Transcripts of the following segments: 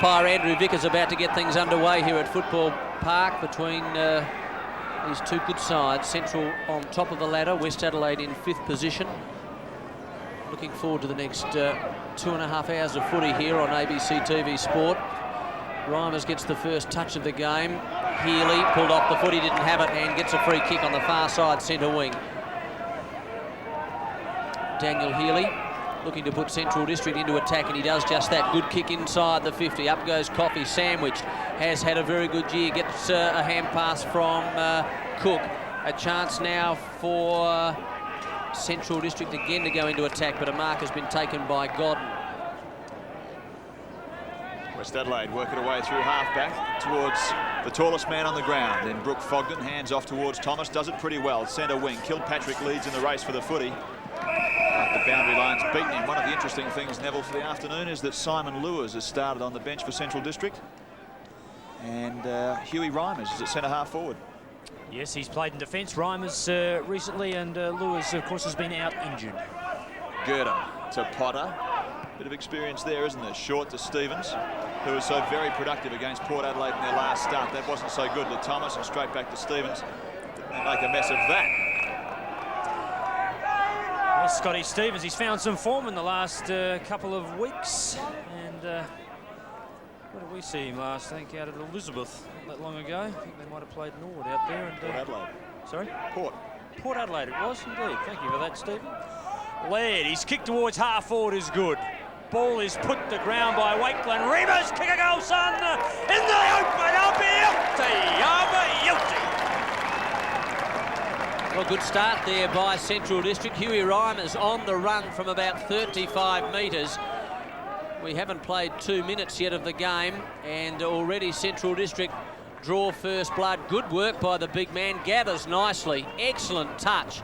umpire Andrew Vickers about to get things underway here at Football Park between these two good sides. Central on top of the ladder, West Adelaide in 5th position. Looking forward to the next 2.5 hours of footy here on ABC TV Sport. Reimers gets the first touch of the game. Healy pulled off the foot, he didn't have it, and gets a free kick on the far side centre wing. Daniel Healy looking to put Central District into attack, and he does just that. Good kick inside the 50. Up goes Coffey, sandwiched. Has had a very good year. Gets a hand pass from Cook. A chance now for Central District again to go into attack, but a mark has been taken by Godden. West Adelaide working away through half-back towards the tallest man on the ground. Then Brooke Fogden hands off towards Thomas, does it pretty well. Centre wing, Kilpatrick leads in the race for the footy. The boundary line's beaten him. One of the interesting things, Neville, for the afternoon is that Simon Lewis has started on the bench for Central District. And Huey Reimers is at centre half forward. Yes, he's played in defence, Reimers recently, and Lewis, of course, has been out injured. Gurdon to Potter. Bit of experience there, isn't there? Short to Stevens, who was so very productive against Port Adelaide in their last start. That wasn't so good to Thomas, and straight back to Stevens. Didn't they make a mess of that? Well, Scotty Stevens, he's found some form in the last couple of weeks. And where did we see him last? I think out at Elizabeth not that long ago. I think they might have played Norwood out there. And, Port Adelaide. Sorry? Port Adelaide it was, indeed. Thank you for that, Stephen. Laird, his kick towards half forward is good. Ball is put to ground by Wakeland. Reimers, kick a goal, son! In the open, up Well, good start there by Central District. Huey Reimers on the run from about 35 metres. We haven't played 2 minutes yet of the game, and already Central District draw first blood. Good work by the big man. Gathers nicely. Excellent touch.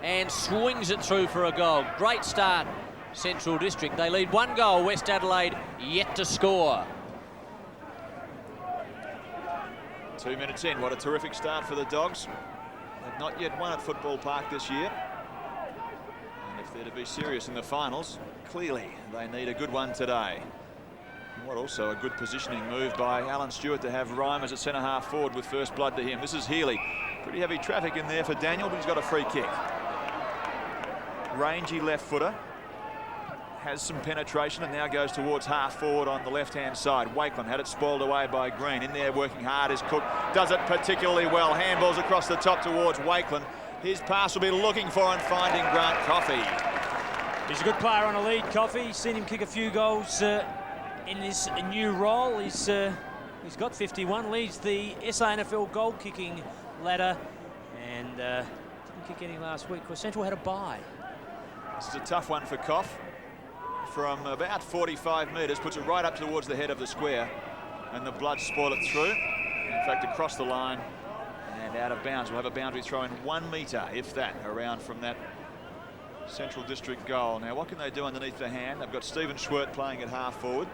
And swings it through for a goal. Great start, Central District. They lead 1 goal. West Adelaide yet to score. 2 minutes in. What a terrific start for the Dogs. They've not yet won at Football Park this year. And if they're to be serious in the finals, clearly they need a good one today. And what also a good positioning move by Alan Stewart to have Reimers at centre half forward with first blood to him. This is Healy. Pretty heavy traffic in there for Daniel, but he's got a free kick. Rangy left footer. Has some penetration and now goes towards half forward on the left-hand side. Wakeland had it spoiled away by Green. In there working hard is Cook. Does it particularly well. Handballs across the top towards Wakeland. His pass will be looking for and finding Grant Coffey. He's a good player on a lead, Coffey. Seen him kick a few goals in his new role. He's got 51, leads the SANFL goal-kicking ladder, and didn't kick any last week because Central had a bye. This is a tough one for Koff. From about 45 metres, puts it right up towards the head of the square, and the Bloods spoil it through. In fact, across the line and out of bounds. We'll have a boundary throw in 1 metre, if that, around from that Central District goal. Now, what can they do underneath the hand? They've got Stephen Schwert playing at half forward.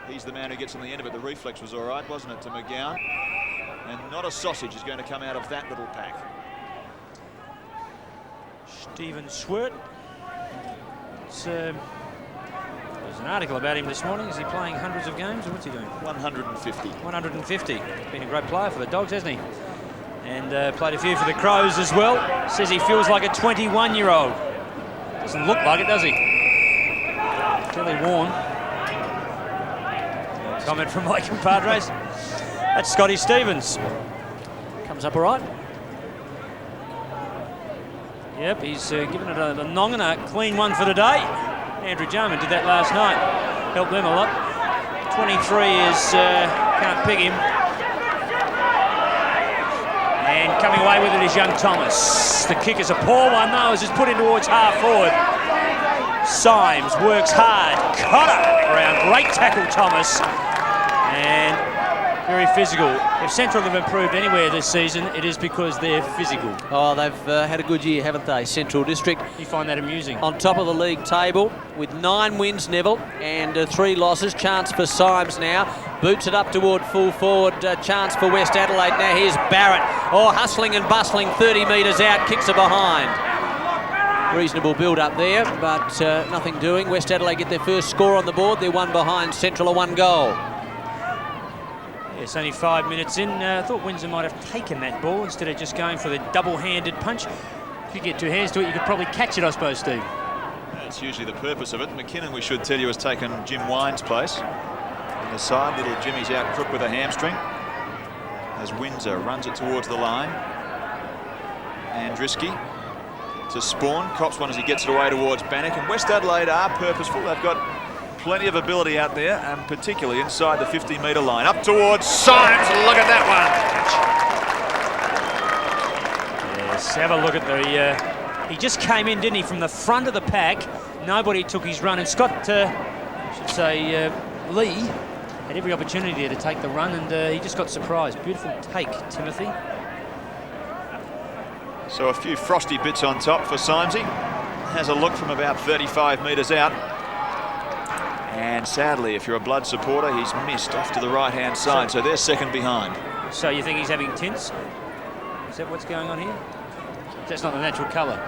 He's the man who gets on the end of it. The reflex was all right, wasn't it, to McGowan? And not a sausage is going to come out of that little pack. Stephen Schwert. There's an article about him this morning. Is he playing hundreds of games, or what's he doing? 150. 150. Been a great player for the Dogs, hasn't he? And played a few for the Crows as well. Says he feels like a 21-year-old. Doesn't look like it, does he? Fairly worn. Comment from my compadres. That's Scotty Stevens. Comes up all right. Yep, he's given it a nong and a clean one for today. Andrew Jarman did that last night. Helped them a lot. 23 is, can't pick him. And coming away with it is young Thomas. The kick is a poor one though, as it's put in towards half forward. Symes works hard. Cotter around. Great tackle, Thomas. And very physical. If Central have improved anywhere this season, it is because they're physical. Oh, they've had a good year, haven't they, Central District? You find that amusing. On top of the league table with 9 wins, Neville, and 3 losses. Chance for Symes now. Boots it up toward full forward. Chance for West Adelaide. Now here's Barrett. Oh, hustling and bustling, 30 metres out, kicks it behind. Reasonable build-up there, but nothing doing. West Adelaide get their first score on the board. They're one behind Central, a 1 goal. Yeah, it's only 5 minutes in. I thought Windsor might have taken that ball instead of just going for the double-handed punch. If you get two hands to it, you could probably catch it, I suppose, Steve. That's usually the purpose of it. McKinnon, we should tell you, has taken Jim Wine's place. On the side, little Jimmy's out crook with a hamstring. As Windsor runs it towards the line. Andriski to Spawn. Cops one as he gets it away towards Bannock. And West Adelaide are purposeful. They've got plenty of ability out there, and particularly inside the 50-metre line. Up towards Symes. Look at that one. Yes, have a look at the... he just came in, didn't he, from the front of the pack. Nobody took his run. And Scott, I should say, Lee, had every opportunity there to take the run, and he just got surprised. Beautiful take, Timothy. So a few frosty bits on top for Symesy. Has a look from about 35 metres out. And sadly, if you're a Blood supporter, he's missed off to the right-hand side, so they're second behind. So you think he's having tints? Is that what's going on here? That's not the natural colour.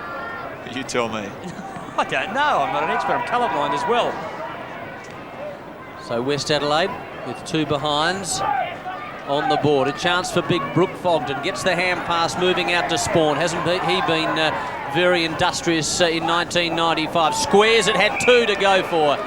You tell me. I don't know. I'm not an expert. I'm colourblind as well. So West Adelaide with two behinds on the board. A chance for big Brooke Fogden. Gets the hand pass moving out to Spawn. Hasn't he been very industrious in 1995? Squares it, had two to go for.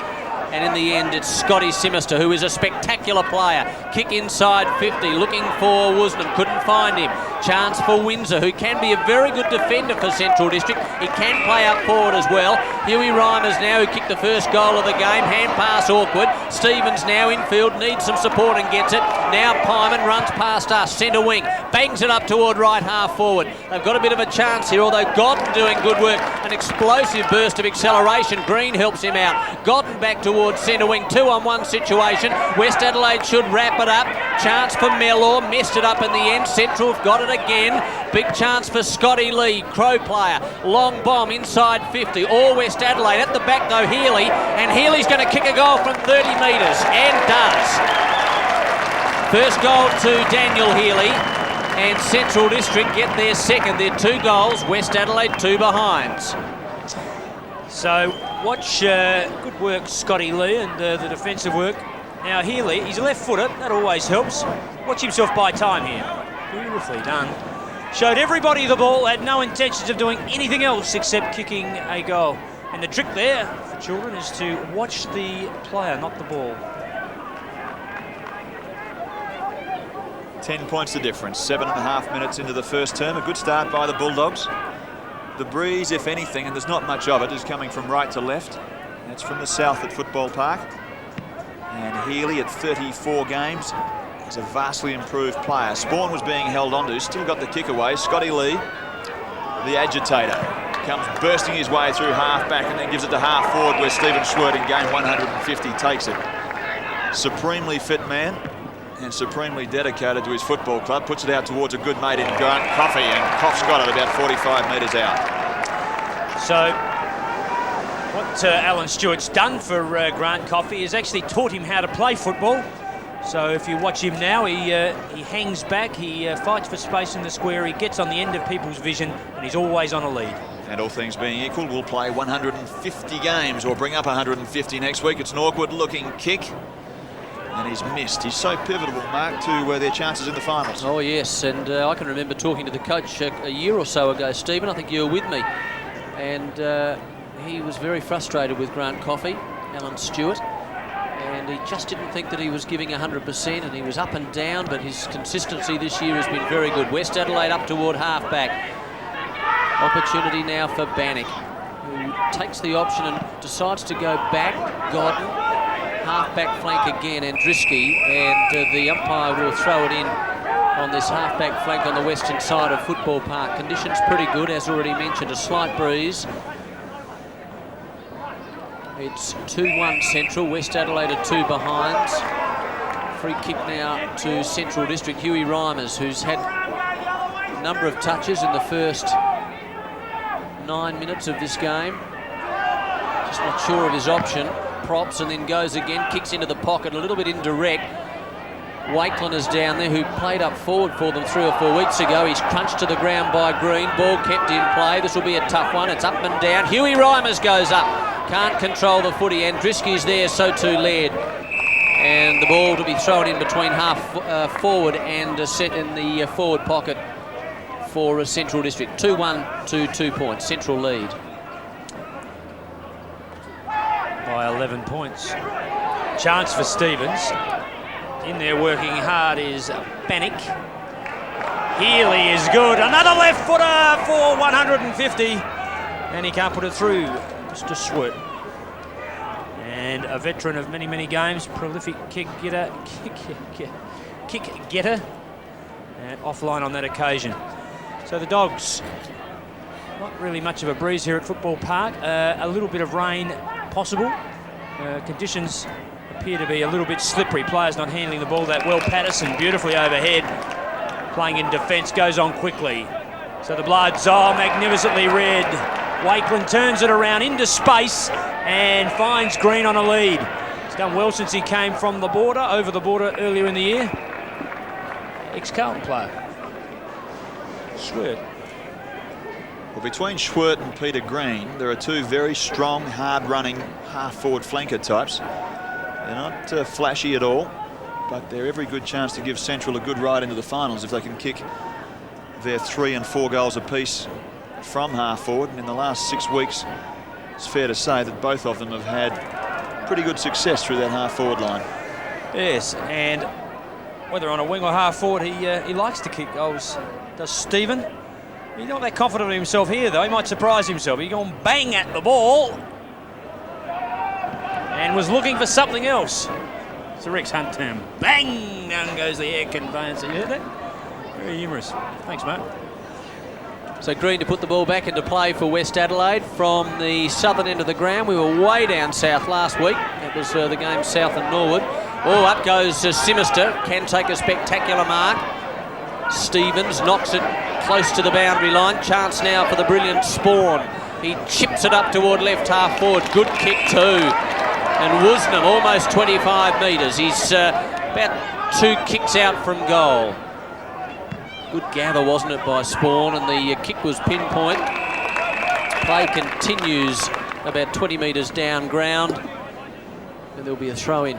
And in the end, it's Scotty Simister, who is a spectacular player. Kick inside 50, looking for Woosnam, couldn't find him. Chance for Windsor, who can be a very good defender for Central District. He can play up forward as well. Huey Reimers now, who kicked the first goal of the game. Hand pass awkward. Stevens now infield, needs some support and gets it. Now Pyman runs past us, centre wing. Bangs it up toward right half forward. They've got a bit of a chance here, although Godden doing good work. An explosive burst of acceleration. Green helps him out. Godden back towards centre wing. 2-on-1 situation. West Adelaide should wrap it up. Chance for Mellor. Messed it up in the end. Central have got it again. Big chance for Scotty Lee, Crow player. Long bomb inside 50. All West Adelaide. At the back though, Healy. And Healy's going to kick a goal from 30 metres. And does. First goal to Daniel Healy. And Central District get their second. They're 2 goals. West Adelaide 2 behinds. So watch good work, Scotty Lee, and the defensive work. Now Healy, he's a left-footer. That always helps. Watch himself buy time here. Beautifully done. Showed everybody the ball, had no intentions of doing anything else except kicking a goal. And the trick there for children is to watch the player, not the ball. 10 points the difference. 7.5 minutes into the first term. A good start by the Bulldogs. The breeze, if anything, and there's not much of it, is coming from right to left. That's from the south at Football Park. And Healy at 34 games is a vastly improved player. Spawn was being held onto, still got the kick away. Scotty Lee, the agitator, comes bursting his way through half-back and then gives it to half-forward where Stephen Schwert in game 150 takes it. Supremely fit man and supremely dedicated to his football club. Puts it out towards a good mate in Grant Coffey, and Coff's got it about 45 metres out. So what Alan Stewart's done for Grant Coffey is actually taught him how to play football. So if you watch him now, he hangs back, he fights for space in the square, he gets on the end of people's vision, and he's always on a lead. And all things being equal, we'll play 150 games, or bring up 150 next week. It's an awkward-looking kick. And he's missed. He's so pivotal, Mark, to their chances in the finals. Oh, yes, and I can remember talking to the coach a year or so ago, Stephen. I think you were with me. And he was very frustrated with Grant Coffey, Alan Stewart. And he just didn't think that he was giving 100%, and he was up and down, but his consistency this year has been very good. West Adelaide up toward half-back. Opportunity now for Bannock, who takes the option and decides to go back. Godden. Half-back flank again, Andriski, and the umpire will throw it in on this half-back flank on the western side of Football Park. Conditions pretty good, as already mentioned, a slight breeze. It's 2-1 Central, West Adelaide are 2 behinds. Free kick now to Central District, Huey Reimers, who's had a number of touches in the first 9 minutes of this game. Just not sure of his option. Props and then goes again, kicks into the pocket, a little bit indirect. Wakelin is down there, who played up forward for them 3 or 4 weeks ago. He's crunched to the ground by Green. Ball kept in play. This will be a tough one. It's up and down. Huey Reimers goes up. Can't control the footy. Andriski's there, so too Laird. And the ball to be thrown in between half forward and set in the forward pocket for Central District. 2-1 to 2 points. Central lead. By 11 points. Chance for Stevens. In there working hard is Bannock. Healy is good. Another left footer for 150. And he can't put it through. Mr. Swert. And a veteran of many, many games. Prolific kick getter. And offline on that occasion. So the Dogs, not really much of a breeze here at Football Park. A little bit of rain possible. Conditions appear to be a little bit slippery. Players not handling the ball that well. Patterson beautifully overhead, playing in defence, goes on quickly. So the Bloods, magnificently read. Wakelin turns it around into space and finds Green on a lead. He's done well since he came from the border, over the border earlier in the year. Ex-Carlton player. Schwert. Well, between Schwert and Peter Green, there are two very strong, hard-running, half-forward flanker types. They're not flashy at all, but they're every good chance to give Central a good ride into the finals if they can kick their 3 and 4 goals apiece from half-forward. And in the last 6 weeks, it's fair to say that both of them have had pretty good success through that half-forward line. Yes, and whether on a wing or half-forward, he likes to kick goals, does Stephen. He's not that confident of himself here, though. He might surprise himself. He's gone bang at the ball and was looking for something else. Sir Rex Hunt term. Bang! Down goes the air conveyance. You heard that? Very humorous. Thanks, mate. So Green to put the ball back into play for West Adelaide from the southern end of the ground. We were way down south last week. It was the game south and Norwood. Oh, up goes Simister. Can take a spectacular mark. Stevens knocks it close to the boundary line. Chance now for the brilliant Spawn. He chips it up toward left half forward. Good kick too. And Woosnam almost 25 metres. He's about 2 kicks out from goal. Good gather, wasn't it, by Spawn, and the kick was pinpoint. Play continues about 20 metres down ground, and there'll be a throw in.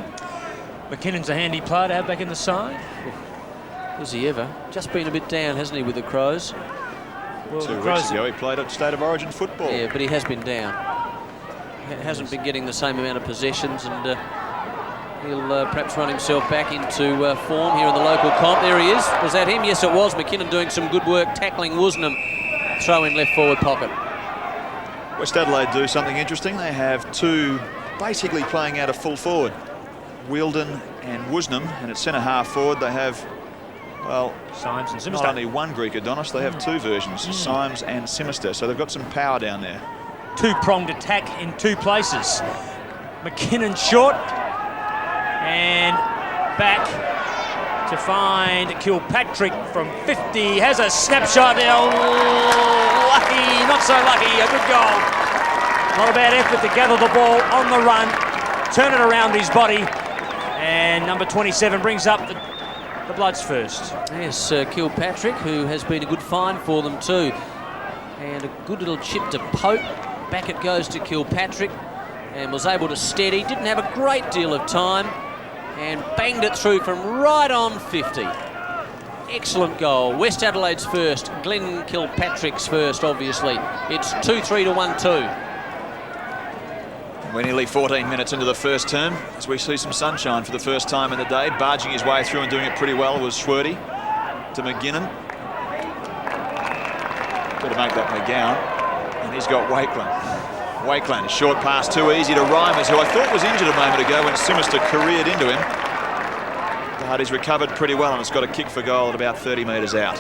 McKinnon's a handy player to have back in the side. Is he ever? Just been a bit down, hasn't he, with the Crows? Well, 2 weeks ago he played at State of Origin football. Yeah, but he has been down. Hasn't been getting the same amount of possessions, and he'll perhaps run himself back into form here in the local comp. There he is. Was that him? Yes, it was. McKinnon doing some good work tackling Woosnam. Throw in left forward pocket. West Adelaide do something interesting. They have 2 basically playing out of full forward. Wheeldon and Woosnam, and at centre half forward they have, well, Symes and Simister. Not only one Greek Adonis, they have 2 versions, Symes and Simister, so they've got some power down there. 2-pronged attack in 2 places. McKinnon short and back to find Kilpatrick from 50. Has a snapshot now. Lucky, not so lucky. A good goal. Not a bad effort to gather the ball on the run, turn it around his body, and number 27 brings up the Bloods first. Yes, Kilpatrick, who has been a good find for them too. And a good little chip to Pope. Back it goes to Kilpatrick and was able to steady. Didn't have a great deal of time and banged it through from right on 50. Excellent goal. West Adelaide's first. Glenn Kilpatrick's first, obviously. It's 2-3 to 1-2. We're nearly 14 minutes into the first term as we see some sunshine for the first time in the day. Barging his way through and doing it pretty well was Schwerty to McGinnon. Better make that McGowan. And he's got Wakelin. Wakelin, short pass too easy to Reimers, who I thought was injured a moment ago when Simister careered into him. But he's recovered pretty well and has got a kick for goal at about 30 metres out.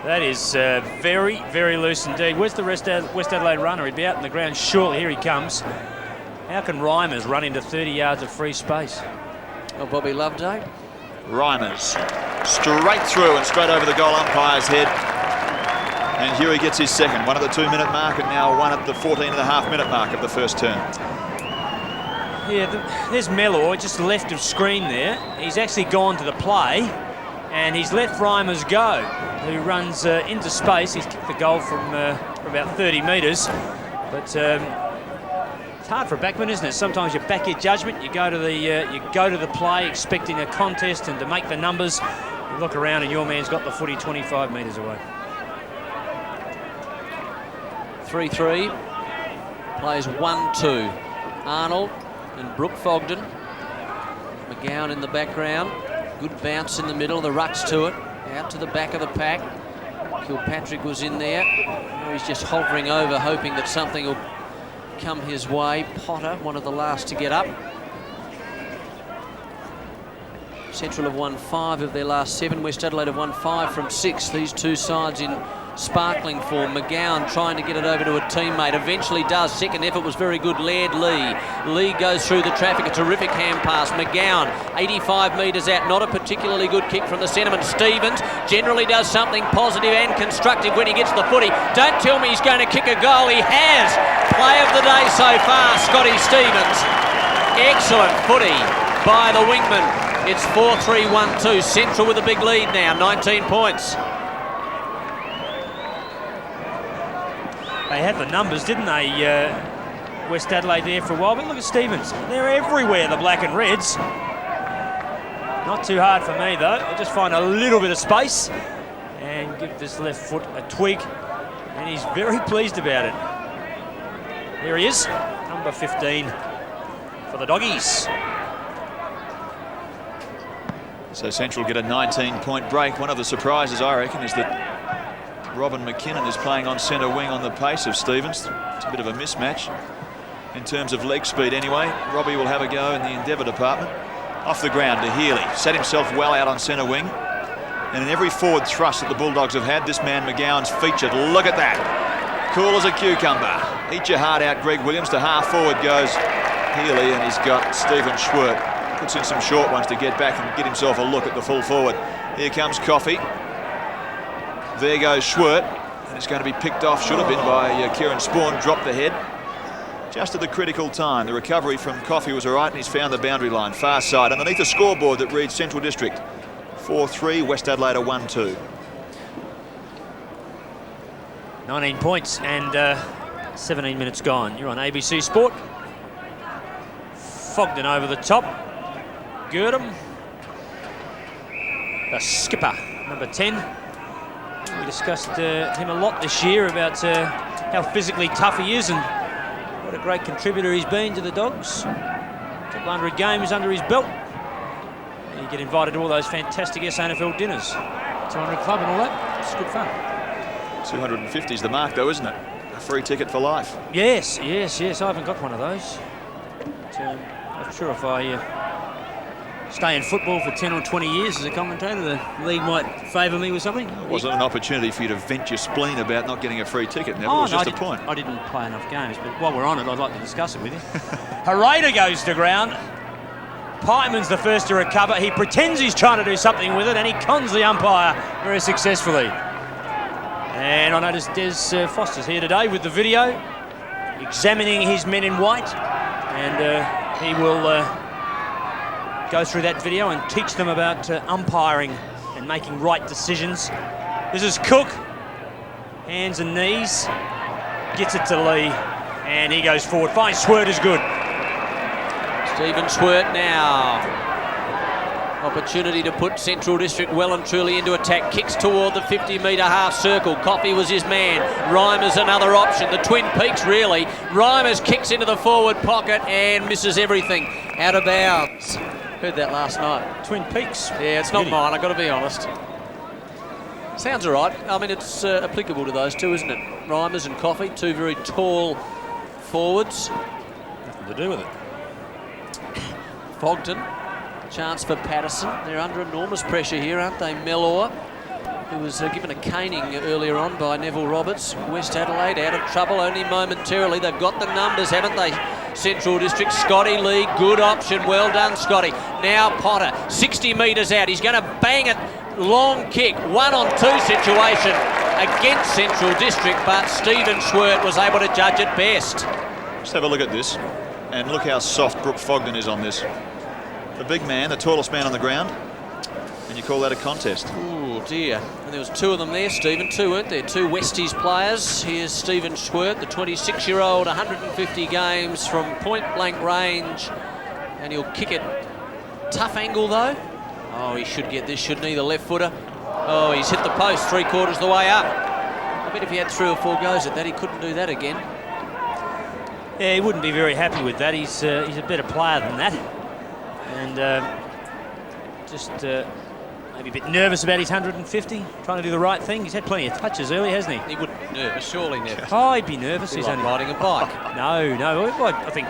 That is very, very loose indeed. Where's the West Adelaide runner? He'd be out in the ground shortly. Here he comes. How can Reimers run into 30 yards of free space? Oh, Bobby Loveday. Reimers straight through and straight over the goal umpire's head. And Huey gets his second. 1 at the 2-minute mark and now 1 at the 14.5-minute mark of the first term. Yeah, there's Mellor, just left of screen there. He's actually gone to the play, and he's let Reimers go, who runs into space. He's kicked the goal from about 30 metres, but it's hard for a backman, isn't it? Sometimes you back your judgment. You go to the play, expecting a contest and to make the numbers. You look around, and your man's got the footy 25 metres away. 3-3. Plays 1-2. Arnold and Brooke Fogden. McGowan in the background. Good bounce in the middle. The ruck's to it. Out to the back of the pack. Kilpatrick was in there. Now he's just hovering over, hoping that something will come his way. Potter, one of the last to get up. Central have won 5 of their last 7. West Adelaide have won 5 from 6. These two sides in sparkling form. McGowan trying to get it over to a teammate. Eventually does. Second effort was very good. Laird Lee. Lee goes through the traffic. A terrific hand pass. McGowan, 85 metres out. Not a particularly good kick from the centreman. Stevens generally does something positive and constructive when he gets the footy. Don't tell me he's going to kick a goal. He has. Play of the day so far, Scotty Stevens. Excellent footy by the wingman. It's 4-3-1-2. Central with a big lead now. 19 points. They had the numbers, didn't they, West Adelaide there for a while, but look at Stevens. They're everywhere, the black and reds. Not too hard for me, though. I'll just find a little bit of space and give this left foot a twig, and he's very pleased about it. There he is, number 15 for the Doggies. So Central get a 19-point break. One of the surprises, I reckon, is that Robin McKinnon is playing on centre wing on the pace of Stevens. It's a bit of a mismatch in terms of leg speed anyway. Robbie will have a go in the endeavour department. Off the ground to Healy. Set himself well out on centre wing. And in every forward thrust that the Bulldogs have had, this man McGowan's featured. Look at that. Cool as a cucumber. Eat your heart out, Greg Williams. To half forward goes Healy, and he's got Stephen Schwert. Puts in some short ones to get back and get himself a look at the full forward. Here comes Coffey. There goes Schwert, and it's going to be picked off, should have been, by Kieran Spawn. Dropped the head just at the critical time. The recovery from Coffey was all right, and he's found the boundary line, far side, underneath the scoreboard that reads Central District 4-3, West Adelaide 1-2. 19 points and 17 minutes gone. You're on ABC Sport. Fogden over the top. Girdham. The skipper, number 10. We discussed him a lot this year about how physically tough he is and what a great contributor he's been to the Dogs. A couple 100 games under his belt. And you get invited to all those fantastic SANFL dinners. 200 club and all that. It's good fun. 250 is the mark, though, isn't it? A free ticket for life. Yes. I haven't got one of those. But, I'm not sure if I stay in football for 10 or 20 years as a commentator, the league might favour me with something. It wasn't an opportunity for you to vent your spleen about not getting a free ticket, Neville. It was just a point. I didn't play enough games, but while we're on it, I'd like to discuss it with you. Harada goes to ground. Pyman's the first to recover. He pretends he's trying to do something with it, and he cons the umpire very successfully. And I noticed Des Foster's here today with the video, examining his men in white, and he will go through that video and teach them about umpiring and making right decisions. This is Cook, hands and knees, gets it to Lee, and he goes forward. Fine, Schwert is good. Stephen Schwert now. Opportunity to put Central District well and truly into attack. Kicks toward the 50-metre half circle. Coffey was his man. Reimers another option. The Twin Peaks, really. Reimers kicks into the forward pocket and misses everything. Out of bounds. Heard that last night. Twin Peaks. Yeah, it's not mine, I've got to be honest. Sounds all right. I mean, it's applicable to those two, isn't it? Reimers and Coffey, two very tall forwards. Nothing to do with it. Fogden. Chance for Patterson. They're under enormous pressure here, aren't they? Mellor, who was given a caning earlier on by Neville Roberts. West Adelaide out of trouble only momentarily. They've got the numbers, haven't they? Central District. Scotty Lee, good option. Well done, Scotty. Now Potter, 60 metres out. He's going to bang it. Long kick, 1-on-2 situation against Central District, but Stephen Schwert was able to judge it best. Just have a look at this. And look how soft Brooke Fogden is on this. The big man, the tallest man on the ground. And you call that a contest? Oh dear. And there was two of them there, Stephen. Two, weren't there? Two Westies players. Here's Stephen Schwert, the 26-year-old, 150 games from point-blank range. And he'll kick it. Tough angle, though. Oh, he should get this, shouldn't he? The left footer. Oh, he's hit the post 3/4 of the way up. I bet if he had 3 or 4 goes at that, he couldn't do that again. Yeah, he wouldn't be very happy with that. He's a better player than that. And just maybe a bit nervous about his 150, trying to do the right thing. He's had plenty of touches early, hasn't he? He wouldn't be nervous, surely nervous. Oh, he'd be nervous. He's He's like only riding a bike. No. I think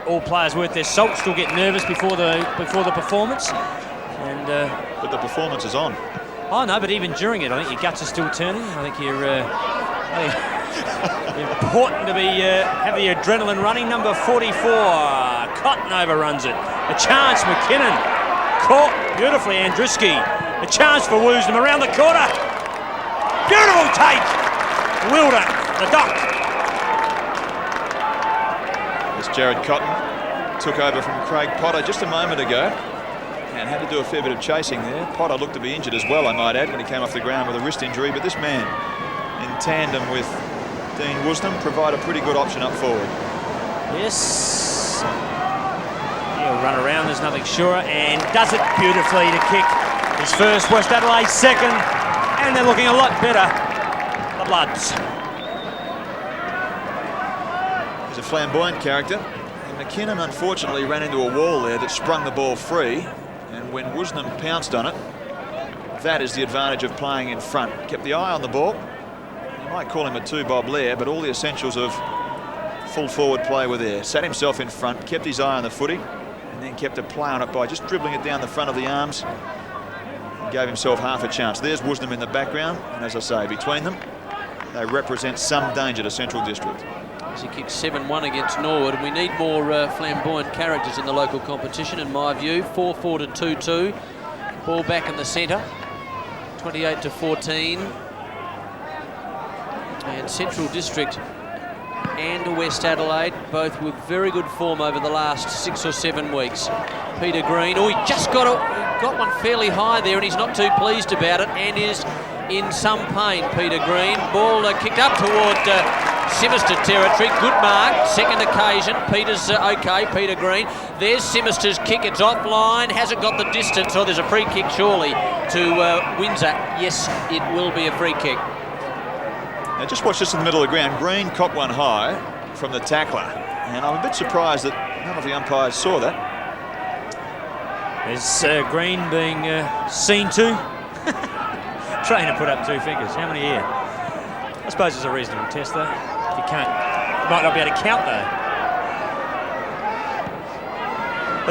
all players worth their salt still get nervous before the performance. And but the performance is on. oh no, but even during it, I think your guts are still turning. I think you're important to be have the adrenaline running. Number 44, Cotton overruns it. A chance, McKinnon. Caught beautifully, Andruski. A chance for Woosnam around the corner. Beautiful take. Wilder, the dock. As Jared Cotton took over from Craig Potter just a moment ago and had to do a fair bit of chasing there. Potter looked to be injured as well, I might add, when he came off the ground with a wrist injury. But this man, in tandem with Dean Woosnam, provide a pretty good option up forward. Yes. He'll run around, there's nothing surer, and does it beautifully to kick his first, West Adelaide second, and they're looking a lot better, the Bloods. He's a flamboyant character. And McKinnon unfortunately ran into a wall there that sprung the ball free, and when Woosnam pounced on it, that is the advantage of playing in front. Kept the eye on the ball. You might call him a two-bob lair, but all the essentials of full forward play were there. Sat himself in front, kept his eye on the footy, and then kept a play on it by just dribbling it down the front of the arms. And gave himself half a chance. There's Woosnam in the background, and as I say, between them, they represent some danger to Central District. As he kicks 7-1 against Norwood, and we need more flamboyant characters in the local competition, in my view. 4-4 to 2-2. Ball back in the centre. 28 to 14. And Central District and West Adelaide, both with very good form over the last 6 or 7 weeks. Peter Green, oh, he just got one fairly high there, and he's not too pleased about it, and is in some pain, Peter Green. Ball kicked up toward Simister territory. Good mark, second occasion. Peter's okay, Peter Green. There's Simister's kick, it's offline, hasn't got the distance. Oh, there's a free kick surely to Windsor. Yes, it will be a free kick. Now just watch this in the middle of the ground. Green copped one high from the tackler, and I'm a bit surprised that none of the umpires saw that. There's Green being seen to. Trainer put up 2 fingers. How many here? I suppose it's a reasonable test though. You can't, you might not be able to count though.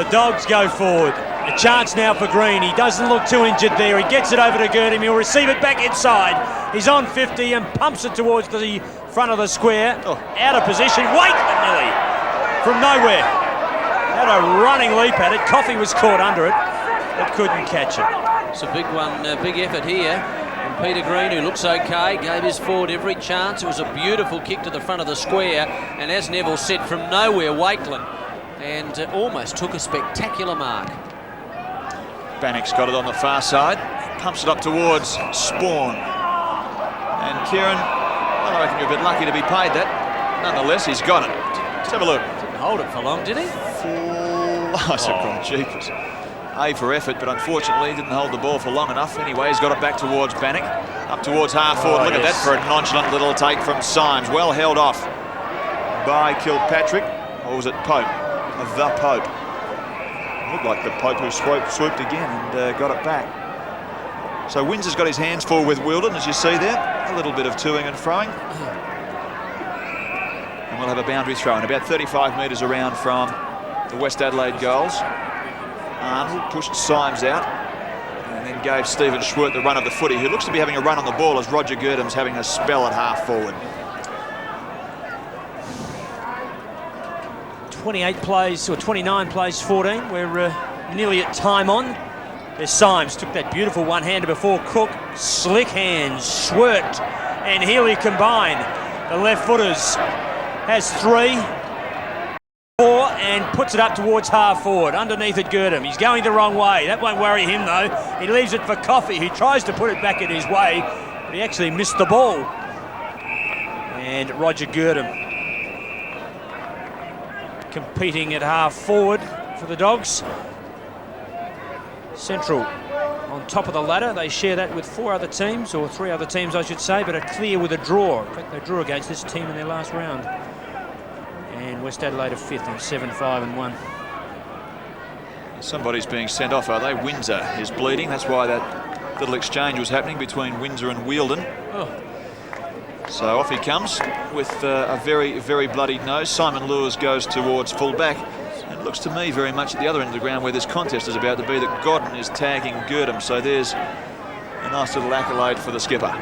The Dogs go forward. A chance now for Green. He doesn't look too injured there. He gets it over to Gerding. He'll receive it back inside. He's on 50 and pumps it towards the front of the square. Oh. Out of position. Waitman nearly from nowhere. Had a running leap at it. Coffey was caught under it, but couldn't catch it. It's a big one, big effort here. And Peter Green, who looks okay, gave his forward every chance. It was a beautiful kick to the front of the square. And as Neville said, from nowhere, Waitland. And almost took a spectacular mark. Bannock's got it on the far side. Pumps it up towards Spawn. And Kieran, well, I reckon you're a bit lucky to be paid that. Nonetheless, he's got it. Let's have a look. Didn't hold it for long, did he? God, jeepers. A for effort, but unfortunately didn't hold the ball for long enough. Anyway, he's got it back towards Bannock. Up towards half forward. Look at that for a nonchalant little take from Symes. Well held off by Kilpatrick. Or was it Pope? The Pope. It looked like the Pope who swooped again and got it back. So Windsor's got his hands full with Wilden, as you see there. A little bit of toing and froing. And we'll have a boundary throw in about 35 metres around from the West Adelaide goals. Arnold pushed Symes out and then gave Stephen Schwert the run of the footy, who looks to be having a run on the ball as Roger Gerdham's having a spell at half forward. 28 plays, or 29 plays 14. We're nearly at time on. There's Symes, took that beautiful one-hander before Cook. Slick hands, Schwert and Healy combine. The left footers has 3, 4, and puts it up towards half forward. Underneath it, Girdham. He's going the wrong way. That won't worry him, though. He leaves it for Coffey, who tries to put it back in his way, but he actually missed the ball. And Roger Girdham competing at half forward for the Dogs. Central on top of the ladder. They share that with 4 other teams, or 3 other teams I should say, but are clear with a draw. In fact, they drew against this team in their last round. And West Adelaide are 5th on 7-5-1. Somebody's being sent off, are they? Windsor is bleeding. That's why that little exchange was happening between Windsor and Wheeldon. Oh. So off he comes with a very, very bloodied nose. Simon Lewis goes towards full-back. It looks to me very much at the other end of the ground where this contest is about to be that Godden is tagging Girdham. So there's a nice little accolade for the skipper.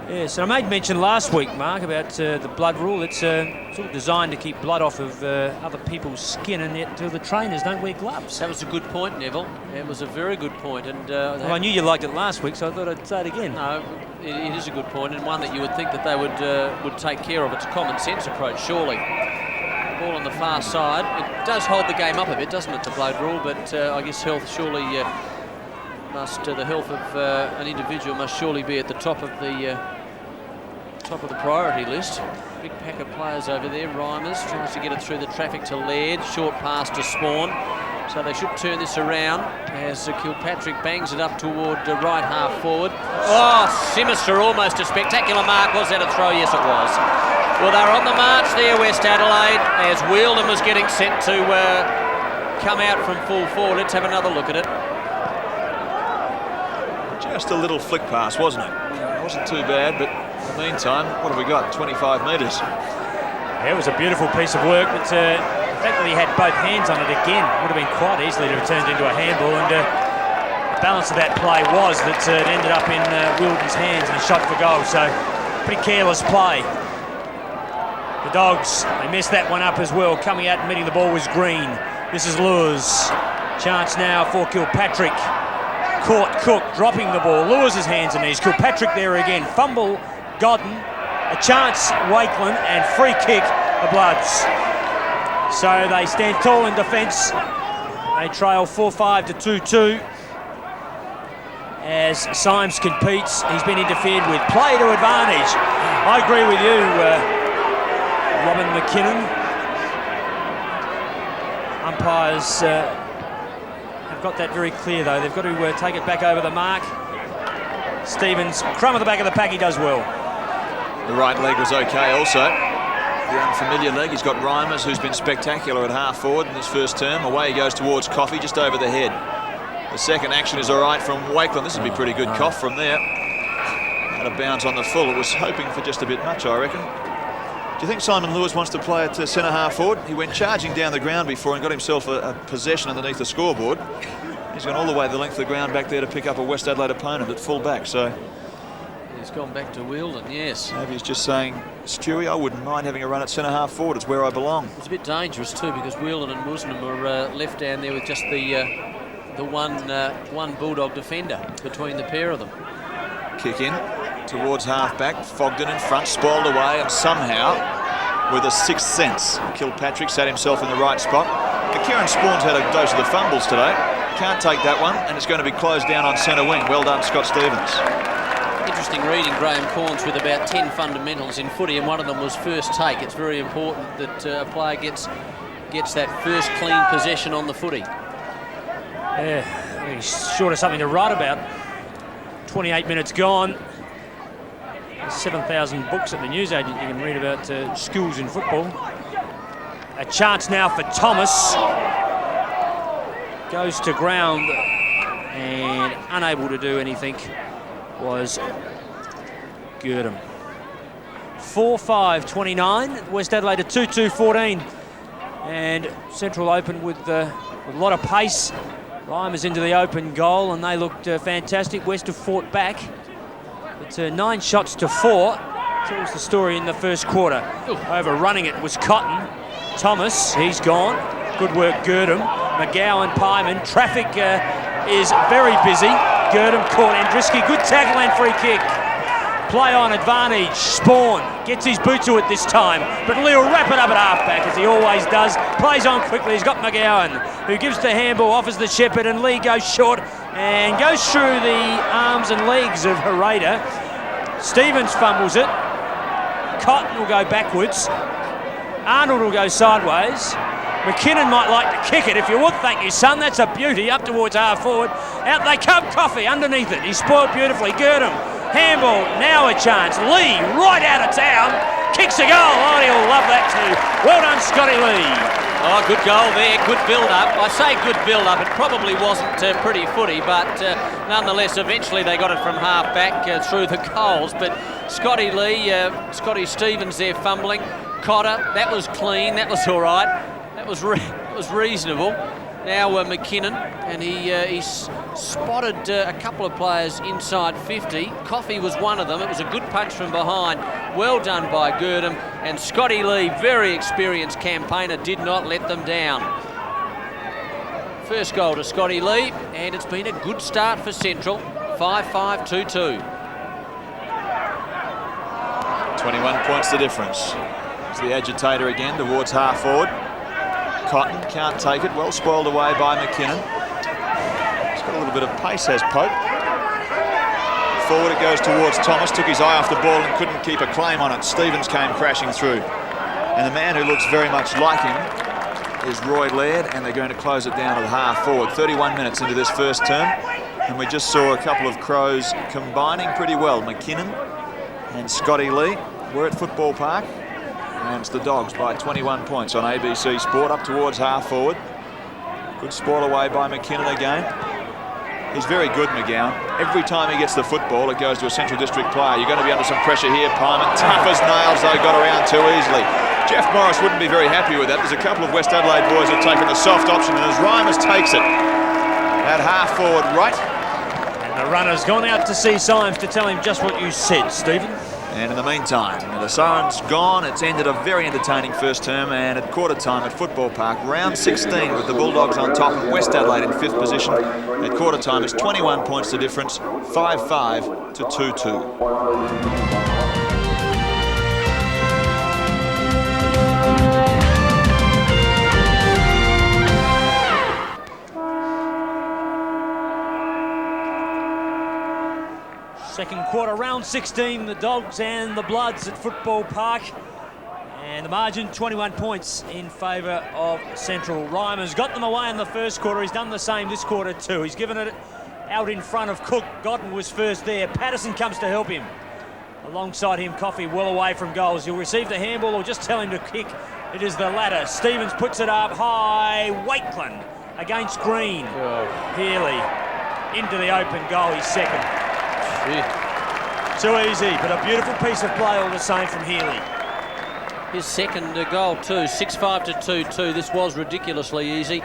Yes, and I made mention last week, Mark, about the blood rule. It's sort of designed to keep blood off of other people's skin, and yet the trainers don't wear gloves. That was a good point, Neville. It was a very good point. And well, I knew you liked it last week, so I thought I'd say it again. No, it is a good point, and one that you would think that they would take care of. It's a common sense approach, surely. Ball on the far side. It does hold the game up a bit, doesn't it, the blood rule? But I guess health surely the health of an individual must surely be at the top of the priority list. Big pack of players over there. Reimers tries to get it through the traffic to Laird. Short pass to Spawn. So they should turn this around as Kilpatrick bangs it up toward right half forward. Oh, sinister, almost a spectacular mark. Was that a throw? Yes, it was. Well, they're on the march there, West Adelaide, as Wheeldon was getting set to come out from full forward. Let's have another look at it. Just a little flick pass, wasn't it? It wasn't too bad, but in the meantime, what have we got? 25 metres. Yeah, it was a beautiful piece of work, but the fact that he had both hands on it again would have been quite easily to have turned into a handball, and the balance of that play was that it ended up in Wheeldon's hands and a shot for goal, so pretty careless play. The Dogs, they messed that one up as well. Coming out and meeting the ball was Green. This is Lewis. Chance now for Kilpatrick. Caught Cook dropping the ball. Lewis's hands and knees. Kilpatrick there again. Fumble, Godden. A chance, Wakeland, and free kick, the Bloods. So they stand tall in defence. They trail 4-5 to 2-2. As Symes competes, he's been interfered with. Play to advantage. I agree with you, Robin McKinnon. Umpires have got that very clear, though. They've got to take it back over the mark. Stevens, crumb at the back of the pack, he does well. The right leg was okay also. The unfamiliar leg. He's got Reimers, who's been spectacular at half forward in this first term. Away he goes towards Coffey, just over the head. The second action is all right from Wakeland. This would be pretty good Cough from there. Out of bounds on the full. It was hoping for just a bit much, I reckon. Do you think Simon Lewis wants to play at centre half forward? He went charging down the ground before and got himself a possession underneath the scoreboard. He's gone all the way the length of the ground back there to pick up a West Adelaide opponent at full back. So he's gone back to Wheeldon, yes. Maybe he's just saying, Stewie, I wouldn't mind having a run at centre half forward. It's where I belong. It's a bit dangerous too, because Wheeldon and Muslim are left down there with just the one Bulldog defender between the pair of them. Kick in towards half back. Fogden in front, spoiled away, and somehow, with a sixth sense, Kilpatrick sat himself in the right spot. Kieran Spawn's had a dose of the fumbles today. Can't take that one, and it's going to be closed down on centre wing. Well done, Scott Stevens. Interesting reading, Graham Corns, with about 10 fundamentals in footy, and one of them was first take. It's very important that a player gets that first clean possession on the footy. Yeah, he's short of something to write about. 28 minutes gone. 7,000 books at the newsagent you can read about schools in football. A chance now for Thomas. Goes to ground and unable to do anything was Girdham. 4-5-29. West Adelaide at 2-2-14. And Central open with a lot of pace. Reimers into the open goal, and they looked fantastic. West have fought back. It's 9 shots to 4. Tells the story in the first quarter. Overrunning it was Cotton. Thomas, he's gone. Good work, Girdham. McGowan, Pyman. Traffic is very busy. Girdham caught Andriski. Good tackle and free kick. Play on advantage. Spawn gets his boot to it this time, but Lee will wrap it up at halfback as he always does. Plays on quickly. He's got McGowan, who gives the handball, offers the Shepherd, and Lee goes short and goes through the arms and legs of Hereda. Stevens fumbles it. Cotton will go backwards. Arnold will go sideways. McKinnon might like to kick it. If you would, thank you, son. That's a beauty. Up towards half forward. Out they come. Coffey underneath it. He's spoiled beautifully. Girdham. Handball. Now a chance. Lee right out of town. Kicks a goal. Oh, he'll love that too. Well done, Scotty Lee. Oh, good goal there. Good build-up. I say good build-up. It probably wasn't pretty footy, but nonetheless, eventually they got it from half-back through the goals. But Scotty Lee, Scotty Stevens there fumbling. Cotter, that was clean. That was all right. That was reasonable. Now Mackinnon, and he spotted a couple of players inside 50. Coffey was one of them. It was a good punch from behind. Well done by Girdham. And Scotty Lee, very experienced campaigner, did not let them down. First goal to Scotty Lee, and it's been a good start for Central. 5-5-2-2. 21 points the difference. It's the agitator again towards half forward. Cotton can't take it. Well spoiled away by McKinnon. He's got a little bit of pace, has Pope. Forward it goes towards Thomas. Took his eye off the ball and couldn't keep a claim on it. Stevens came crashing through. And the man who looks very much like him is Roy Laird, and they're going to close it down to the half forward. 31 minutes into this first term. And we just saw a couple of Crows combining pretty well. McKinnon and Scotty Lee were at Football Park. And it's the Dogs by 21 points on ABC Sport, up towards half forward. Good spoil away by McKinnon again. He's very good, McGowan. Every time he gets the football, it goes to a Central District player. You're going to be under some pressure here, Palmer. Tough as nails, though, got around too easily. Jeff Morris wouldn't be very happy with that. There's a couple of West Adelaide boys who have taken the soft option, and as Reimers takes it at half forward right. And the runner's gone out to see Symes to tell him just what you said, Stephen. And in the meantime, the siren's gone. It's ended a very entertaining first term, and at quarter time at Football Park, round 16 with the Bulldogs on top and West Adelaide in 5th position. At quarter time, it's 21 points the difference, 5-5 to 2-2. Second quarter, round 16, the Dogs and the Bloods at Football Park. And the margin, 21 points in favour of Central. Reimers got them away in the first quarter. He's done the same this quarter too. He's given it out in front of Cook. Godden was first there. Patterson comes to help him. Alongside him, Coffey well away from goals. He'll receive the handball or just tell him to kick. It is the latter. Stevens puts it up high. Wakeland against Green. Healy into the open goal. He's second. Too easy, but a beautiful piece of play all the same from Healy. His second goal too, 6-5 to 2-2. This was ridiculously easy.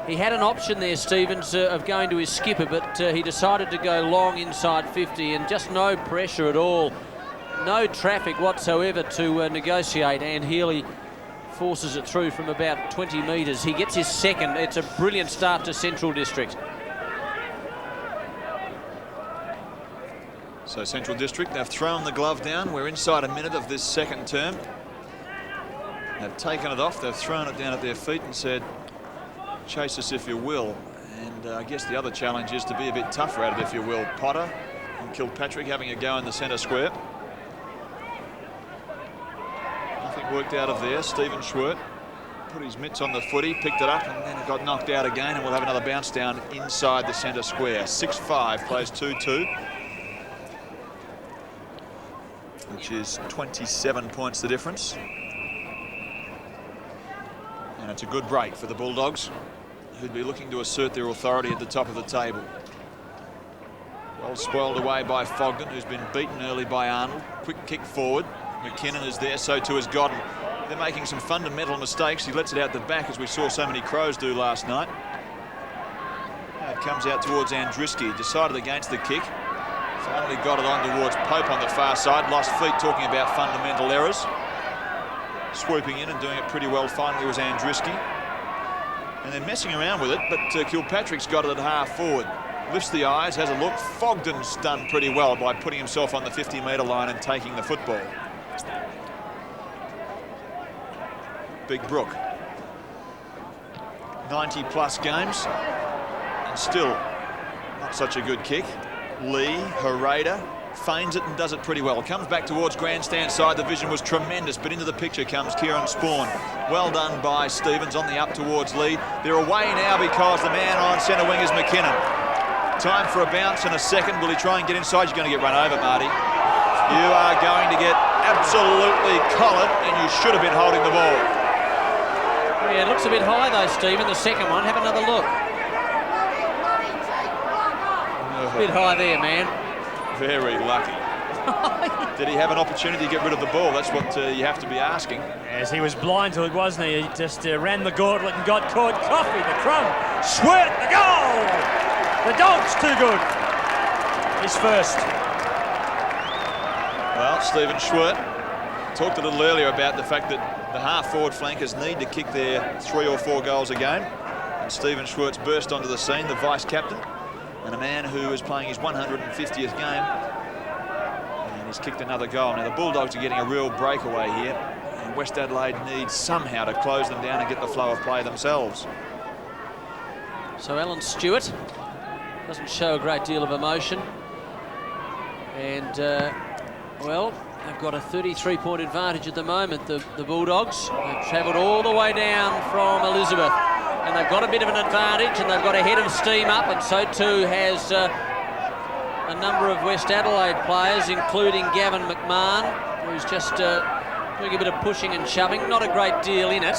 He had an option there, Stevens, of going to his skipper, but he decided to go long inside 50 and just no pressure at all. No traffic whatsoever to negotiate, and Healy forces it through from about 20 metres. He gets his second. It's a brilliant start to Central District. So Central District, they've thrown the glove down. We're inside a minute of this second term. They've taken it off, they've thrown it down at their feet and said, chase us if you will. And I guess the other challenge is to be a bit tougher at it if you will. Potter and Kilpatrick having a go in the centre square. Nothing worked out of there. Stephen Schwert put his mitts on the footy, picked it up, and then it got knocked out again, and we'll have another bounce down inside the centre square. 6-5 plays 2-2. Which is 27 points the difference. And it's a good break for the Bulldogs, who'd be looking to assert their authority at the top of the table. Well spoiled away by Fogden, who's been beaten early by Arnold. Quick kick forward. McKinnon is there, so too is Godden. They're making some fundamental mistakes. He lets it out the back, as we saw so many Crows do last night. Now it comes out towards Andriski. Decided against the kick. Finally got it on towards Pope on the far side. Lost feet, talking about fundamental errors. Swooping in and doing it pretty well finally was Andriski. And they're messing around with it, but Kilpatrick's got it at half forward. lifts the eyes, has a look. Fogden's done pretty well by putting himself on the 50-metre line and taking the football. Big Brook. 90-plus games, and still not such a good kick. Lee, Hereda, feigns it and does it pretty well. Comes back towards grandstand side. The vision was tremendous, but into the picture comes Kieran Spawn. Well done by Stevens on the up towards Lee. They're away now because the man on centre wing is McKinnon. Time for a bounce in a second. Will he try and get inside? You're going to get run over, Marty. You are going to get absolutely collared, and you should have been holding the ball. Yeah, it looks a bit high though, Stephen, the second one. Have another look. A bit high there, man. Very lucky. Did he have an opportunity to get rid of the ball? That's what you have to be asking. As he was blind to it, wasn't he? He just ran the gauntlet and got caught. Coffey, the crumb, Schwert, the goal! The Dogs too good. His first. Well, Stephen Schwert talked a little earlier about the fact that the half-forward flankers need to kick their 3 or 4 goals a game. And Stephen Schwert's burst onto the scene, the vice-captain, and a man who is playing his 150th game. And he's kicked another goal. Now, the Bulldogs are getting a real breakaway here. And West Adelaide needs somehow to close them down and get the flow of play themselves. So Alan Stewart doesn't show a great deal of emotion. And, well, they've got a 33-point advantage at the moment, the Bulldogs. They've travelled all the way down from Elizabeth, and they've got a bit of an advantage, and they've got a head of steam up, and so too has a number of West Adelaide players, including Gavin McMahon, who's just doing a bit of pushing and shoving. Not a great deal in it.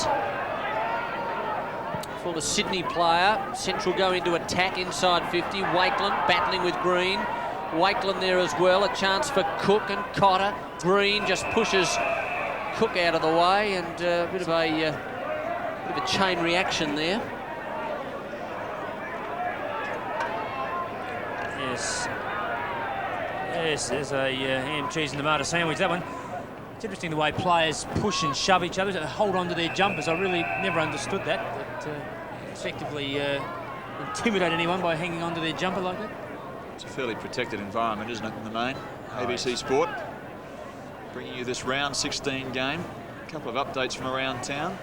For the Sydney player, Central go into attack inside 50. Wakeland battling with Green. Wakeland there as well, a chance for Cook and Cotter. Green just pushes Cook out of the way, and a bit of a chain reaction there. Yes, there's a ham, cheese and tomato sandwich, that one. It's interesting the way players push and shove each other, hold on to their jumpers. I really never understood that effectively intimidate anyone by hanging on to their jumper like that. It's a fairly protected environment, isn't it, in the main? ABC Sport bringing you this round 16 game. A couple of updates from around town.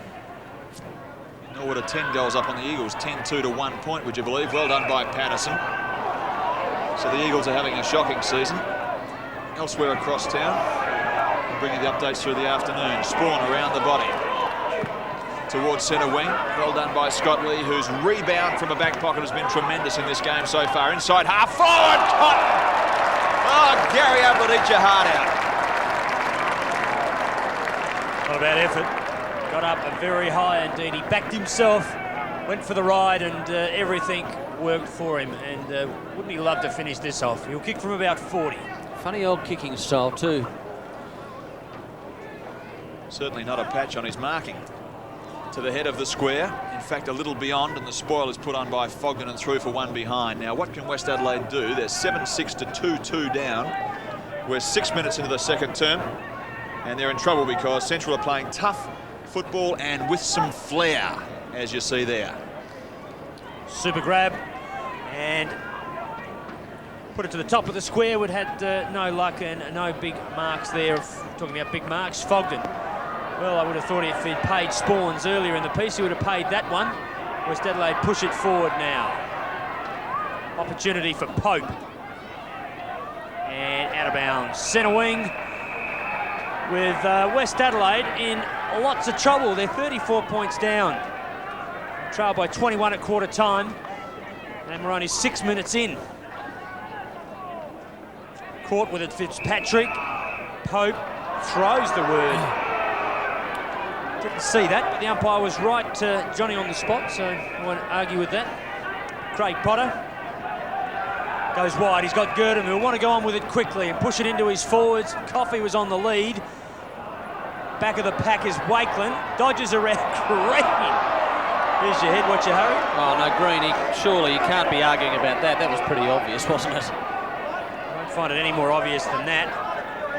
Norwood are 10 goals up on the Eagles, 10-2 to 1 point, would you believe? Well done by Patterson. So the Eagles are having a shocking season. Elsewhere across town, we'll bring you the updates through the afternoon. Spawn around the body towards centre wing. Well done by Scott Lee, whose rebound from a back pocket has been tremendous in this game so far. Inside half forward, Cotton! Oh, Gary Ablett, eat your heart out. Not a bad effort. Got up very high indeed. He backed himself, went for the ride, and everything worked for him. And wouldn't he love to finish this off? He'll kick from about 40. Funny old kicking style too. Certainly not a patch on his marking. To the head of the square, in fact a little beyond, and the spoil is put on by Fogden and through for one behind. Now what can West Adelaide do? They're 7-6 to 2-2 down. We're 6 minutes into the second term, and they're in trouble because Central are playing tough football and with some flair, as you see there. Super grab and put it to the top of the square. We'd had no luck and no big marks there. Talking about big marks, Fogden. Well, I would have thought if he'd paid Spawns earlier in the piece, he would have paid that one. West Adelaide push it forward now. Opportunity for Pope. And out of bounds. Centre wing with West Adelaide in lots of trouble. They're 34 points down. Trailed by 21 at quarter time. And we're only 6 minutes in. Caught with it Fitzpatrick. Pope throws the word. Didn't see that, but the umpire was right, Johnny on the spot, so I won't argue with that. Craig Potter goes wide. He's got Gurdon, who will want to go on with it quickly and push it into his forwards. Coffey was on the lead. Back of the pack is Wakeland. Dodges around Green. Here's your head, watch your hurry. Oh, no, Green, surely you can't be arguing about that. That was pretty obvious, wasn't it? I don't find it any more obvious than that.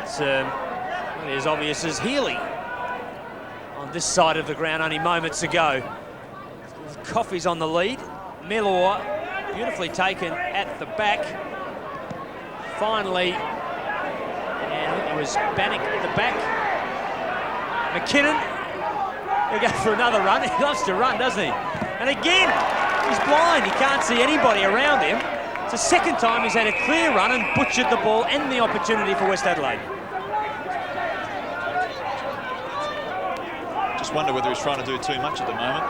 It's really as obvious as Healy on this side of the ground only moments ago. Coffey's on the lead. Mellor Beautifully taken at the back. Finally, and I think it was Bannock at the back. McKinnon, he'll go for another run. He loves to run, doesn't he? And again, he's blind. He can't see anybody around him. It's the second time he's had a clear run and butchered the ball and the opportunity for West Adelaide. Just wonder whether he's trying to do too much at the moment.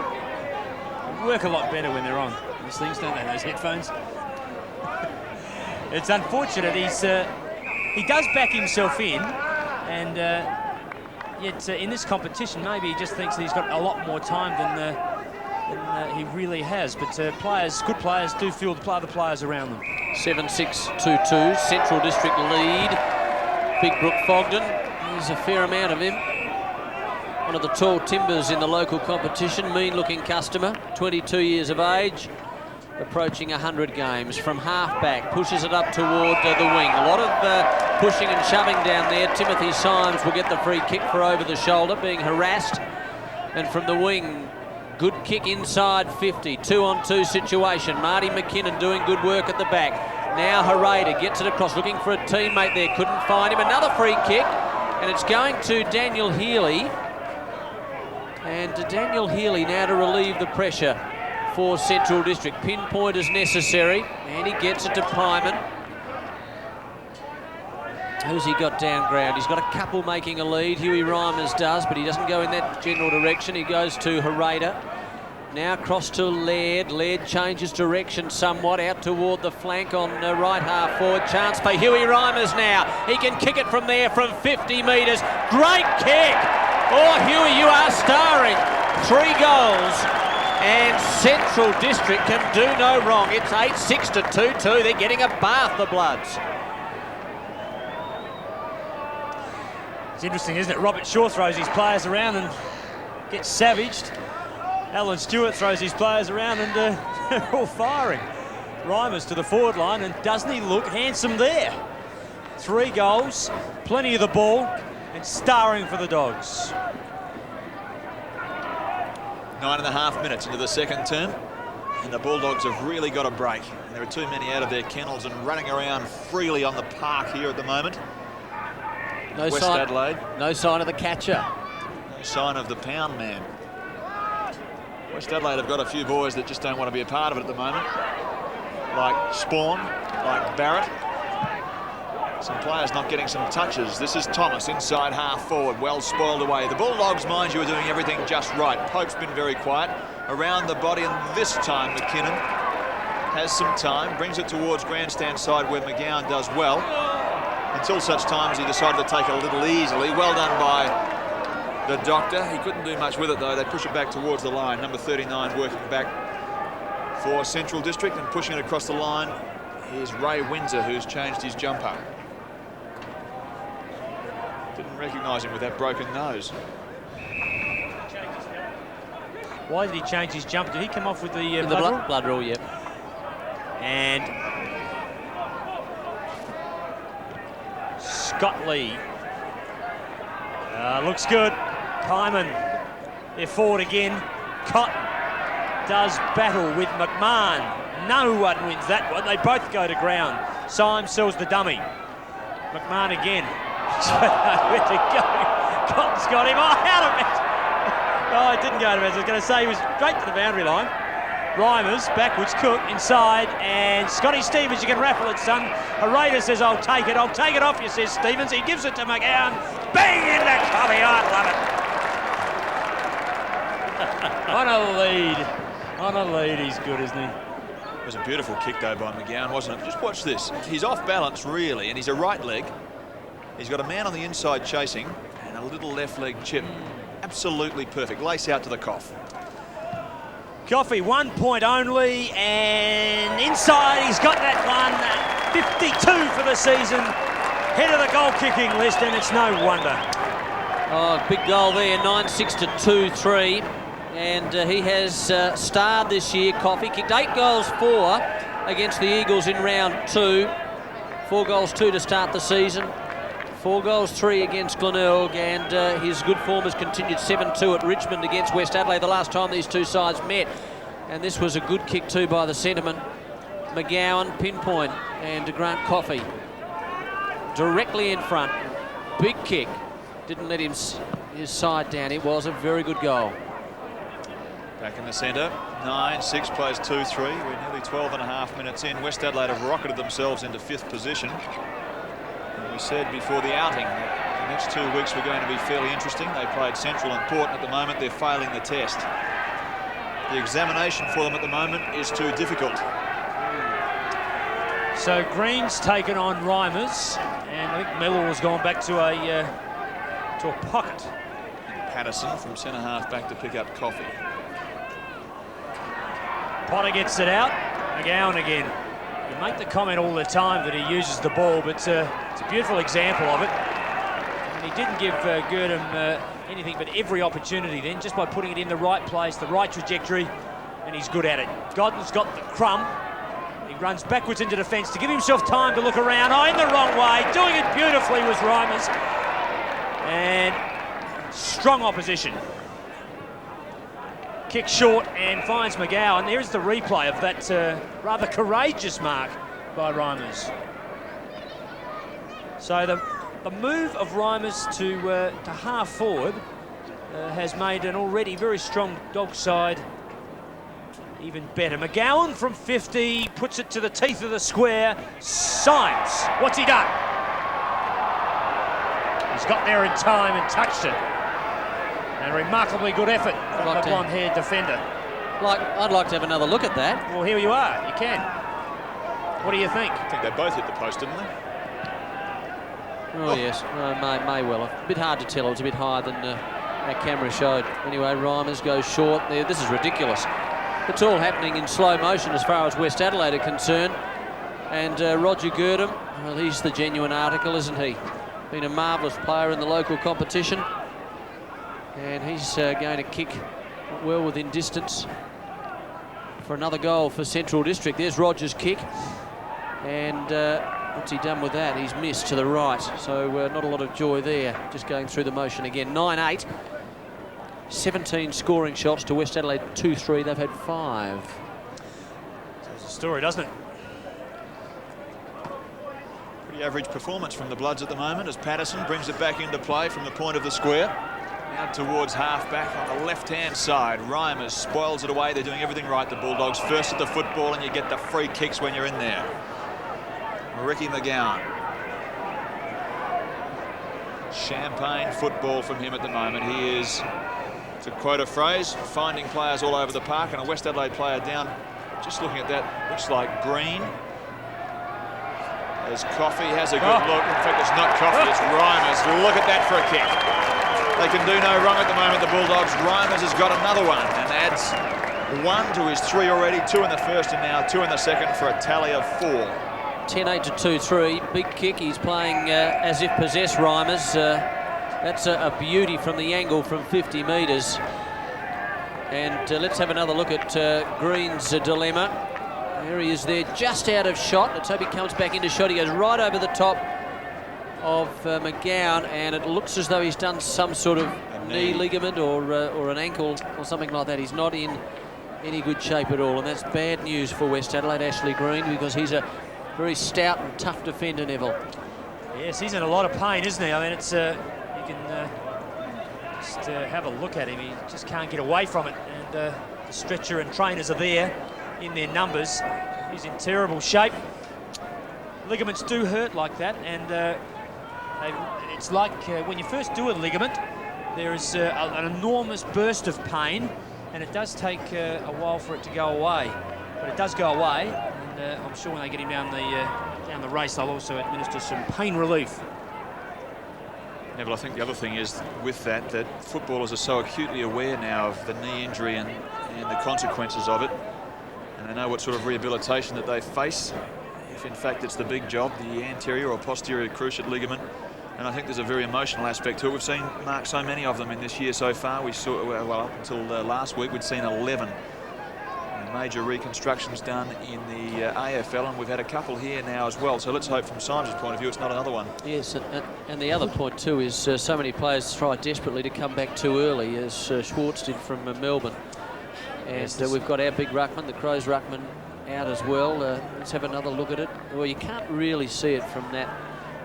They work a lot better when they're on these things, don't they, those headphones? It's unfortunate. He does back himself in, and yet in this competition, maybe he just thinks that he's got a lot more time than he really has. But players, good players, do feel the other players around them. 7-6-2-2, Central District lead. Big Brook Fogden, there's a fair amount of him. One of the tall timbers in the local competition, mean-looking customer, 22 years of age, approaching 100 games. From half-back, pushes it up toward the wing. A lot of pushing and shoving down there. Timothy Symes will get the free kick for over the shoulder, being harassed. And from the wing, good kick inside 50, 2-on-2 situation. Marty McKinnon doing good work at the back. Now Harada gets it across, looking for a teammate there, couldn't find him. Another free kick, and it's going to Daniel Healy. And Daniel Healy now to relieve the pressure for Central District. Pinpoint as necessary, and he gets it to Pyman. Who's he got down ground? He's got a couple making a lead. Huey Reimers does, but he doesn't go in that general direction. He goes to Harada. Now across to Laird. Laird changes direction somewhat out toward the flank on right half forward. Chance for Huey Reimers now. He can kick it from there from 50 metres. Great kick! Oh, Huey, you are starring. 3 goals, and Central District can do no wrong. It's 8-6 to 2-2. They're getting a bath, the Bloods. It's interesting, isn't it? Robert Shaw throws his players around and gets savaged. Alan Stewart throws his players around and they're all firing. Reimers to the forward line, and doesn't he look handsome there? 3 goals, plenty of the ball, and starring for the Dogs. 9.5 minutes into the second term, and the Bulldogs have really got a break. There are too many out of their kennels and running around freely on the park here at the moment. West Adelaide. No sign of the catcher. No sign of the pound man. West Adelaide have got a few boys that just don't want to be a part of it at the moment. Like Spawn, like Barrett. Some players not getting some touches. This is Thomas inside half forward, well spoiled away. The Bulldogs, mind you, are doing everything just right. Pope's been very quiet around the body, and this time McKinnon has some time, brings it towards grandstand side where McGowan does well, until such time as he decided to take it a little easily. Well done by the doctor. He couldn't do much with it though. They push it back towards the line. Number 39 working back for Central District, and pushing it across the line is Ray Windsor, who's changed his jumper. Didn't recognise him with that broken nose. Why did he change his jumper? Did he come off with the blood rule? Yep. And Scott Lee. Looks good. Pyman, they're forward again. Cotton does battle with McMahon. No one wins that one. They both go to ground. Symes sells the dummy. McMahon again. Where to go? Cotton's got him. Oh, out of it. Oh, it didn't go to it. I was going to say he was straight to the boundary line. Reimers, backwards, Cook, inside, and Scotty Stevens, you can raffle it, son. Harada says, I'll take it off you, says Stevens. He gives it to McGowan. Bang into Covey. I love it. On a lead, he's good, isn't he? It was a beautiful kick, though, by McGowan, wasn't it? Just watch this. He's off balance, really, and he's a right leg. He's got a man on the inside chasing, and a little left leg chip. Absolutely perfect. Lace out to the Coff. Coffey, 1 point only, and inside he's got that one. 52 for the season. Head of the goal kicking list, and it's no wonder. Oh, big goal there, 9-6 to 2-3. And he has starred this year. Coffey kicked 8 goals, 4 against the Eagles in round 2. 4 goals, 2 to start the season. 4 goals, 3 against Glenelg, and his good form has continued. 7-2 at Richmond against West Adelaide the last time these two sides met. And this was a good kick too by the centreman. McGowan, pinpoint, and Grant Coffey directly in front. Big kick. Didn't let his side down. It was a very good goal. Back in the centre, 9-6 plays 2-3. We're nearly 12.5 minutes in. West Adelaide have rocketed themselves into 5th position. And we said before the outing that the next 2 weeks were going to be fairly interesting. They played Central and Port, and at the moment they're failing the test. The examination for them at the moment is too difficult. So Green's taken on Reimers, and I think Mellor's gone back to a pocket. And Patterson from centre half back to pick up Coffey. Potter gets it out. McGowan again. You make the comment all the time that he uses the ball, but it's a beautiful example of it. And he didn't give Girdham anything but every opportunity then, just by putting it in the right place, the right trajectory, and he's good at it. Godden's got the crumb. He runs backwards into defence to give himself time to look around. Oh, in the wrong way. Doing it beautifully was Reimers. And strong opposition. Kick short and finds McGowan. There's the replay of that rather courageous mark by Reimers. So the move of Reimers to half forward has made an already very strong dog side even better. McGowan from 50 puts it to the teeth of the square. Symes, what's he done? He's got there in time and touched it. And a remarkably good effort from the blonde-haired defender. I'd like to have another look at that. Well, here you are. You can. What do you think? I think they both hit the post, didn't they? Oh, yes. May well. A bit hard to tell. It was a bit higher than that camera showed. Anyway, Reimers goes short. This is ridiculous. It's all happening in slow motion as far as West Adelaide are concerned. And Roger Girdham, well, he's the genuine article, isn't he? Been a marvellous player in the local competition. And he's going to kick well within distance for another goal for Central District. There's Rogers' kick. And what's he done with that? He's missed to the right. So not a lot of joy there. Just going through the motion again. 9-8. 17 scoring shots to West Adelaide 2-3. They've had 5. That's the story, doesn't it? Pretty average performance from the Bloods at the moment as Patterson brings it back into play from the point of the square. Out towards half-back on the left-hand side. Reimers spoils it away. They're doing everything right, the Bulldogs. First at the football, and you get the free kicks when you're in there. Ricky McGowan. Champagne football from him at the moment. He is, to quote a phrase, finding players all over the park, and a West Adelaide player down. Just looking at that, looks like Green. As Coffey has a good look. In fact, it's not Coffey, it's Reimers. Look at that for a kick. They can do no wrong at the moment, the Bulldogs. Reimers has got another one and adds 1 to his 3 already, 2 in the first and now 2 in the second for a tally of 4. 10-8 to 2-3. Big kick. He's playing as if possessed, Reimers. That's a beauty from the angle from 50 metres. And let's have another look at Green's dilemma. There he is there, just out of shot. Let's hope he comes back into shot. He goes right over the top of McGowan, and it looks as though he's done some sort of knee ligament or an ankle or something like that. He's not in any good shape at all, and that's bad news for West Adelaide, Ashley Green, because he's a very stout and tough defender, Neville. Yes, he's in a lot of pain, isn't he? I mean, it's you can just have a look at him. He just can't get away from it, and the stretcher and trainers are there in their numbers. He's in terrible shape. Ligaments do hurt like that, and it's like when you first do a ligament, there is an enormous burst of pain, and it does take a while for it to go away. But it does go away, and I'm sure when they get him down the race, they'll also administer some pain relief. Neville, I think the other thing is with that footballers are so acutely aware now of the knee injury and the consequences of it, and they know what sort of rehabilitation that they face if in fact it's the big job, the anterior or posterior cruciate ligament. And I think there's a very emotional aspect to it. We've seen, Mark, so many of them in this year so far. We saw, well, up until last week, we'd seen 11 major reconstructions done in the AFL, and we've had a couple here now as well. So let's hope from Symes' point of view it's not another one. Yes, and the other point too is so many players try desperately to come back too early, as Schwartz did from Melbourne. And we've got our big ruckman, the Crows ruckman, out as well. Let's have another look at it. Well, you can't really see it from that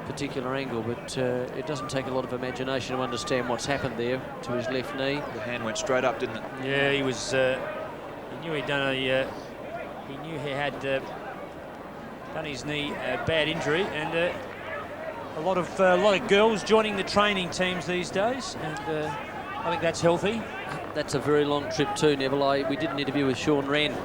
particular angle, but it doesn't take a lot of imagination to understand what's happened there to his left knee. The hand went straight up, didn't it? Yeah, he was. He knew he'd done a. He knew he had done his knee a bad injury, and a lot of girls joining the training teams these days, and I think that's healthy. That's a very long trip too, Neville. We did an interview with Sean Wren.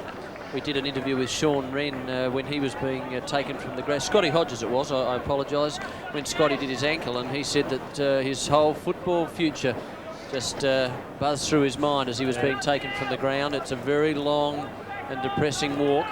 We did an interview with Sean Wren when he was being taken from the grass. Scotty Hodges it was, I apologise, when Scotty did his ankle, and he said that his whole football future just buzzed through his mind as he was being taken from the ground. It's a very long and depressing walk.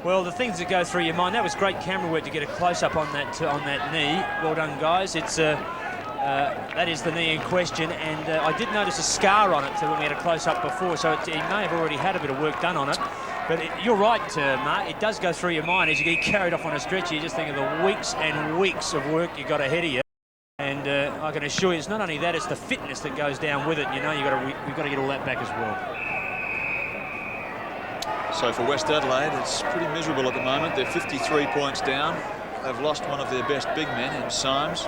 Well, the things that go through your mind, that was great camera work to get a close-up on that knee. Well done, guys. It's that is the knee in question, and I did notice a scar on it when we had a close-up before, so he may have already had a bit of work done on it. But you're right, Mark, it does go through your mind as you get carried off on a stretcher. You just think of the weeks and weeks of work you got ahead of you. And I can assure you, it's not only that, it's the fitness that goes down with it. You know, we've got to get all that back as well. So for West Adelaide, it's pretty miserable at the moment. They're 53 points down. They've lost one of their best big men in Symes.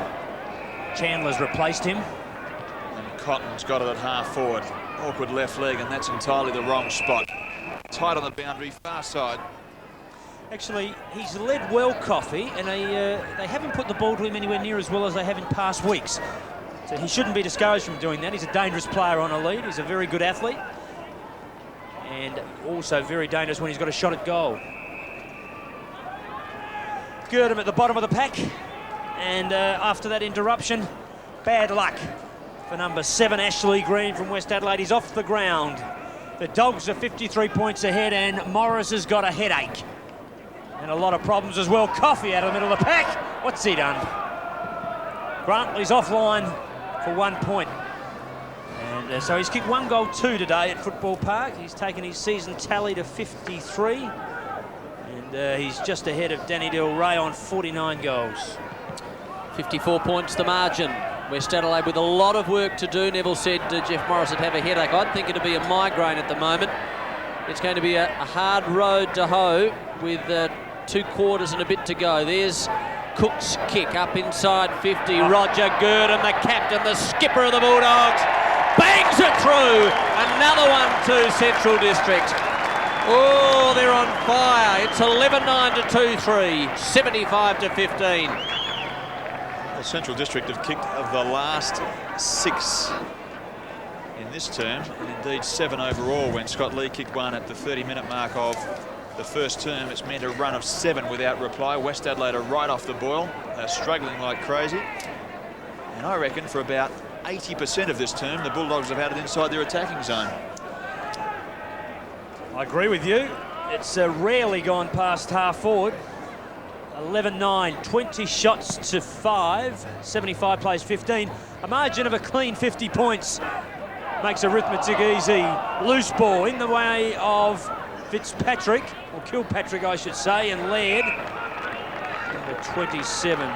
Chandler's replaced him. And Cotton's got it at half forward. Awkward left leg, and that's entirely the wrong spot. Tight on the boundary, far side. Actually, he's led well, Coffey, and they haven't put the ball to him anywhere near as well as they have in past weeks. So he shouldn't be discouraged from doing that. He's a dangerous player on a lead. He's a very good athlete. And also very dangerous when he's got a shot at goal. Gurdon at the bottom of the pack. And after that interruption, bad luck for number 7, Ashley Green from West Adelaide. He's off the ground. The Dogs are 53 points ahead, and Morris has got a headache. And a lot of problems as well. Coffey out of the middle of the pack. What's he done? Grantley's offline for 1 point. And so he's kicked 1 goal 2 today at Football Park. He's taken his season tally to 53. And he's just ahead of Danny Del Rey on 49 goals. 54 points the margin. West Adelaide with a lot of work to do. Neville said Jeff Morris would have a headache. I'd think it'd be a migraine at the moment. It's going to be a hard road to hoe with 2 quarters and a bit to go. There's Cook's kick up inside 50. Roger Gurdon, the captain, the skipper of the Bulldogs, bangs it through. Another one to Central District. Oh, they're on fire. It's 11-9 to 2-3, 75 to 15. Well, Central District have kicked of the last 6 in this term, and indeed 7 overall when Scott Lee kicked 1 at the 30-minute mark of the first term. It's meant a run of 7 without reply. West Adelaide are right off the boil. They're struggling like crazy. And I reckon for about 80% of this term, the Bulldogs have had it inside their attacking zone. I agree with you. It's rarely gone past half forward. 11-9, 20 shots to 5, 75 plays 15. A margin of a clean 50 points makes arithmetic easy. Loose ball in the way of Fitzpatrick, or Kilpatrick I should say, and Laird, number 27.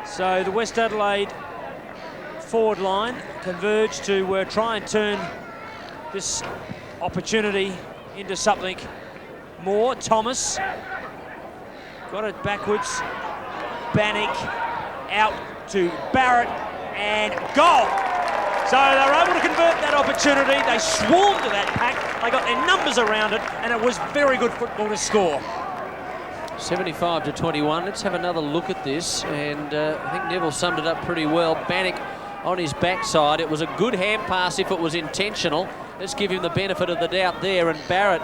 So the West Adelaide forward line converge to try and turn this opportunity into something more. Thomas got it backwards. Bannock out to Barrett, and goal. So they're able to convert that opportunity. They swarmed to that pack. They got their numbers around it, and it was very good football to score. 75 to 21. Let's have another look at this, and I think Neville summed it up pretty well. Bannock on his backside. It was a good hand pass if it was intentional. Let's give him the benefit of the doubt there, and Barrett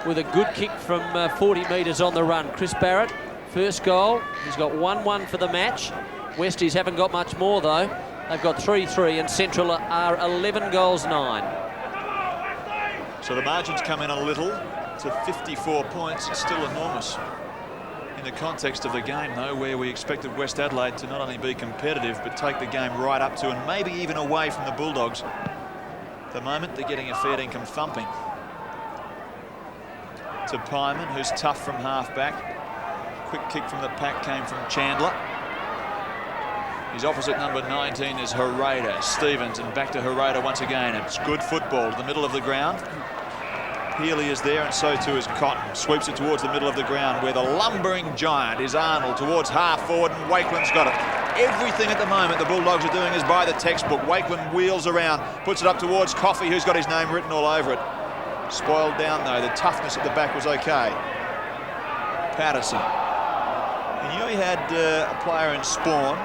with a good kick from 40 metres on the run. Chris Barrett, first goal. He's got 1-1 for the match. Westies haven't got much more though. They've got 3-3, and Central are 11 goals 9. So the margins come in a little to 54 points. It's still enormous in the context of the game, though, where we expected West Adelaide to not only be competitive but take the game right up to and maybe even away from the Bulldogs. At the moment, they're getting a fair income thumping. To Pyman, who's tough from half-back. Quick kick from the pack came from Chandler. His opposite number 19 is Herrera. Stevens, and back to Herrera once again. It's good football to the middle of the ground. Healy is there, and so too is Cotton. Sweeps it towards the middle of the ground, where the lumbering giant is Arnold towards half forward, and Wakeland's got it. Everything at the moment the Bulldogs are doing is by the textbook. Wakeland wheels around, puts it up towards Coffey, who's got his name written all over it. Spoiled down though, the toughness at the back was okay. Patterson. He knew he had a player in Spawn,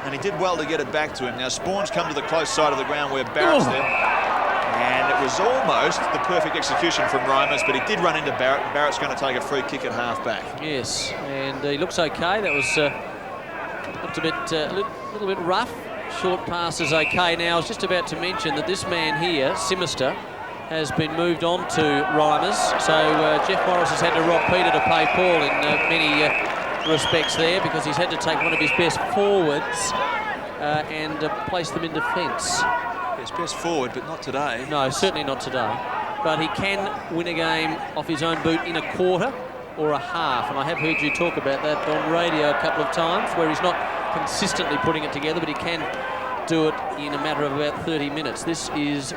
and he did well to get it back to him. Now Spawn's come to the close side of the ground where Barrett's there, and it was almost the perfect execution from Reimers, but he did run into Barrett, and Barrett's going to take a free kick at half back. Yes, and he looks okay. That was looked a bit, little bit rough. Short pass is okay. Now I was just about to mention that this man here, Simister, has been moved on to Reimers, so Jeff Morris has had to rob Peter to pay Paul in many respects there, because he's had to take one of his best forwards and place them in defence. His best forward, but not today. No, certainly not today. But he can win a game off his own boot in a quarter or a half, and I have heard you talk about that on radio a couple of times, where he's not consistently putting it together, but he can do it in a matter of about 30 minutes. This is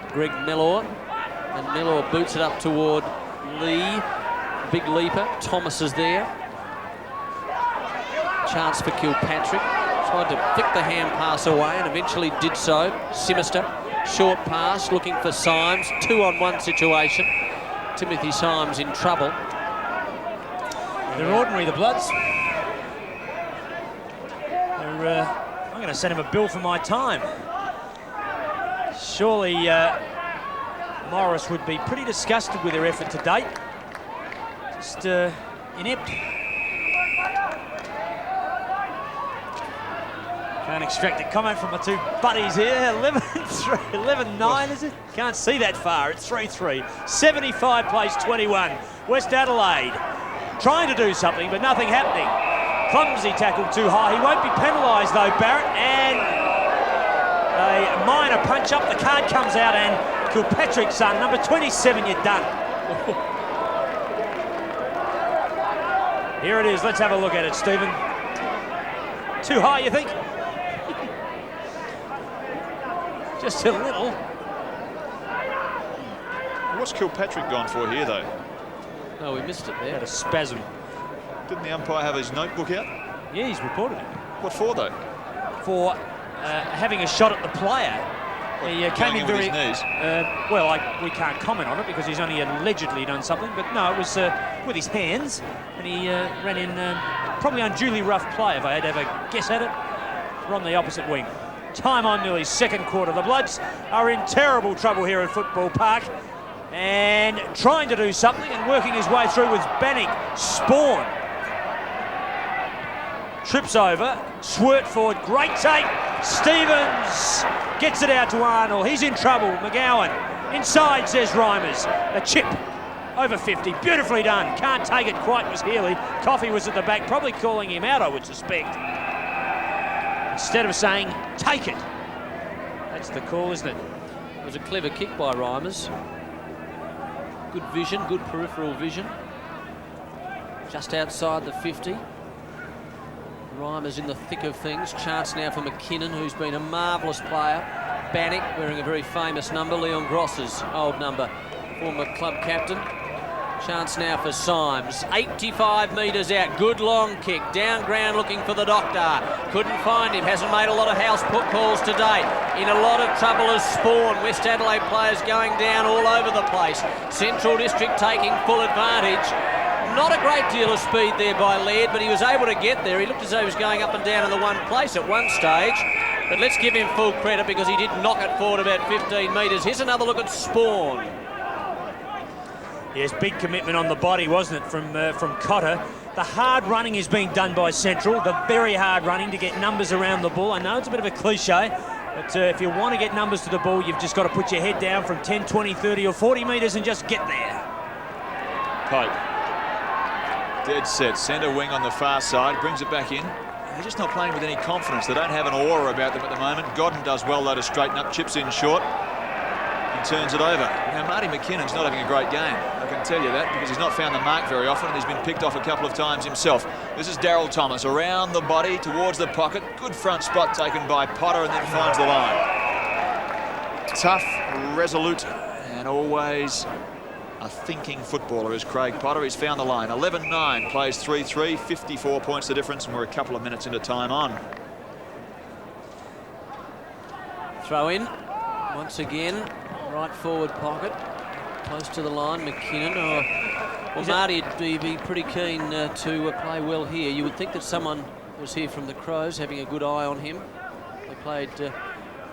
Greg Mellor, and Mellor boots it up toward Lee. Big leaper. Thomas is there. Chance for Kilpatrick. Tried to flick the hand pass away and eventually did so. Simister. Short pass looking for Symes. 2-on-1 situation. Timothy Symes in trouble. They're ordinary, the Bloods. I'm going to send him a bill for my time. Surely Morris would be pretty disgusted with their effort to date. Just inept. Can't extract a comment from my two buddies here. 11-9, is it? Can't see that far. It's 3-3. 75 plays 21. West Adelaide trying to do something, but nothing happening. Clumsy tackle too high. He won't be penalised though, Barrett, and a minor punch up. The card comes out, and Kilpatrick's son, number 27, you're done. Here it is. Let's have a look at it, Stephen. Too high, you think? Just a little. What's Kilpatrick gone for here, though? Oh, we missed it there. Had a spasm. Didn't the umpire have his notebook out? Yeah, he's reported it. What for, though? For having a shot at the player. He came in very... with his knees? Well, we can't comment on it because he's only allegedly done something, but no, it was with his hands, and he ran in probably unduly rough play, if I had to have a guess at it. We're on the opposite wing. Time on nearly second quarter. The Bloods are in terrible trouble here at Football Park, and trying to do something and working his way through with Bannick. Spawn trips over, Swert forward, great take. Stevens gets it out to Arnold. He's in trouble. McGowan inside, says Reimers. A chip over 50, beautifully done. Can't take it quite, was Healy. Coffey was at the back, probably calling him out, I would suspect. Instead of saying, take it. That's the call, isn't it? It was a clever kick by Reimers. Good vision, good peripheral vision. Just outside the 50. Reimers in the thick of things. Chance now for McKinnon, who's been a marvellous player. Bannick wearing a very famous number, Leon Gross's old number, former club captain. Chance now for Symes. 85 metres out. Good long kick. Down ground looking for the doctor. Couldn't find him. Hasn't made a lot of house put calls to date. In a lot of trouble as Spawn. West Adelaide players going down all over the place. Central District taking full advantage. Not a great deal of speed there by Laird, but he was able to get there. He looked as though he was going up and down in the one place at one stage. But let's give him full credit because he did knock it forward about 15 metres. Here's another look at Spawn. Yes, big commitment on the body, wasn't it, from Cotter. The hard running is being done by Central, the very hard running to get numbers around the ball. I know it's a bit of a cliche, but if you want to get numbers to the ball, you've just got to put your head down from 10, 20, 30 or 40 metres and just get there. Pope. Dead set, centre wing on the far side, brings it back in. They're just not playing with any confidence. They don't have an aura about them at the moment. Godden does well, though, to straighten up, chips in short and turns it over. Now, Marty McKinnon's not having a great game. I can tell you that because he's not found the mark very often and he's been picked off a couple of times himself. This is Daryl Thomas around the body towards the pocket. Good front spot taken by Potter and then finds the line. Tough, resolute and always a thinking footballer is Craig Potter. He's found the line. 11-9, plays 3-3, 54 points the difference, and we're a couple of minutes into time on. Throw in, once again, right forward pocket, close to the line, McKinnon. Well, Marty would be pretty keen to play well here. You would think that someone was here from the Crows having a good eye on him. They played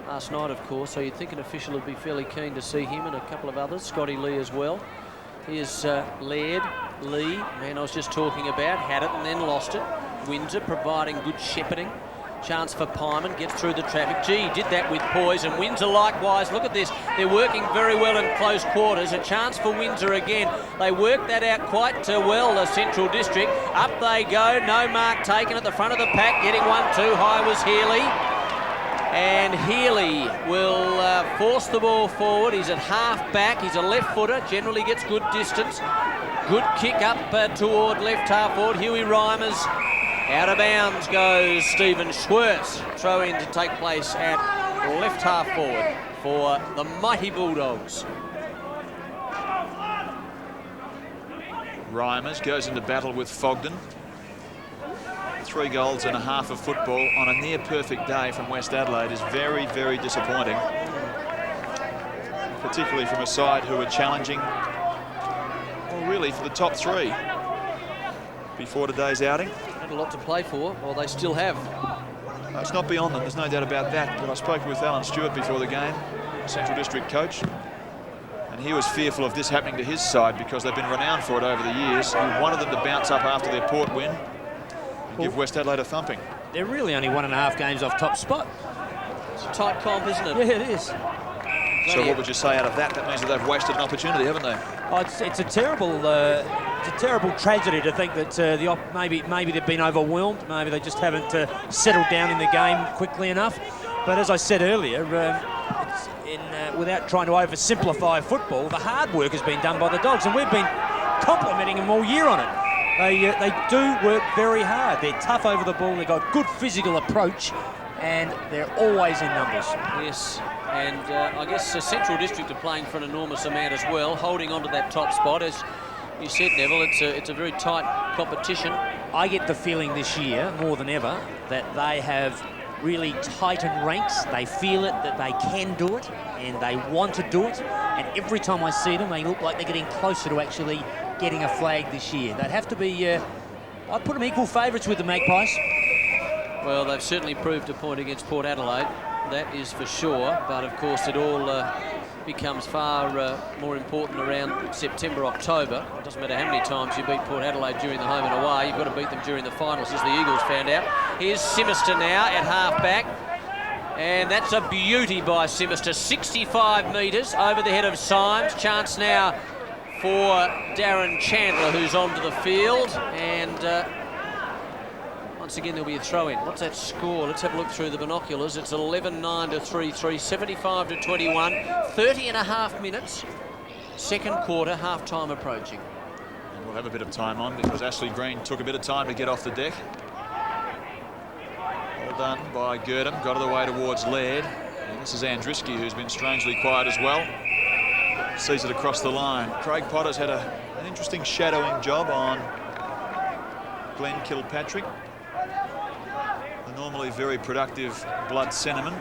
last night, of course, so you'd think an official would be fairly keen to see him and a couple of others, Scotty Lee as well. Here's Laird, Lee, man I was just talking about, had it and then lost it. Windsor providing good shepherding. Chance for Pyman, gets through the traffic. Gee, he did that with poise, and Windsor likewise. Look at this, they're working very well in close quarters. A chance for Windsor again. They worked that out quite well, the Central District. Up they go, no mark taken at the front of the pack. Getting one too high was Healy. And Healy will force the ball forward. He's at half back. He's a left footer. Generally gets good distance. Good kick up toward left half forward. Huey Reimers. Out of bounds goes Stephen Schwertz. Throw in to take place at left half forward for the mighty Bulldogs. Reimers goes into battle with Fogden. 3 goals and a half of football on a near-perfect day from West Adelaide is very, very disappointing. Particularly from a side who are challenging, well, really for the top 3 before today's outing. Had a lot to play for, well, they still have. No, it's not beyond them, there's no doubt about that. But I spoke with Alan Stewart before the game, Central District coach, and he was fearful of this happening to his side because they've been renowned for it over the years. He wanted them to bounce up after their Port win. Give West Adelaide a thumping. They're really only 1.5 games off top spot. It's a tight comp, isn't it? Yeah, it is. So what would you say out of that? That means that they've wasted an opportunity, haven't they? Oh, it's a terrible tragedy to think that maybe they've been overwhelmed. Maybe they just haven't settled down in the game quickly enough. But as I said earlier, without trying to oversimplify football, the hard work has been done by the Dogs, and we've been complimenting them all year on it. They do work very hard. They're tough over the ball. They've got good physical approach, and they're always in numbers. Yes, and I guess Central District are playing for an enormous amount as well, holding on to that top spot. As you said, Neville, it's a very tight competition. I get the feeling this year, more than ever, that they have really tightened ranks. They feel it, that they can do it, and they want to do it. And every time I see them, they look like they're getting closer to actually getting a flag this year. They'd have to be, I'd put them equal favourites with the Magpies. Well, they've certainly proved a point against Port Adelaide, that is for sure, but of course it all becomes far more important around September, October. It doesn't matter how many times you beat Port Adelaide during the home and away, you've got to beat them during the finals, as the Eagles found out. Here's Simister now at half back, and that's a beauty by Simister. 65 metres over the head of Symes. Chance now for Darren Chandler, who's onto the field, and once again there'll be a throw-in. What's that score? Let's have a look through the binoculars. It's 11-9 to 3-3, 75 to 21, 30.5 minutes. Second quarter, half-time approaching. And we'll have a bit of time on because Ashley Green took a bit of time to get off the deck. Well done by Girdham, got it away towards Laird. And this is Andriski, who's been strangely quiet as well. Sees it across the line. Craig Potter's had an interesting shadowing job on Glenn Kilpatrick. The normally very productive Blood Cinnamon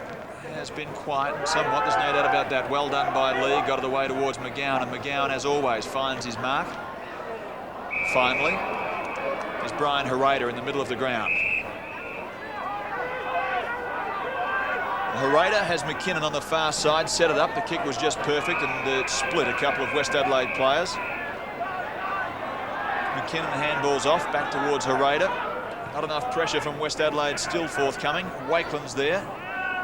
has been quiet somewhat, there's no doubt about that. Well done by Lee, got it away towards McGowan, and McGowan, as always, finds his mark. Finally, is Brian Hereda in the middle of the ground. Hereda has McKinnon on the far side, set it up. The kick was just perfect, and it split a couple of West Adelaide players. McKinnon handballs off, back towards Hereda. Not enough pressure from West Adelaide, still forthcoming. Wakeland's there.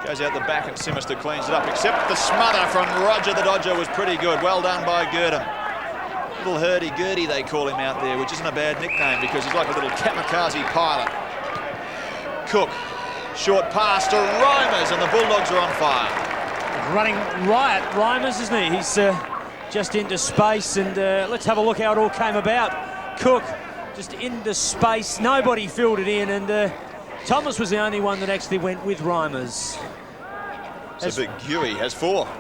Goes out the back, and Simister cleans it up, except the smother from Roger the Dodger was pretty good. Well done by Girdham. Little hurdy-gurdy, they call him out there, which isn't a bad nickname because he's like a little kamikaze pilot. Cook. Short pass to Reimers, and the Bulldogs are on fire. Running riot, Reimers, isn't he? He's just into space, and let's have a look how it all came about. Cook just into space, nobody filled it in, and Thomas was the only one that actually went with Reimers. So Big Huey has 4. Now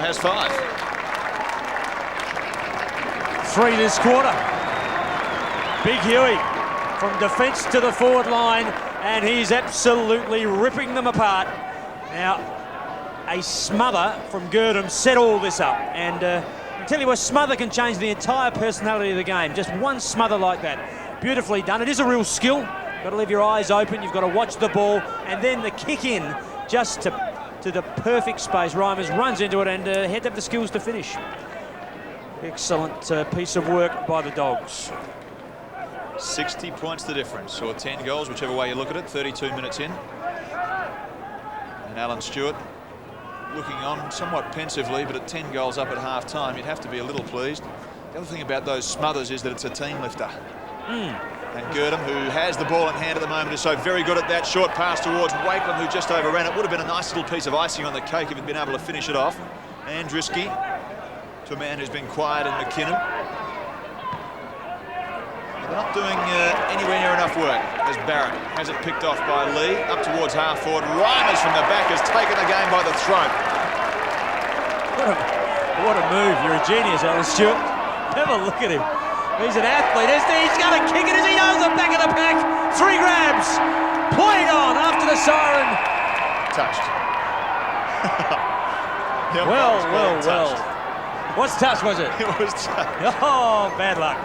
has 5. 3 this quarter. Big Huey from defence to the forward line, and he's absolutely ripping them apart. Now, a smother from Girdham set all this up, and I tell you what, smother can change the entire personality of the game. Just one smother like that. Beautifully done. It is a real skill. You've got to leave your eyes open, you've got to watch the ball, and then the kick in just to the perfect space. Reimers runs into it and had to have the skills to finish. Excellent piece of work by the Dogs. 60 points the difference, or 10 goals, whichever way you look at it, 32 minutes in. And Alan Stewart looking on somewhat pensively, but at 10 goals up at half-time, you'd have to be a little pleased. The other thing about those smothers is that it's a team lifter. And Girdham, who has the ball in hand at the moment, is so very good at that short pass towards Wakelam, who just overran it. Would have been a nice little piece of icing on the cake if he'd been able to finish it off. Andriski to a man who's been quiet in McKinnon. They're not doing anywhere near enough work as Barrett has it picked off by Lee. Up towards half forward. Reimers from the back has taken the game by the throat. What a move. You're a genius, Alan Stewart. Have a look at him. He's an athlete, isn't he? He's going to kick it as he knows the back of the pack. 3 grabs. Played on after the siren. Touched. Well. What's touch, was it? It was touched. Oh, bad luck.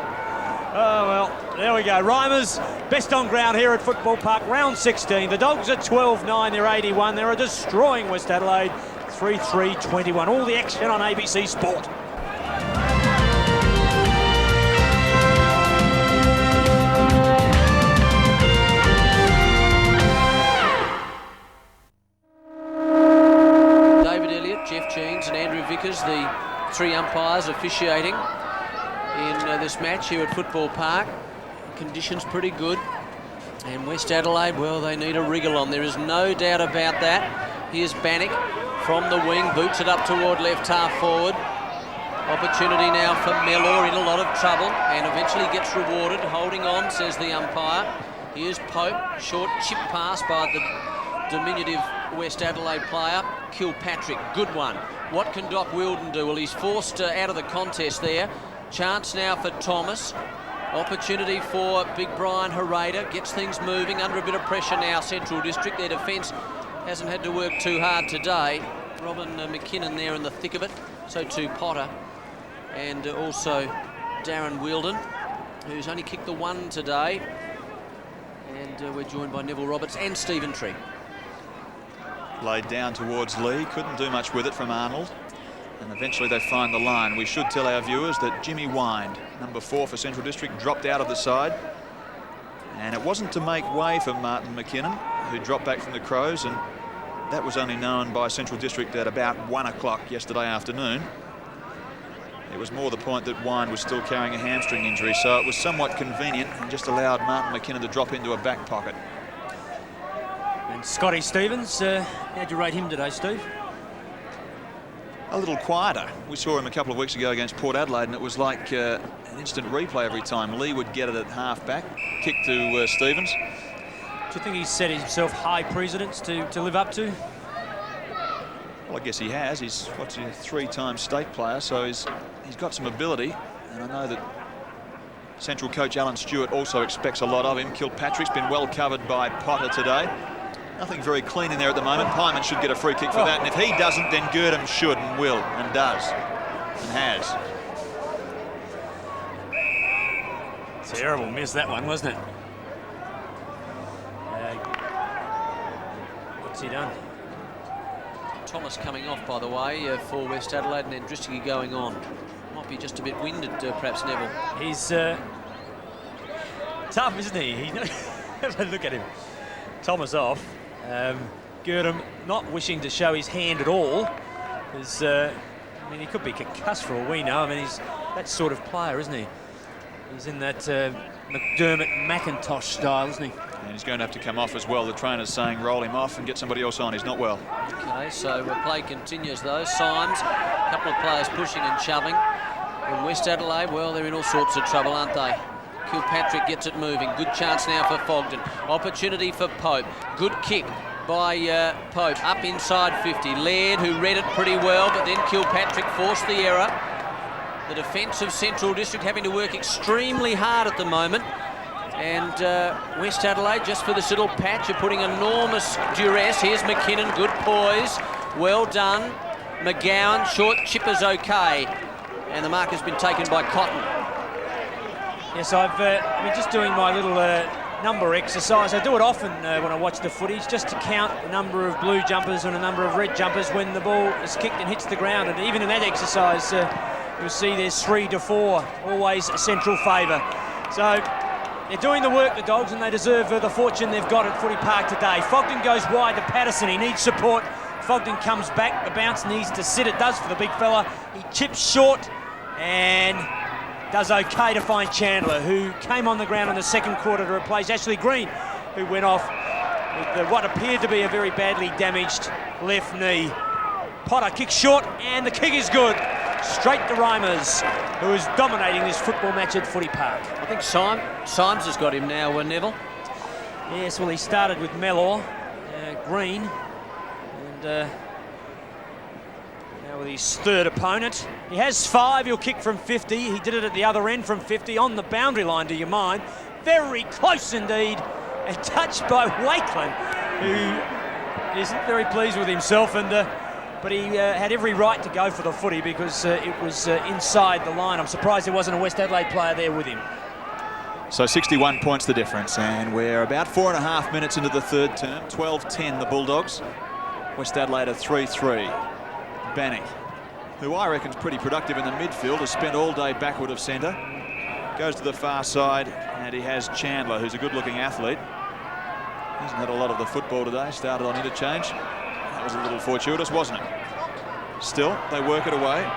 Oh, well, there we go. Reimers, best on ground here at Football Park, round 16. The Dogs are 12-9, they're 81. They're destroying West Adelaide, 3-3-21. All the action on ABC Sport. David Elliott, Jeff Jeans and Andrew Vickers, the 3 umpires officiating in this match here at Football Park. Conditions pretty good, and West Adelaide, well, they need a wriggle on. There is no doubt about that. Here's Bannock from the wing, boots it up toward left half forward. Opportunity now for Mellor, in a lot of trouble, and eventually gets rewarded. Holding on, says the umpire. Here's Pope, short chip pass by the diminutive West Adelaide player. Kilpatrick, good one. What can Doc Wilden do? Well, he's forced out of the contest there. Chance now for Thomas. Opportunity for big Brian Hereda. Gets things moving under a bit of pressure now, Central District. Their defence hasn't had to work too hard today. Robin McKinnon there in the thick of it. So too Potter. And also Darren Wilden, who's only kicked the 1 today. And we're joined by Neville Roberts and Stephen Tree. Laid down towards Lee. Couldn't do much with it from Arnold. And eventually they find the line. We should tell our viewers that Jimmy Wind, number 4 for Central District, dropped out of the side. And it wasn't to make way for Martin McKinnon, who dropped back from the Crows, and that was only known by Central District at about 1 o'clock yesterday afternoon. It was more the point that Wind was still carrying a hamstring injury, so it was somewhat convenient and just allowed Martin McKinnon to drop into a back pocket. And Scotty Stevens, how'd you rate him today, Steve? A little quieter. We saw him a couple of weeks ago against Port Adelaide, and it was like an instant replay every time. Lee would get it at half back, kick to Stevens. Do you think he's set himself high precedents to live up to? Well, I guess he has. He's a 3-time state player, so he's got some ability. And I know that Central coach Alan Stewart also expects a lot of him. Kilpatrick's been well covered by Potter today. Nothing very clean in there at the moment. Pyman should get a free kick for that, and if he doesn't, then Girdham should and will and does and has. Terrible miss, that one, wasn't it? What's he done? Thomas coming off, by the way, for West Adelaide, and then Andriski going on. Might be just a bit winded, perhaps, Neville. He's tough, isn't he? Have a look at him. Thomas off. Girdham not wishing to show his hand at all. I mean, he could be concussed for all we know. I mean, he's that sort of player, isn't he? He's in that McDermott McIntosh style, isn't he? And he's going to have to come off as well. The trainer's saying roll him off and get somebody else on. He's not well. Okay, so play continues though. Symes, a couple of players pushing and shoving. In West Adelaide, well, they're in all sorts of trouble, aren't they? Kilpatrick gets it moving. Good chance now for Fogden. Opportunity for Pope. Good kick by Pope. Up inside 50. Laird, who read it pretty well, but then Kilpatrick forced the error. The defence of Central District having to work extremely hard at the moment. And West Adelaide, just for this little patch, are putting enormous duress. Here's McKinnon, good poise, well done. McGowan, short chip is okay. And the mark has been taken by Cotton. Yes, I've been just doing my little number exercise. I do it often when I watch the footage, just to count the number of blue jumpers and a number of red jumpers when the ball is kicked and hits the ground. And even in that exercise, you'll see there's 3 to 4, always Central favour. So they're doing the work, the Dogs, and they deserve the fortune they've got at Footy Park today. Fogden goes wide to Patterson. He needs support. Fogden comes back. The bounce needs to sit. It does for the big fella. He chips short and does okay to find Chandler, who came on the ground in the second quarter to replace Ashley Green, who went off with what appeared to be a very badly damaged left knee. Potter kicks short, and the kick is good. Straight to Reimers, who is dominating this football match at Footy Park. I think Symes has got him now, Neville. Yes, well, he started with Mellor, Green, and now with his third opponent. He has 5, he'll kick from 50. He did it at the other end from 50, on the boundary line, do you mind? Very close indeed, and touched by Wakeland, who isn't very pleased with himself, and but he had every right to go for the footy because it was inside the line. I'm surprised there wasn't a West Adelaide player there with him. So 61 points the difference, and we're about 4.5 minutes into the third term. 12-10 the Bulldogs. West Adelaide are 3-3. Banning, who I reckon is pretty productive in the midfield, has spent all day backward of centre. Goes to the far side, and he has Chandler, who's a good-looking athlete. Hasn't had a lot of the football today, started on interchange. That was a little fortuitous, wasn't it? Still, they work it away.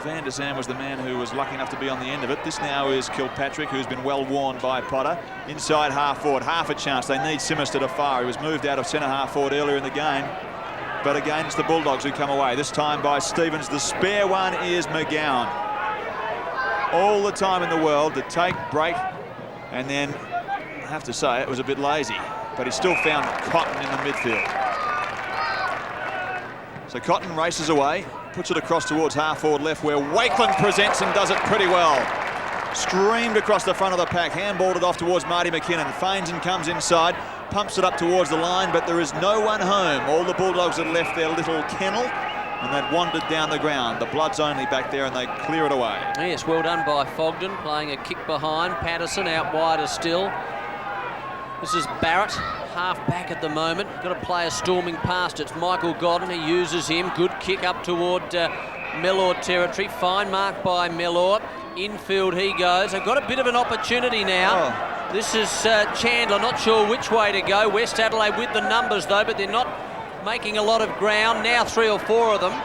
Van der Zan was the man who was lucky enough to be on the end of it. This now is Kilpatrick, who's been well worn by Potter. Inside half forward, half a chance. They need Simister to fire. He was moved out of centre half forward earlier in the game. But against the Bulldogs, who come away, this time by Stevens. The spare one is McGowan. All the time in the world to take, break, and then, I have to say, it was a bit lazy. But he still found Cotton in the midfield. So Cotton races away, puts it across towards half-forward left, where Wakeland presents and does it pretty well. Streamed across the front of the pack, handballed it off towards Marty McKinnon. Feigns and comes inside, pumps it up towards the line, but there is no one home. All the Bulldogs had left their little kennel, and they'd wandered down the ground. The Bloods only back there, and they clear it away. Yes, well done by Fogden, playing a kick behind. Patterson out wider still. This is Barrett, half back at the moment. Got a player storming past. It's Michael Godden. He uses him. Good kick up toward Mellor territory. Fine mark by Mellor. Infield he goes. They've got a bit of an opportunity now. Oh. This is Chandler, not sure which way to go. West Adelaide with the numbers though, but they're not making a lot of ground. Now 3 or 4 of them.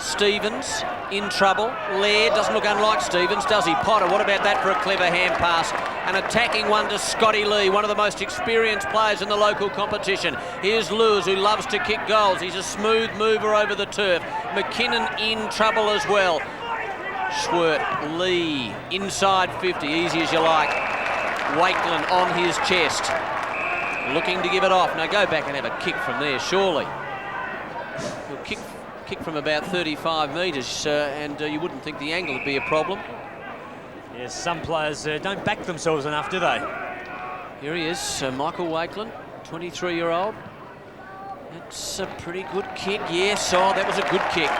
Stevens in trouble. Laird doesn't look unlike Stevens, does he? Potter, what about that for a clever hand pass? An attacking one to Scotty Lee, one of the most experienced players in the local competition. Here's Lewis, who loves to kick goals. He's a smooth mover over the turf. McKinnon in trouble as well. Schwert, Lee, inside 50, easy as you like. Wakeland on his chest, looking to give it off. Now go back and have a kick from there, surely. He'll kick from about 35 metres, and you wouldn't think the angle would be a problem. Yes, some players don't back themselves enough, do they? Here he is, Michael Wakeland, 23-year-old. It's a pretty good kick, yes. Oh, that was a good kick.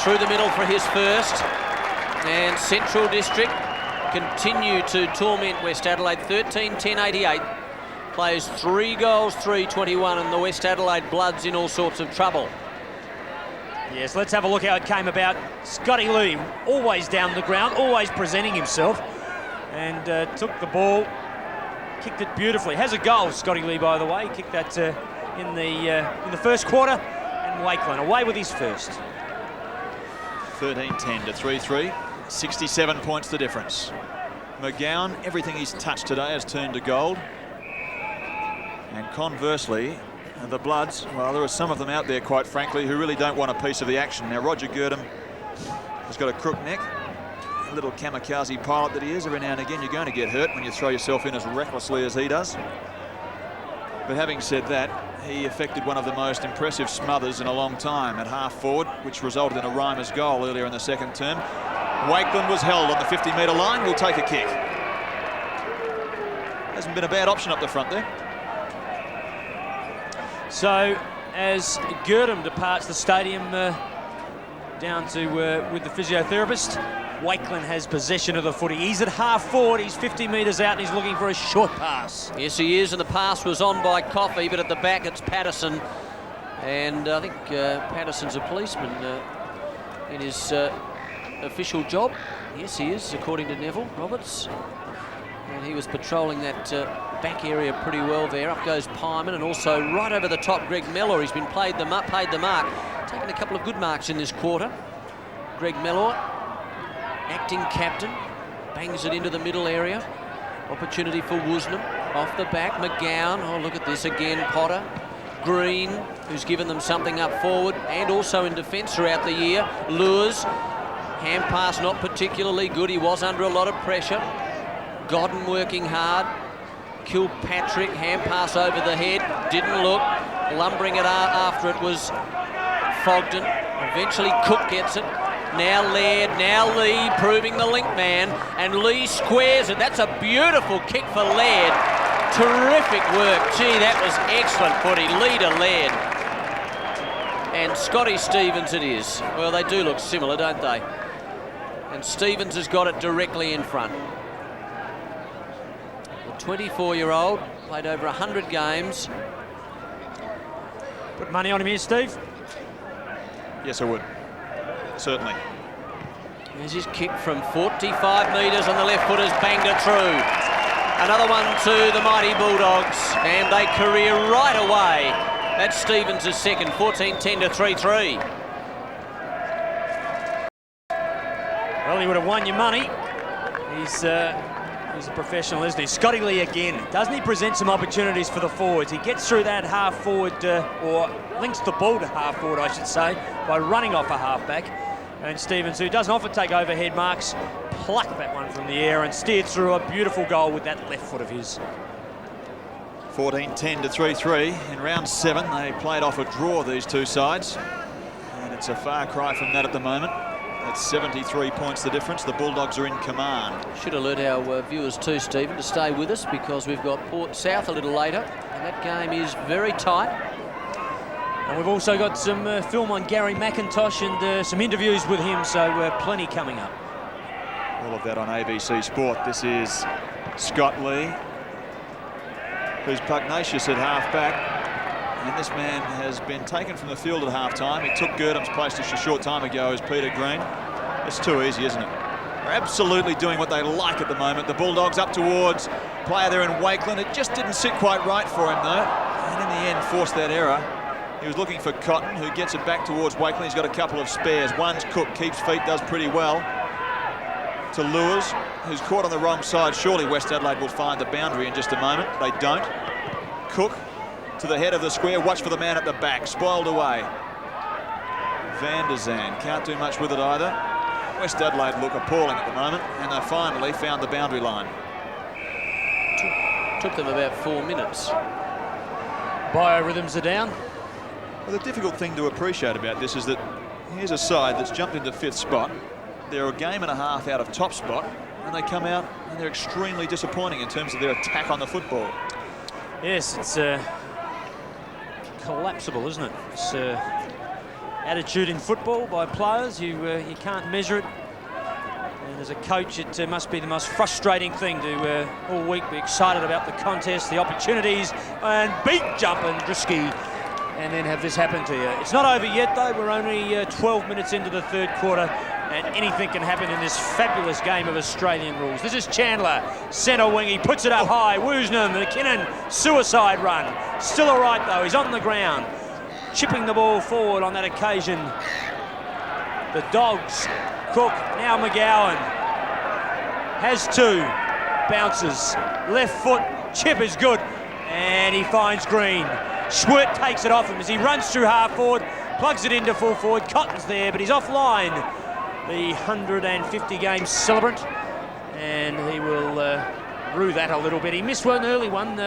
Through the middle for his first. And Central District continue to torment West Adelaide. 13-10-88. Plays 3 goals, 3-21, and the West Adelaide Bloods in all sorts of trouble. Yes, let's have a look how it came about. Scotty Lee, always down the ground, always presenting himself, and took the ball, kicked it beautifully. Has a goal, Scotty Lee, by the way. Kicked that in the first quarter, and Wakeland away with his first. 13-10 to 3-3. 67 points the difference. McGowan, everything he's touched today has turned to gold. And conversely, the Bloods, well, there are some of them out there, quite frankly, who really don't want a piece of the action. Now, Roger Girdham has got a crook neck. A little kamikaze pilot that he is. Every now and again, you're going to get hurt when you throw yourself in as recklessly as he does. But having said that, he effected one of the most impressive smothers in a long time at half forward, which resulted in a Reimers goal earlier in the second term. Wakeland was held on the 50-metre line. Will take a kick. Hasn't been a bad option up the front there. So as Girdham departs the stadium down to with the physiotherapist, Wakeland has possession of the footy. He's at half forward, he's 50 metres out, and he's looking for a short pass. Yes, he is, and the pass was on by Coffey, but at the back it's Patterson. And I think Patterson's a policeman in his official job. Yes, he is, according to Neville Roberts. And he was patrolling that back area pretty well there. Up goes Pyman, and also right over the top, Greg Mellor. He's been paid the mark, taken a couple of good marks in this quarter. Greg Mellor, acting captain, bangs it into the middle area. Opportunity for Woosnam. Off the back, McGowan. Oh, look at this again, Potter. Green, who's given them something up forward and also in defence throughout the year. Lures. Hand pass not particularly good. He was under a lot of pressure. Godden working hard. Kilpatrick, hand pass over the head. Didn't look. Lumbering it after it was Fogden. Eventually Cook gets it. Now Laird, now Lee proving the link man, and Lee squares it. That's a beautiful kick for Laird. Terrific work. Gee, that was excellent footy. Lee to Laird. And Scotty Stevens it is. Well, they do look similar, don't they? And Stevens has got it directly in front. The 24-year-old, played over 100 games. Put money on him here, Steve? Yes, I would. Certainly. There's his kick from 45 metres, and the left footer's banged it through. Another one to the mighty Bulldogs, and they career right away. That's Stevens' second, 14-10 to 3-3. Well, he would have won your money. He's a professional, isn't he? Scotty Lee again. Doesn't he present some opportunities for the forwards? He gets through that half forward, or links the ball to half forward, I should say, by running off a halfback. And Stevens, who doesn't often take overhead marks, plucked that one from the air and steered through a beautiful goal with that left foot of his. 14-10 to 3-3. In round 7, they played off a draw, these two sides. And it's a far cry from that at the moment. It's 73 points the difference. The Bulldogs are in command. Should alert our viewers too, Stephen, to stay with us, because we've got Port South a little later, and that game is very tight. And we've also got some film on Gary McIntosh and some interviews with him, so plenty coming up. All of that on ABC Sport. This is Scott Lee, who's pugnacious at half-back. And this man has been taken from the field at half-time. He took Girdham's place just a short time ago as Peter Green. It's too easy, isn't it? They're absolutely doing what they like at the moment. The Bulldogs up towards player there in Wakeland. It just didn't sit quite right for him, though. And in the end, forced that error. He was looking for Cotton, who gets it back towards Wakeland. He's got a couple of spares. One's Cook, keeps feet, does pretty well. To Lewis, who's caught on the wrong side. Surely West Adelaide will find the boundary in just a moment. They don't. Cook to the head of the square. Watch for the man at the back. Spoiled away. Van der Zan can't do much with it either. West Adelaide look appalling at the moment, and they finally found the boundary line. Took them about 4 minutes. Biorhythms are down. Well, the difficult thing to appreciate about this is that here's a side that's jumped into 5th spot. They're a game and a half out of top spot, and they come out and they're extremely disappointing in terms of their attack on the football. Yes, it's collapsible, isn't it? It's attitude in football by players. You can't measure it. And as a coach, it must be the most frustrating thing to all week be excited about the contest, the opportunities, and beat jump and Drisky, and then have this happen to you. It's not over yet, though. We're only 12 minutes into the third quarter, and anything can happen in this fabulous game of Australian rules. This is Chandler, centre wing. He puts it up high. Woosnam, McKinnon, suicide run. Still all right, though. He's on the ground, chipping the ball forward on that occasion. The Dogs. Cook, now McGowan. Has two. Bounces. Left foot. Chip is good. And he finds Green. Schwert takes it off him as he runs through half forward, plugs it into full forward. Cotton's there, but he's offline. The 150 game celebrant, and he will rue that a little bit. He missed one early one,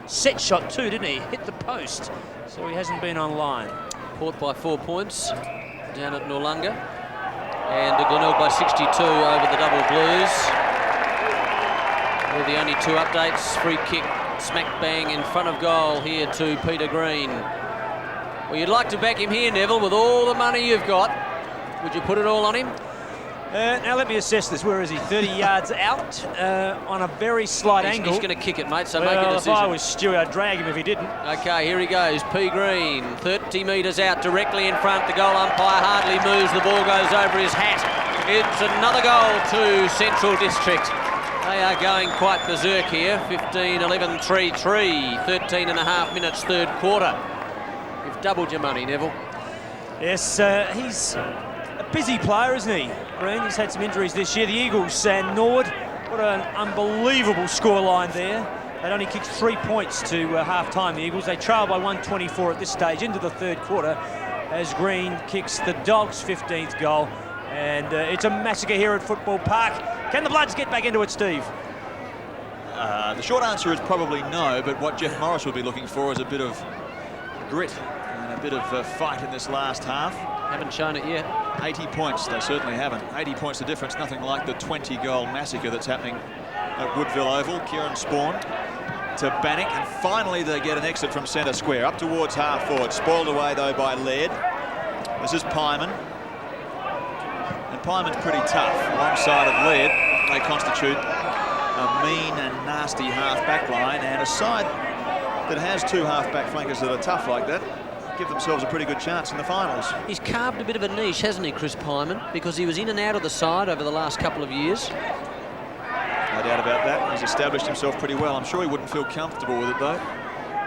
set shot too, didn't he? Hit the post, so he hasn't been online. Port by 4 points down at Noarlunga. And Glenelg by 62 over the Double Blues. With the only two updates, free kick, smack bang in front of goal here to Peter Green. Well, you'd like to back him here, Neville, with all the money you've got. Would you put it all on him? Now let me assess this. Where is he? 30 yards out on a very slight angle. He's going to kick it, mate, so well, make a decision. If I was Stewie, I'd drag him if he didn't. Okay, here he goes. P. Green, 30 metres out, directly in front. The goal umpire hardly moves. The ball goes over his hat. It's another goal to Central District. They are going quite berserk here. 15-11, 3-3. 13 and a half minutes, third quarter. You've doubled your money, Neville. Yes, he's a busy player, isn't he? Green, he's had some injuries this year. The Eagles and Nord, what an unbelievable scoreline there. They'd only kicked 3 points to half-time, the Eagles. They trail by 124 at this stage into the third quarter as Green kicks the Dogs' 15th goal. And it's a massacre here at Football Park. Can the Bloods get back into it, Steve? The short answer is probably no, but what Jeff Morris will be looking for is a bit of grit and a bit of fight in this last half. Haven't shown it yet. 80 points, they certainly haven't. 80 points the difference, nothing like the 20-goal massacre that's happening at Woodville Oval. Kieran Spawn to Bannock, and finally they get an exit from centre square, up towards half forward. Spoiled away, though, by Laird. This is Pyman. And Pyman's pretty tough. Alongside of Laird, they constitute a mean and nasty half-back line, and a side that has two half-back flankers that are tough like that give themselves a pretty good chance in the finals. He's carved a bit of a niche, hasn't he, Chris Pyman? Because he was in and out of the side over the last couple of years. No doubt about that. He's established himself pretty well. I'm sure he wouldn't feel comfortable with it, though,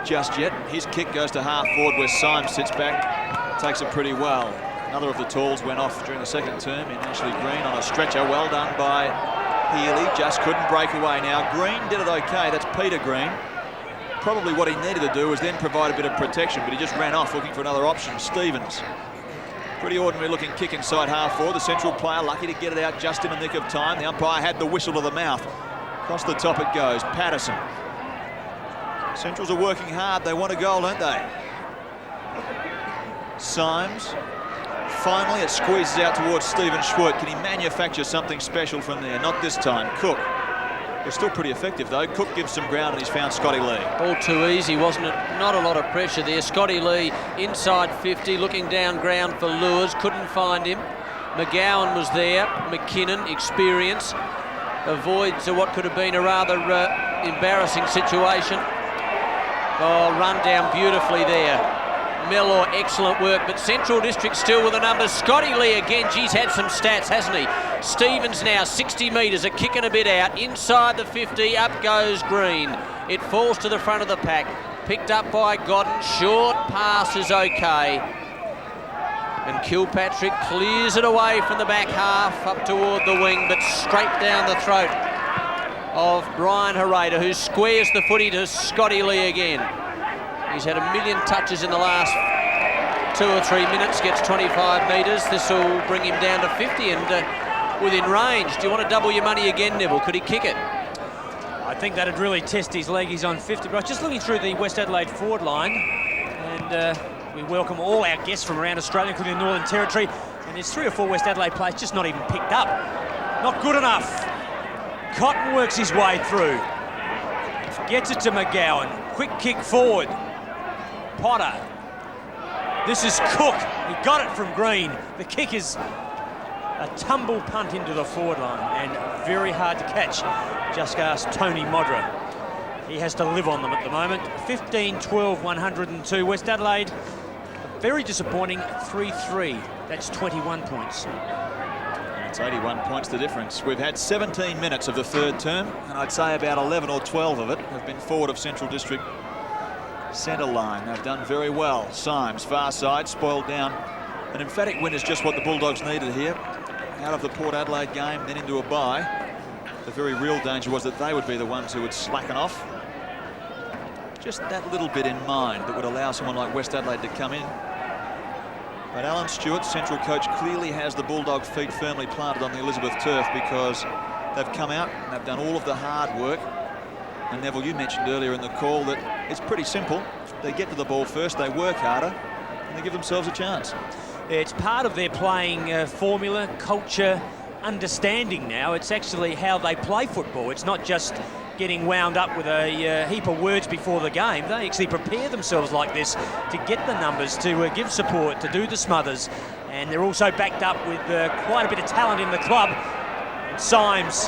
just yet. His kick goes to half forward where Symes sits back, takes it pretty well. Another of the tools went off during the second term in Ashley Green on a stretcher. Well done by Healy, just couldn't break away. Now, Green did it okay. That's Peter Green. Probably what he needed to do was then provide a bit of protection, but he just ran off looking for another option. Stevens. Pretty ordinary looking kick inside half forward. The central player lucky to get it out just in the nick of time. The umpire had the whistle to the mouth. Across the top it goes. Patterson. Centrals are working hard. They want a goal, don't they? Symes. Finally it squeezes out towards Stephen Schwert. Can he manufacture something special from there? Not this time. Cook. They're still pretty effective, though. Cook gives some ground and he's found Scotty Lee. All too easy, wasn't it? Not a lot of pressure there. Scotty Lee inside 50, looking down ground for Lures. Couldn't find him. McGowan was there. McKinnon, experience. Avoids what could have been a rather embarrassing situation. Oh, run down beautifully there. Mellor, excellent work, but Central District still with the numbers. Scotty Lee again, geez, had some stats, hasn't he? Stevens now, 60 metres, a kick and a bit out. Inside the 50, up goes Green. It falls to the front of the pack. Picked up by Godden, short pass is okay. And Kilpatrick clears it away from the back half, up toward the wing, but straight down the throat of Brian Hereda, who squares the footy to Scotty Lee again. He's had a million touches in the last 2 or 3 minutes, gets 25 metres. This will bring him down to 50 and within range. Do you want to double your money again, Neville? Could he kick it? I think that'd really test his leg. He's on 50. But I was just looking through the West Adelaide forward line, and we welcome all our guests from around Australia, including the Northern Territory. And there's 3 or 4 West Adelaide players just not even picked up. Not good enough. Cotton works his way through. Gets it to McGowan. Quick kick forward. Potter. This is Cook. He got it from Green. The kick is a tumble punt into the forward line and very hard to catch. Just ask Tony Modra. He has to live on them at the moment. 15-12, 102. West Adelaide, very disappointing, 3-3. That's 21 points. It's 81 points the difference. We've had 17 minutes of the third term, and I'd say about 11 or 12 of it have been forward of Central District centre line. They've done very well. Symes, far side, spoiled down. An emphatic win is just what the Bulldogs needed here. Out of the Port Adelaide game, then into a bye. The very real danger was that they would be the ones who would slacken off. Just that little bit in mind that would allow someone like West Adelaide to come in. But Alan Stewart, central coach, clearly has the Bulldog feet firmly planted on the Elizabeth turf, because they've come out and they've done all of the hard work. And Neville, you mentioned earlier in the call that it's pretty simple. They get to the ball first, they work harder, and they give themselves a chance. It's part of their playing formula, culture, understanding now. It's actually how they play football. It's not just getting wound up with a heap of words before the game. They actually prepare themselves like this to get the numbers, to give support, to do the smothers. And they're also backed up with quite a bit of talent in the club. And Symes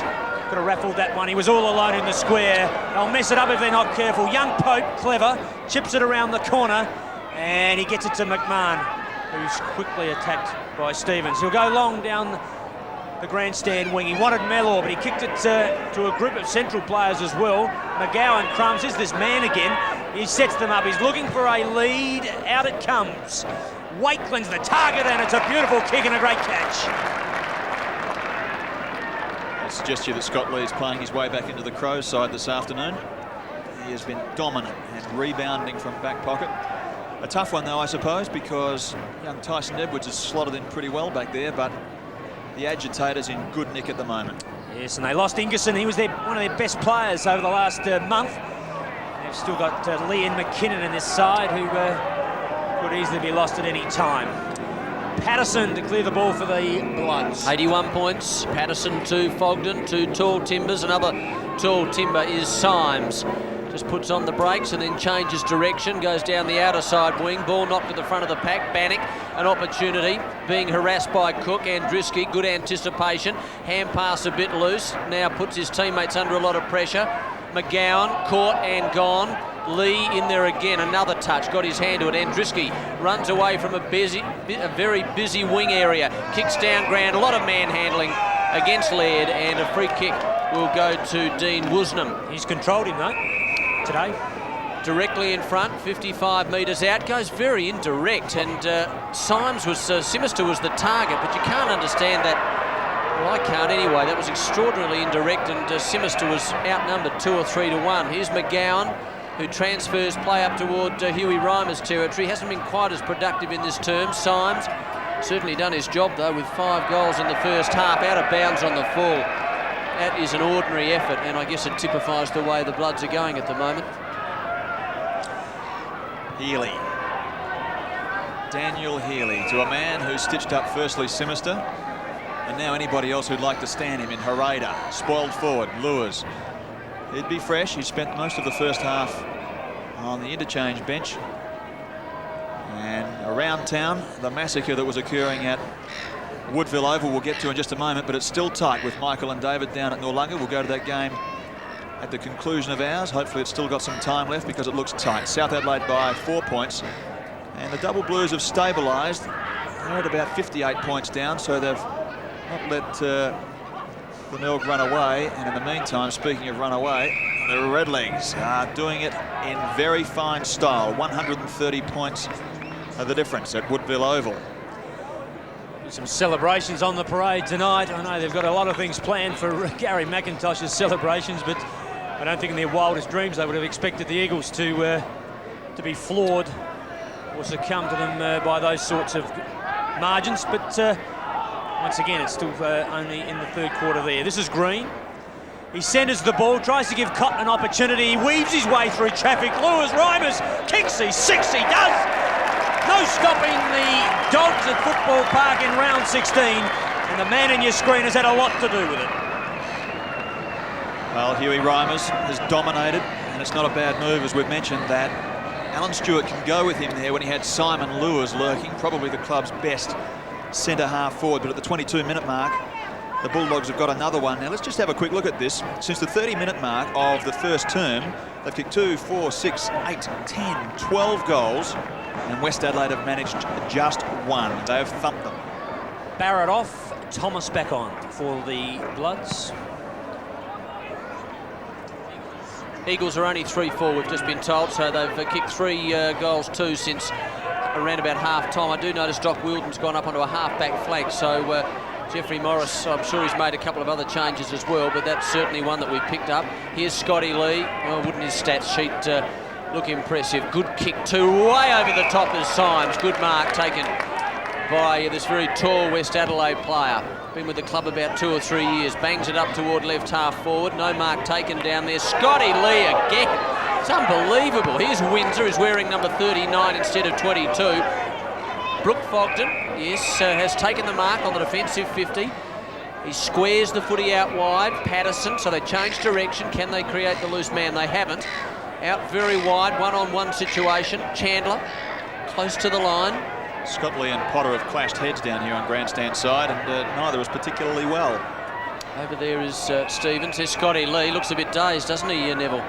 could have raffled that one. He was all alone in the square. They'll mess it up if they're not careful. Young Pope, clever, chips it around the corner, and he gets it to McMahon, who's quickly attacked by Stevens. He'll go long down the grandstand wing. He wanted Mellor, but he kicked it to a group of central players as well. McGowan crumbs, is this man again. He sets them up. He's looking for a lead. Out it comes. Wakeland's the target, and it's a beautiful kick and a great catch. I suggest to you that Scott Lee's playing his way back into the Crows side this afternoon. He has been dominant and rebounding from back pocket. A tough one though, I suppose, because young Tyson Edwards has slotted in pretty well back there, but the agitator's in good nick at the moment. Yes, and they lost Ingerson. He was one of their best players over the last month. They've still got Lee and McKinnon in this side, who could easily be lost at any time. Patterson to clear the ball for the Bloods. 81 points. Patterson to Fogden, two tall timbers. Another tall timber is Symes. Just puts on the brakes and then changes direction, goes down the outer side wing. Ball knocked to the front of the pack. Bannock, an opportunity, being harassed by Cook. Andriski, good anticipation. Hand pass a bit loose. Now puts his teammates under a lot of pressure. McGowan caught and gone. Lee in there again, another touch, got his hand to it. Andriski runs away from a very busy wing area, kicks down ground, a lot of manhandling against Laird, and a free kick will go to Dean Woosnam. He's controlled him though, today. Directly in front, 55 metres out, goes very indirect, and Symes was, Simister was the target, but you can't understand that. Well, I can't anyway. That was extraordinarily indirect, and Simister was outnumbered 2 or 3 to 1. Here's McGowan, who transfers play up toward Huey Reimer's territory. Hasn't been quite as productive in this term. Symes certainly done his job though, with 5 goals in the first half, out of bounds on the full. That is an ordinary effort, and I guess it typifies the way the Bloods are going at the moment. Healy. Daniel Healy, to a man who stitched up firstly Simister, and now anybody else who'd like to stand him in Hereda. Spoiled forward, Lewis. He'd be fresh. He spent most of the first half on the interchange bench. And around town, the massacre that was occurring at Woodville Oval we'll get to in just a moment, but it's still tight with Michael and David down at Noarlunga. We'll go to that game at the conclusion of ours. Hopefully it's still got some time left because it looks tight. South Adelaide by 4 points. And the Double Blues have stabilised. They're at about 58 points down, so they've not let the Milk run away. And in the meantime, speaking of run away, the Redlegs are doing it in very fine style. 130 points are the difference at Woodville Oval. Some celebrations on the parade tonight. I know they've got a lot of things planned for Gary McIntosh's celebrations, but I don't think in their wildest dreams they would have expected the Eagles to be floored or succumb to them by those sorts of margins. But once again, it's still only in the third quarter there. This is Green. He centres the ball, tries to give Cotton an opportunity. He weaves his way through traffic. Lewis Reimers kicks, he six, he does. No stopping the Dogs at Football Park in round 16. And the man in your screen has had a lot to do with it. Well, Huey Reimers has dominated, and it's not a bad move, as we've mentioned, that Alan Stewart can go with him there when he had Simon Lewis lurking, probably the club's best centre-half forward. But at the 22-minute mark, the Bulldogs have got another one. Now, let's just have a quick look at this. Since the 30-minute mark of the first term, they've kicked 2, 4, 6, 8, 10, 12 goals, and West Adelaide have managed just one. They have thumped them. Barrett off, Thomas back on for the Bloods. Eagles are only 3-4, we've just been told, so they've kicked 3 goals, 2 since around about half-time. I do notice Doc Wilden's gone up onto a half-back flank, so Jeffrey Morris, I'm sure he's made a couple of other changes as well, but that's certainly one that we picked up. Here's Scotty Lee. Well, wouldn't his stats sheet look impressive? Good kick too, way over the top is Symes. Good mark taken by this very tall West Adelaide player. Been with the club about 2 or 3 years. Bangs it up toward left half forward. No mark taken down there. Scotty Lee again. It's unbelievable. Here's Windsor, who's wearing number 39 instead of 22. Brooke Fogden, yes, has taken the mark on the defensive 50. He squares the footy out wide. Patterson, so they change direction. Can they create the loose man? They haven't. Out very wide, one-on-one situation. Chandler, close to the line. Scott Lee and Potter have clashed heads down here on grandstand side, and neither is particularly well. Over there is Stevens. There's Scotty Lee. Looks a bit dazed, doesn't he, Neville?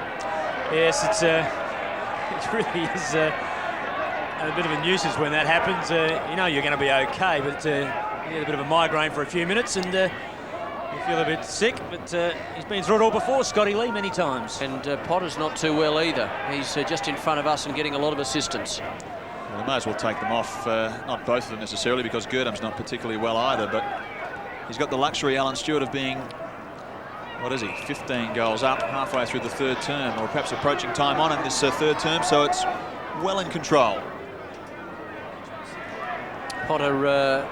Yes, it really is a bit of a nuisance when that happens. You know you're going to be okay, but you get a bit of a migraine for a few minutes and you feel a bit sick, but he's been through it all before, Scotty Lee, many times. And Potter's not too well either. He's just in front of us and getting a lot of assistance. Well, they may as well take them off, not both of them necessarily, because Girdham's not particularly well either, but he's got the luxury, Alan Stewart, of being, what is he, 15 goals up halfway through the third term, or perhaps approaching time on in this third term, so it's well in control. Potter,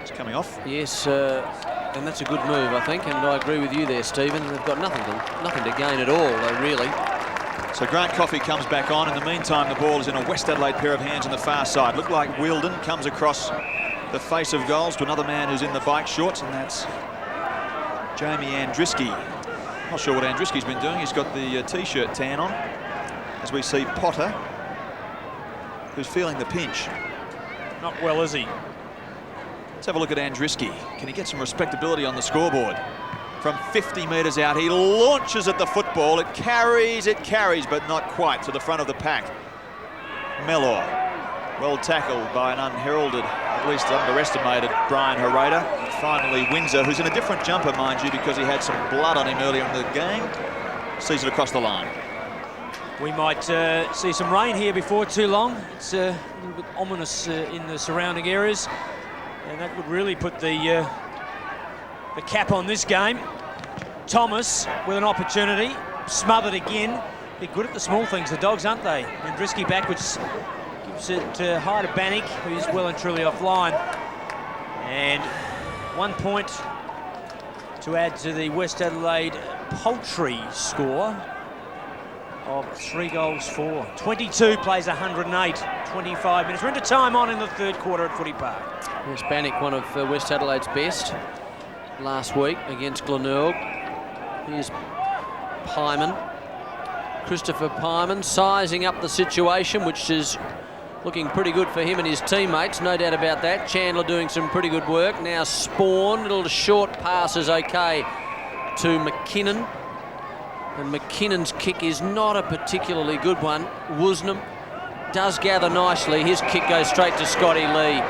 it's coming off. Yes, and that's a good move, I think, and I agree with you there, Stephen. They've got nothing to gain at all, really. So Grant Coffey comes back on. In the meantime, the ball is in a West Adelaide pair of hands on the far side. Looked like Wheeldon comes across the face of goals to another man who's in the bike shorts, and that's Jamie Andriski. Not sure what Andriski's been doing. He's got the T-shirt tan on, as we see Potter, who's feeling the pinch. Not well, is he? Let's have a look at Andriski. Can he get some respectability on the scoreboard? From 50 metres out, he launches at the football. It carries, but not quite to the front of the pack. Mellor, well tackled by an unheralded, at least underestimated, Brian Herrera. And finally, Windsor, who's in a different jumper, mind you, because he had some blood on him earlier in the game, sees it across the line. We might see some rain here before too long. It's a little bit ominous in the surrounding areas, and that would really put the cap on this game. Thomas with an opportunity, smothered again. They're good at the small things, the Dogs, aren't they? And Drisky backwards gives it high to Bannick, who's well and truly offline. And 1 point to add to the West Adelaide poultry score of 3 goals for. 22 plays 108, 25 minutes. We're into time on in the third quarter at Footy Park. Yes, Bannick, one of West Adelaide's best last week against Glenelg. Here's Pyman. Christopher Pyman sizing up the situation, which is looking pretty good for him and his teammates, no doubt about that. Chandler doing some pretty good work. Now Spawn, little short pass is okay to McKinnon. And McKinnon's kick is not a particularly good one. Woosnam does gather nicely. His kick goes straight to Scotty Lee.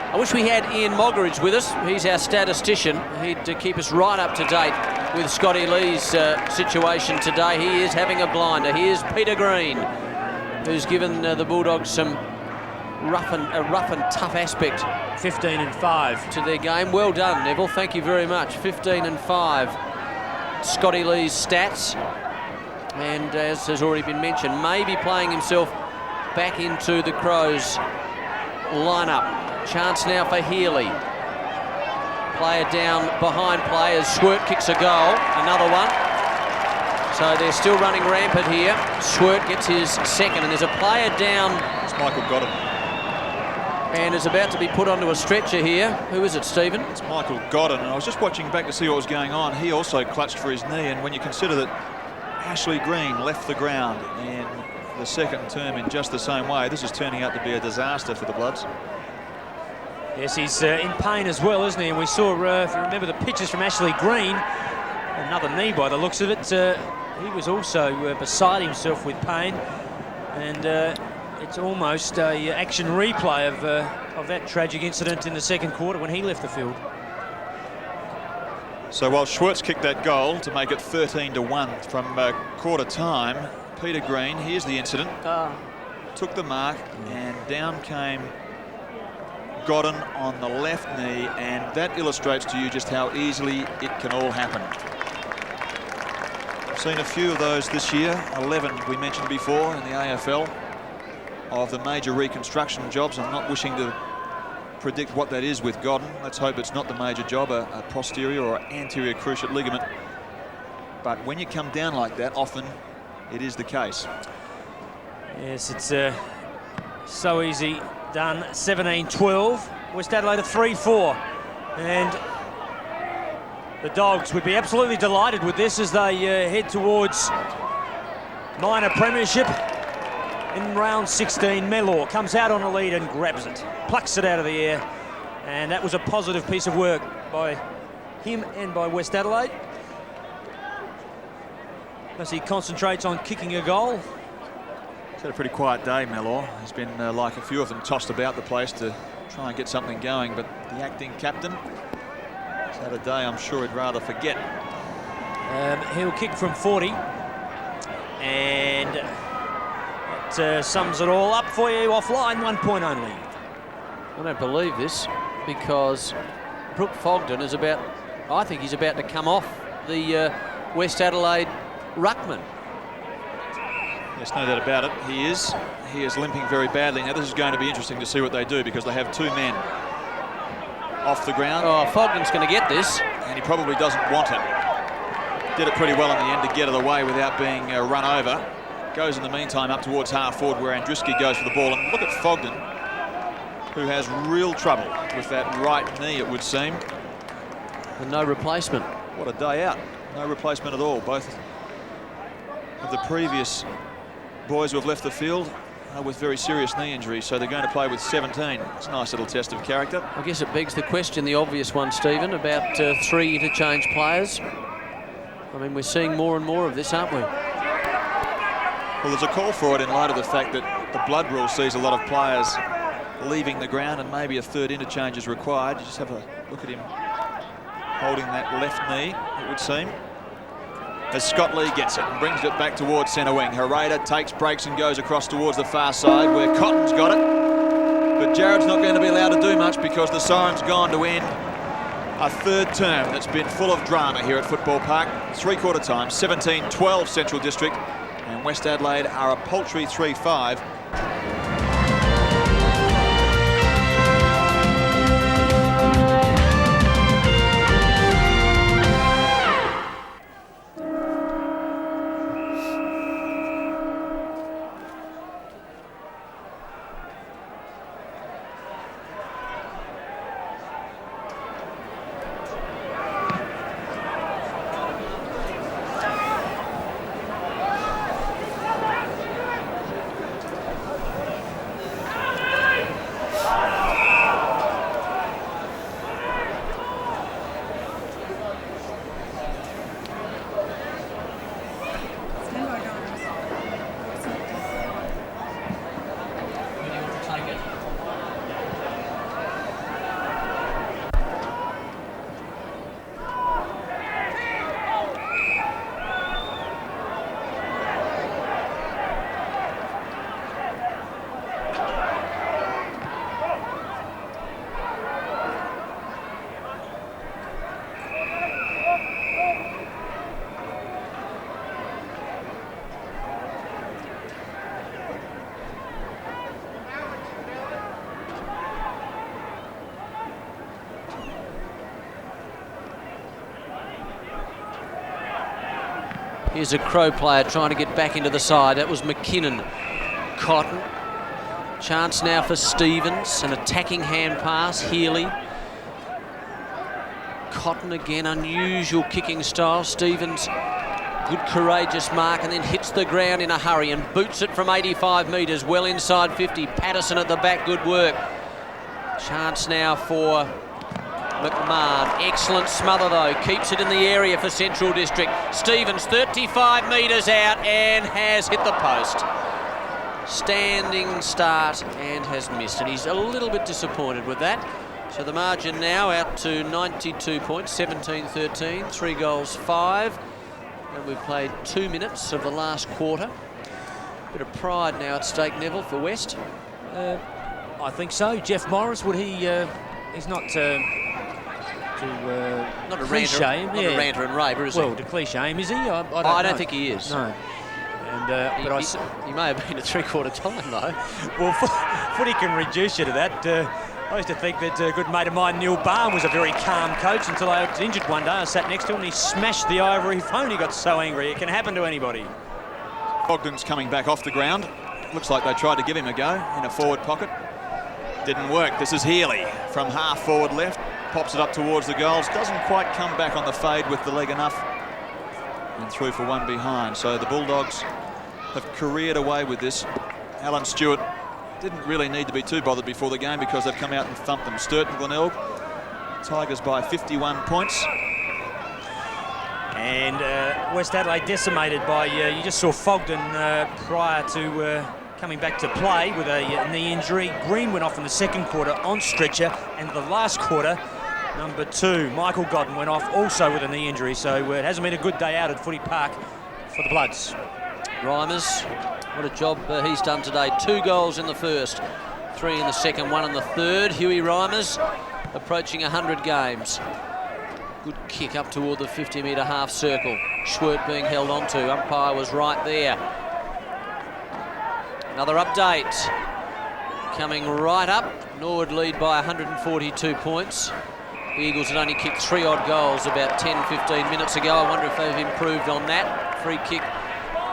I wish we had Ian Moggeridge with us. He's our statistician. He'd keep us right up to date with Scotty Lee's situation today. He is having a blinder. Here's Peter Green, who's given the Bulldogs some rough and tough aspect. 15 and 5 to their game. Well done, Neville. Thank you very much. 15 and 5. Scotty Lee's stats. And as has already been mentioned, maybe playing himself back into the Crows lineup. Chance now for Healy. Player down behind players. Squirt kicks a goal. Another one. So they're still running rampant here. Squirt gets his second, and there's a player down. It's Michael Godden. And is about to be put onto a stretcher here. Who is it, Stephen? It's Michael Godden, and I was just watching back to see what was going on. He also clutched for his knee, and when you consider that Ashley Green left the ground in the second term in just the same way, this is turning out to be a disaster for the Bloods. Yes, he's in pain as well, isn't he? And we saw, if you remember the pictures from Ashley Green, another knee by the looks of it. He was also beside himself with pain, and it's almost a action replay of that tragic incident in the second quarter when he left the field. So while Schwartz kicked that goal to make it 13-1 from quarter time, Peter Green, here's the incident, took the mark, and down came Godden on the left knee, and that illustrates to you just how easily it can all happen. I've seen a few of those this year, 11 we mentioned before in the AFL, of the major reconstruction jobs. I'm not wishing to predict what that is with Godden. Let's hope it's not the major job, a posterior or anterior cruciate ligament. But when you come down like that, often it is the case. Yes, it's so easy done 17-12. West Adelaide 3-4. And the Dogs would be absolutely delighted with this as they head towards minor premiership in round 16. Mellor comes out on a lead and grabs it, plucks it out of the air, and that was a positive piece of work by him and by West Adelaide as he concentrates on kicking a goal. He's had a pretty quiet day, Mellor. He's been like a few of them, tossed about the place to try and get something going, but the acting captain has had a day I'm sure he'd rather forget. He'll kick from 40, and that sums it all up for you offline. 1 point only. I don't believe this, because Brooke Fogden is about, I think he's about to come off the West Adelaide ruckman. There's no doubt about it. He is limping very badly. Now this is going to be interesting to see what they do, because they have 2 men off the ground. Oh, Fogden's going to get this. And he probably doesn't want it. Did it pretty well in the end to get it away without being run over. Goes in the meantime up towards half forward where Andruski goes for the ball. And look at Fogden, who has real trouble with that right knee, it would seem. And no replacement. What a day out. No replacement at all. Both of the previous boys who have left the field are with very serious knee injuries, so they're going to play with 17. It's a nice little test of character. I guess it begs the question, the obvious one, Stephen, about 3 interchange players. I mean, we're seeing more and more of this, aren't we? Well, there's a call for it in light of the fact that the blood rule sees a lot of players leaving the ground, and maybe a 3rd interchange is required. You just have a look at him holding that left knee, it would seem, as Scott Lee gets it and brings it back towards centre wing. Hereda takes breaks and goes across towards the far side where Cotton's got it. But Jared's not going to be allowed to do much, because the siren's gone to end a 3rd term that's been full of drama here at Football Park. 3/4 time, 17-12 Central District, and West Adelaide are a paltry 3-5. Here's a Crow player trying to get back into the side. That was McKinnon. Cotton. Chance now for Stevens. An attacking hand pass. Healy. Cotton again. Unusual kicking style. Stevens, good courageous mark, and then hits the ground in a hurry and boots it from 85 metres. Well inside 50. Patterson at the back. Good work. Chance now for McMahon. Excellent smother though. Keeps it in the area for Central District. Stevens 35 metres out and has hit the post. Standing start and has missed, and he's a little bit disappointed with that. So the margin now out to 92 points, 17-13, 3 goals, 5. And we've played 2 minutes of the last quarter. Bit of pride now at stake, Neville, for West. I think so. Jeff Morris, would he? He's not not a cliche ranter, him. not a ranter and raver, is he? Well, to cliche him, is he? I don't think he is. No. And he may have been at 3/4 time though. Well, footy can reduce you to that. I used to think that a good mate of mine, Neil Barn, was a very calm coach until I was injured one day. I sat next to him and he smashed the ivory phone. He got so angry. It can happen to anybody. Ogden's coming back off the ground. Looks like they tried to give him a go in a forward pocket. Didn't work. This is Healy from half forward left. Pops it up towards the goals. Doesn't quite come back on the fade with the leg enough. And through for one behind. So the Bulldogs have careered away with this. Alan Stewart didn't really need to be too bothered before the game because they've come out and thumped them. Sturton Glenelg, Tigers by 51 points. And West Adelaide decimated by, you just saw Fogden prior to coming back to play with a knee injury. Green went off in the second quarter on stretcher, and the last quarter, number 2, Michael Godden, went off also with a knee injury. So it hasn't been a good day out at Footy Park for the Bloods. Reimers, what a job he's done today. 2 goals in the first, 3 in the second, 1 in the third. Huey Reimers approaching 100 games. Good kick up toward the 50-metre half circle. Schwert being held onto. Umpire was right there. Another update. Coming right up. Norwood lead by 142 points. The Eagles had only kicked 3 odd goals about 10-15 minutes ago. I wonder if they've improved on that. Free kick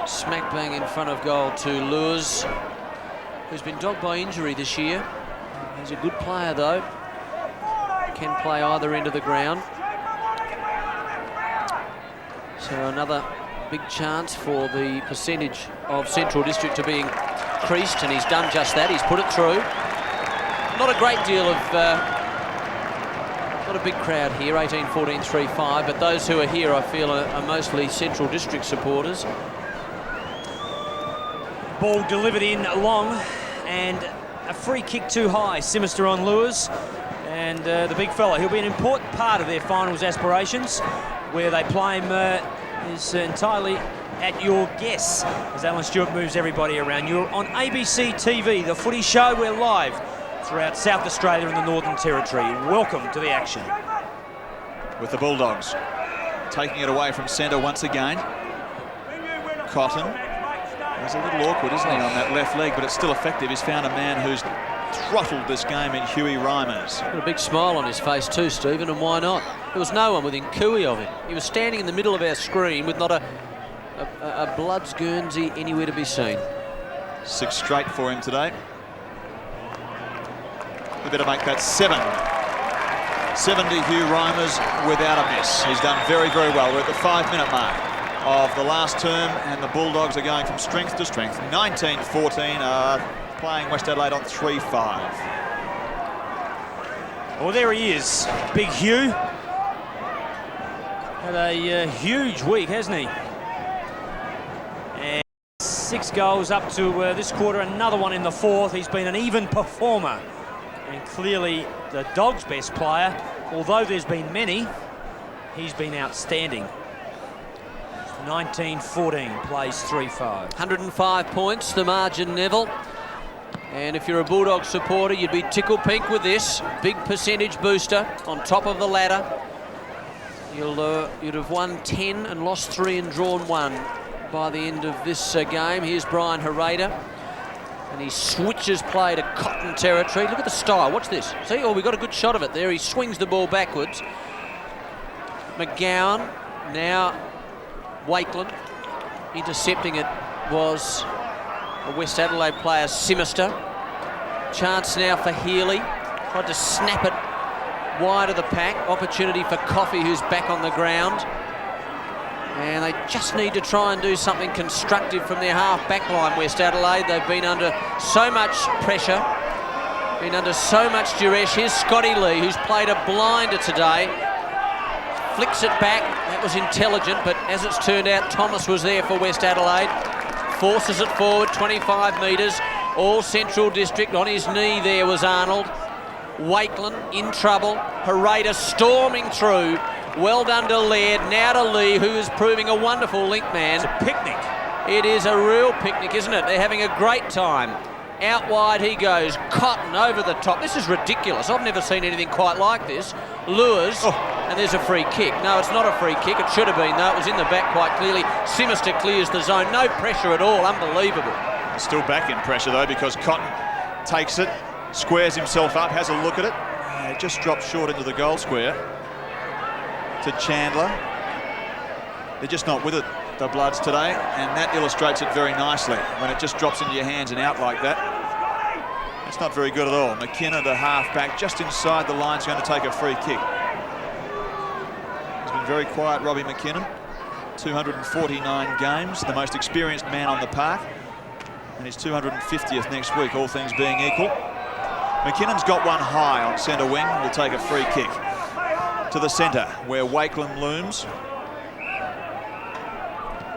smack bang in front of goal to Lewis, who's been dogged by injury this year. He's a good player though. Can play either end of the ground. So another big chance for the percentage of Central District to be increased, and he's done just that. He's put it through. Not a great deal of, not a big crowd here, 18-14-3-5, but those who are here I feel are mostly Central District supporters. Ball delivered in long, and a free kick too high. Simister on Lewis, and the big fella. He'll be an important part of their finals aspirations. Where they play him is entirely at your guess, as Alan Stewart moves everybody around. You're on ABC TV, the footy show. We're live throughout South Australia and the Northern Territory. Welcome to the action. With the Bulldogs taking it away from centre once again. Cotton. He's a little awkward, isn't he, on that left leg, but it's still effective. He's found a man who's throttled this game in Huey Reimers. Got a big smile on his face too, Stephen, and why not? There was no one within cooey of him. He was standing in the middle of our screen with not a Bloods Guernsey anywhere to be seen. 6 straight for him today. We better make that 7. 7 to Hugh Reimers without a miss. He's done very, very well. We're at the 5-minute mark of the last term, and the Bulldogs are going from strength to strength. 19-14 playing West Adelaide on 3-5. Well, there he is, Big Hugh. Had a huge week, hasn't he? And 6 goals up to this quarter, another one in the fourth. He's been an even performer, and clearly the Dogs' best player. Although there's been many, he's been outstanding. 19-14, plays 3-5. 105 points, the margin, Neville. And if you're a Bulldog supporter, you'd be tickled pink with this. Big percentage booster on top of the ladder. You'd have won 10 and lost 3 and drawn 1 by the end of this game. Here's Brian Hereda. And he switches play to Cotton territory. Look at the style, watch this. See, oh, we got a good shot of it there. He swings the ball backwards. McGowan, now Wakeland. Intercepting it was a West Adelaide player, Simister. Chance now for Healy. Tried to snap it wide of the pack. Opportunity for Coffey, who's back on the ground. And they just need to try and do something constructive from their half-back line, West Adelaide. They've been under so much pressure, been under so much duress. Here's Scotty Lee, who's played a blinder today. Flicks it back. That was intelligent, but as it's turned out, Thomas was there for West Adelaide. Forces it forward, 25 metres. All Central District. On his knee there was Arnold. Wakeland in trouble. Hereda storming through. Well done to Laird, now to Lee, who is proving a wonderful link man. It's a picnic. It is a real picnic, isn't it? They're having a great time. Out wide he goes. Cotton over the top. This is ridiculous. I've never seen anything quite like this. Lures, and there's a free kick. No, it's not a free kick. It should have been, though. It was in the back quite clearly. Simister clears the zone. No pressure at all. Unbelievable. Still back in pressure, though, because Cotton takes it, squares himself up, has a look at it. It just drops short into the goal square. To Chandler. They're just not with it, the Bloods, today, and that illustrates it very nicely when it just drops into your hands and out like that. That's not very good at all. McKinnon, the halfback, just inside the line, is going to take a free kick. He's been very quiet, Robbie McKinnon. 249 games, the most experienced man on the park. And his 250th next week, all things being equal. McKinnon's got one high on centre wing. Will take a free kick to the centre, where Wakeland looms.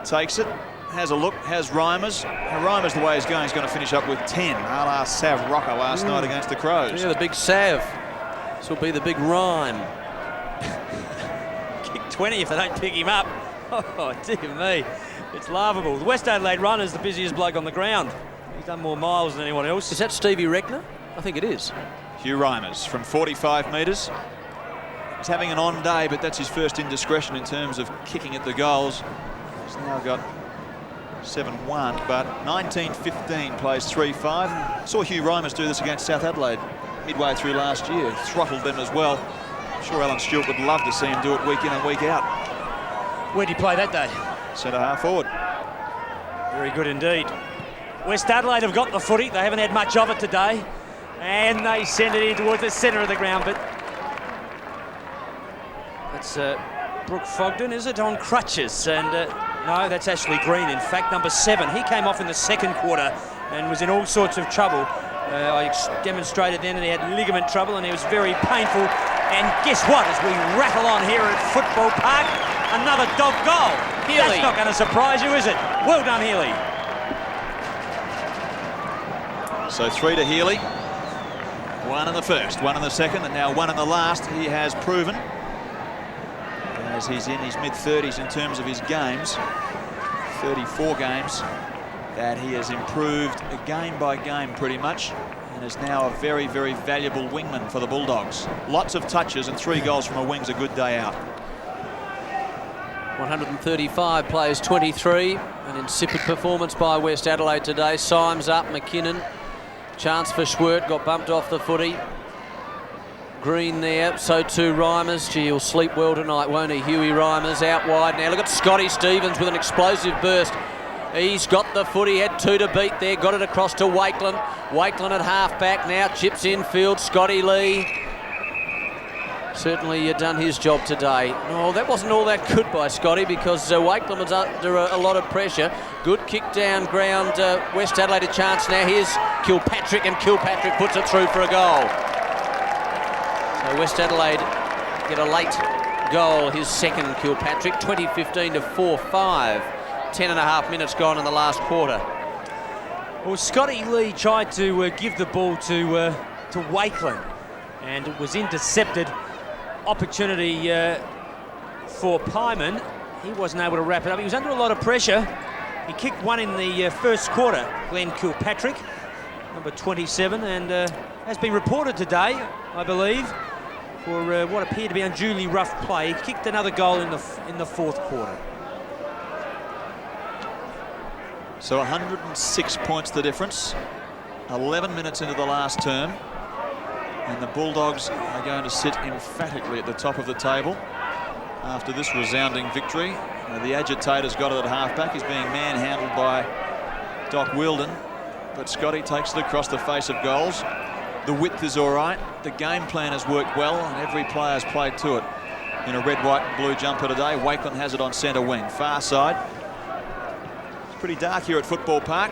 Takes it. Has a look, has Reimers. Reimers, the way he's going, is going to finish up with 10, a la Sav Rocker last night against the Crows. Yeah, the big Sav. This will be the big rhyme. Kick 20 if they don't pick him up. Oh, dear me. It's laughable. The West Adelaide runner's the busiest bloke on the ground. He's done more miles than anyone else. Is that Stevie Reckner? I think it is. Hugh Reimers from 45 metres. He's having an on day, but that's his first indiscretion in terms of kicking at the goals. He's now got 7-1, but 19-15 plays 3-5. Saw Hugh Reimers do this against South Adelaide midway through last year. Throttled them as well. I'm sure Alan Stewart would love to see him do it week in and week out. Where'd he play that day? Centre half forward. Very good indeed. West Adelaide have got the footy. They haven't had much of it today. And they send it in towards the centre of the ground, but that's Brooke Fogden, is it, on crutches? And no, that's Ashley Green, in fact, number 7. He came off in the second quarter and was in all sorts of trouble. I demonstrated then that he had ligament trouble and it was very painful. And guess what, as we rattle on here at Football Park, another dog goal. Healy. That's not going to surprise you, is it? Well done, Healy. So 3 to Healy. 1 in the first, 1 in the second, and now 1 in the last. He has proven, as he's in his mid-30s in terms of his games, 34 games, that he has improved game by game pretty much, and is now a very, very valuable wingman for the Bulldogs. Lots of touches and 3 goals from a wing's a good day out. 135 plays 23. An insipid performance by West Adelaide today. Symes up, McKinnon. Chance for Schwert, got bumped off the footy. Green there, so too Reimers. Gee, he'll sleep well tonight, won't he? Huey Reimers out wide now. Look at Scotty Stevens with an explosive burst. He's got the footy, had 2 to beat there, got it across to Wakeland. Wakeland at half-back now, chips infield, Scotty Lee. Certainly done his job today. Oh, that wasn't all that good by Scotty because Wakeland was under a lot of pressure. Good kick down ground, West Adelaide a chance now. Here's Kilpatrick, and Kilpatrick puts it through for a goal. So West Adelaide get a late goal, his second, Kilpatrick, 20-15 to 4-5. 10.5 minutes gone in the last quarter. Well, Scotty Lee tried to give the ball to Wakeland, and it was intercepted. Opportunity for Pyman. He wasn't able to wrap it up. He was under a lot of pressure. He kicked one in the first quarter, Glenn Kilpatrick, number 27, and has been reported today, I believe, for what appeared to be unduly rough play. He kicked another goal in the fourth quarter. So 106 points the difference. 11 minutes into the last term. And the Bulldogs are going to sit emphatically at the top of the table after this resounding victory. The agitator's got it at halfback. He's being manhandled by Doc Wilden, but Scotty takes it across the face of goals. The width is all right. The game plan has worked well, and every player's played to it. In a red, white, and blue jumper today, Wakeland has it on centre wing, far side. It's pretty dark here at Football Park.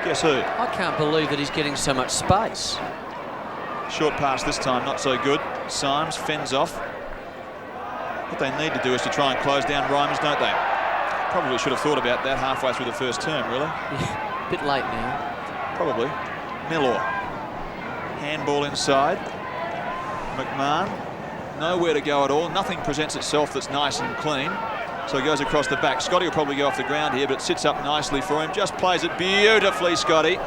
Guess who? I can't believe that he's getting so much space. Short pass this time, not so good. Symes fends off. What they need to do is to try and close down Reimers, don't they? Probably should have thought about that halfway through the first term, really. Yeah, a bit late now. Probably. Mellor. Handball inside. McMahon. Nowhere to go at all. Nothing presents itself that's nice and clean. So he goes across the back. Scotty will probably go off the ground here, but it sits up nicely for him. Just plays it beautifully, Scotty.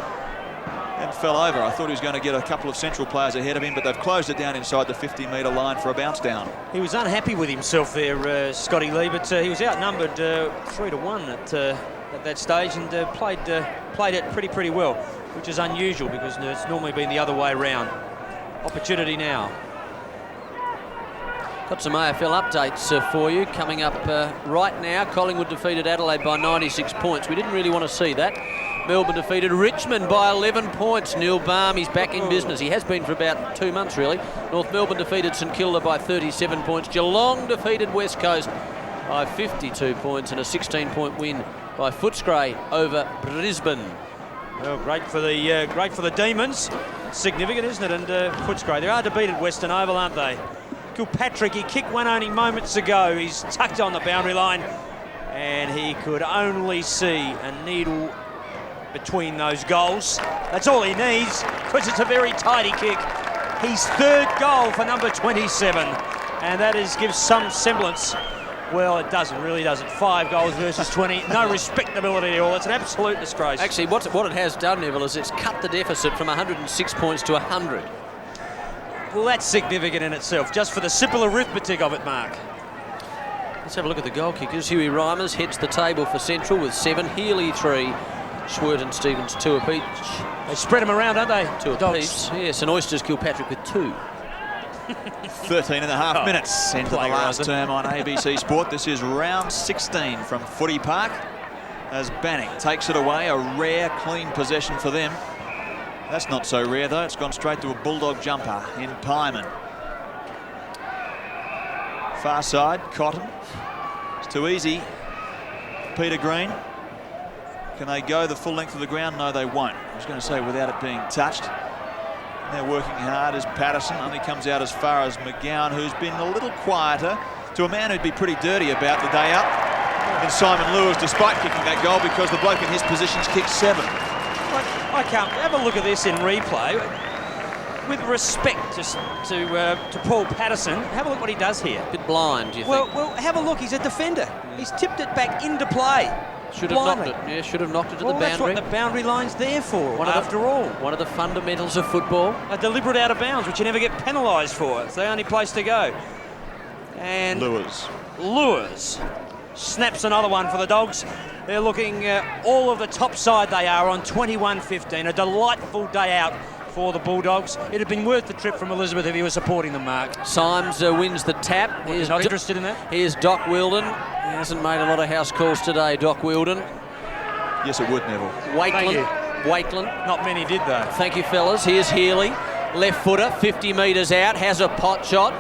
And fell over. I thought he was going to get a couple of central players ahead of him, but they've closed it down inside the 50-metre line for a bounce down. He was unhappy with himself there, Scotty Lee, but he was outnumbered 3-1 at that stage, and played it pretty well, which is unusual because it's normally been the other way around. Opportunity now. Got some AFL updates for you coming up right now. Collingwood defeated Adelaide by 96 points. We didn't really want to see that. Melbourne defeated Richmond by 11 points. Neil Baum, he's back in business. He has been for about 2 months, really. North Melbourne defeated St Kilda by 37 points. Geelong defeated West Coast by 52 points and a 16-point win by Footscray over Brisbane. Well, great for the Demons. Significant, isn't it? And Footscray, they're hard to beat at Western Oval, aren't they? Kilpatrick, he kicked one only moments ago. He's tucked on the boundary line, and he could only see a needle between those goals. That's all he needs, because it's a very tidy kick. His third goal for number 27, and that gives some semblance. Well, it doesn't, really doesn't. 5 goals versus 20. No respectability at all. It's an absolute disgrace. Actually, what it has done, Neville, is it's cut the deficit from 106 points to 100. Well, that's significant in itself, just for the simple arithmetic of it, Mark. Let's have a look at the goal kickers. Huey Reimers heads the table for Central with 7. Healy 3. Schwert and Stevens 2 apiece. They spread them around, don't they? 2 apiece. Yes, and Oysters Kilpatrick with 2. 13 and a half minutes into the last term on ABC Sport. This is round 16 from Footy Park as Bannock takes it away. A rare, clean possession for them. That's not so rare, though. It's gone straight to a Bulldog jumper in Pyman. Far side, Cotton. It's too easy. Peter Green. Can they go the full length of the ground? No, they won't. I was going to say without it being touched. They're working hard as Patterson only comes out as far as McGowan, who's been a little quieter, to a man who'd be pretty dirty about the day up. And Simon Lewis, despite kicking that goal, because the bloke in his position's kicked 7. I can't have a look at this in replay. With respect to Paul Patterson, have a look what he does here. A bit blind, do you think? Well, have a look. He's a defender. He's tipped it back into play. Should have knocked it. Yeah, should have knocked it to the boundary. That's what the boundary line's there for, after all. One of the fundamentals of football. A deliberate out of bounds, which you never get penalised for. It's the only place to go. And Lewis snaps another one for the Dogs. They're looking all of the top side they are on 21-15. A delightful day out for the Bulldogs. It had been worth the trip from Elizabeth if he was supporting them, Mark. Symes wins the tap. He's not interested in that? Here's Doc Wilden. He hasn't made a lot of house calls today, Doc Wilden. Yes, it would, Neville. Wakeland. Not many did, though. Thank you, fellas. Here's Healy. Left footer, 50 metres out, has a pot shot.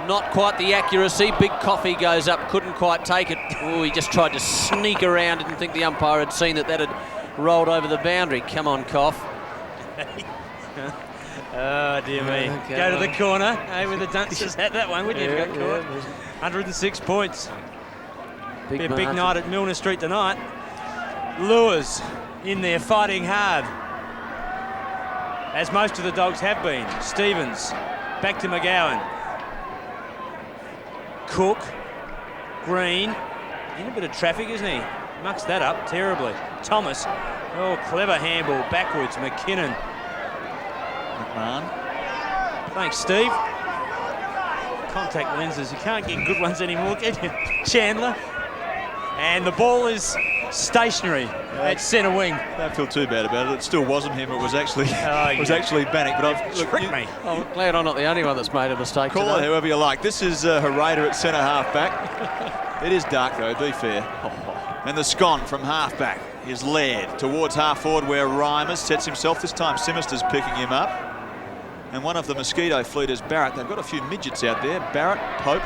Not quite the accuracy. Big Coffee goes up, couldn't quite take it. Oh, he just tried to sneak around. Didn't think the umpire had seen that had rolled over the boundary. Come on, Coff. Oh, dear me. Okay, go to the corner. Hey, with the Dunsters had that one, wouldn't you? Got caught. 106 points. Be a big night at Milner Street tonight. Lewis in there fighting hard, as most of the Dogs have been. Stevens back to McGowan. Cook, Green, in a bit of traffic, isn't he? Mucks that up terribly. Thomas, oh, clever handball backwards. McKinnon. McMahon. Thanks, Steve. Contact lenses, you can't get good ones anymore, can you? Chandler. And the ball is stationary at centre wing. Don't feel too bad about it. It still wasn't him. It was actually actually Bannock. But I'm glad I'm not the only one that's made a mistake. Call it however you like. This is Herrera at centre half back. It is dark though. Be fair. And the scone from half back is Laird towards half forward where Reimers sets himself. This time Simister's picking him up. And one of the Mosquito fleet is Barrett. They've got a few midgets out there. Barrett, Pope,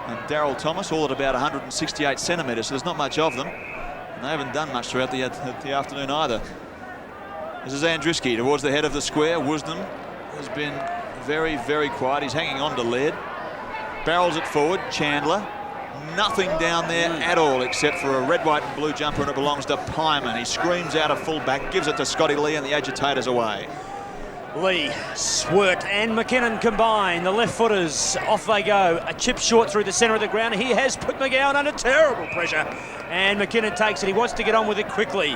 and Darryl Thomas, all at about 168 centimetres, so there's not much of them. And they haven't done much throughout the afternoon either. This is Andruski towards the head of the square. Woosnam has been very, very quiet. He's hanging on to Laird. Barrels it forward. Chandler. Nothing down there at all except for a red, white and blue jumper, and it belongs to Pyman. He screams out a full back, gives it to Scotty Lee, and the agitators away. Lee, Swert and McKinnon combine. The left footers, off they go. A chip short through the centre of the ground. He has put McGowan under terrible pressure. And McKinnon takes it. He wants to get on with it quickly.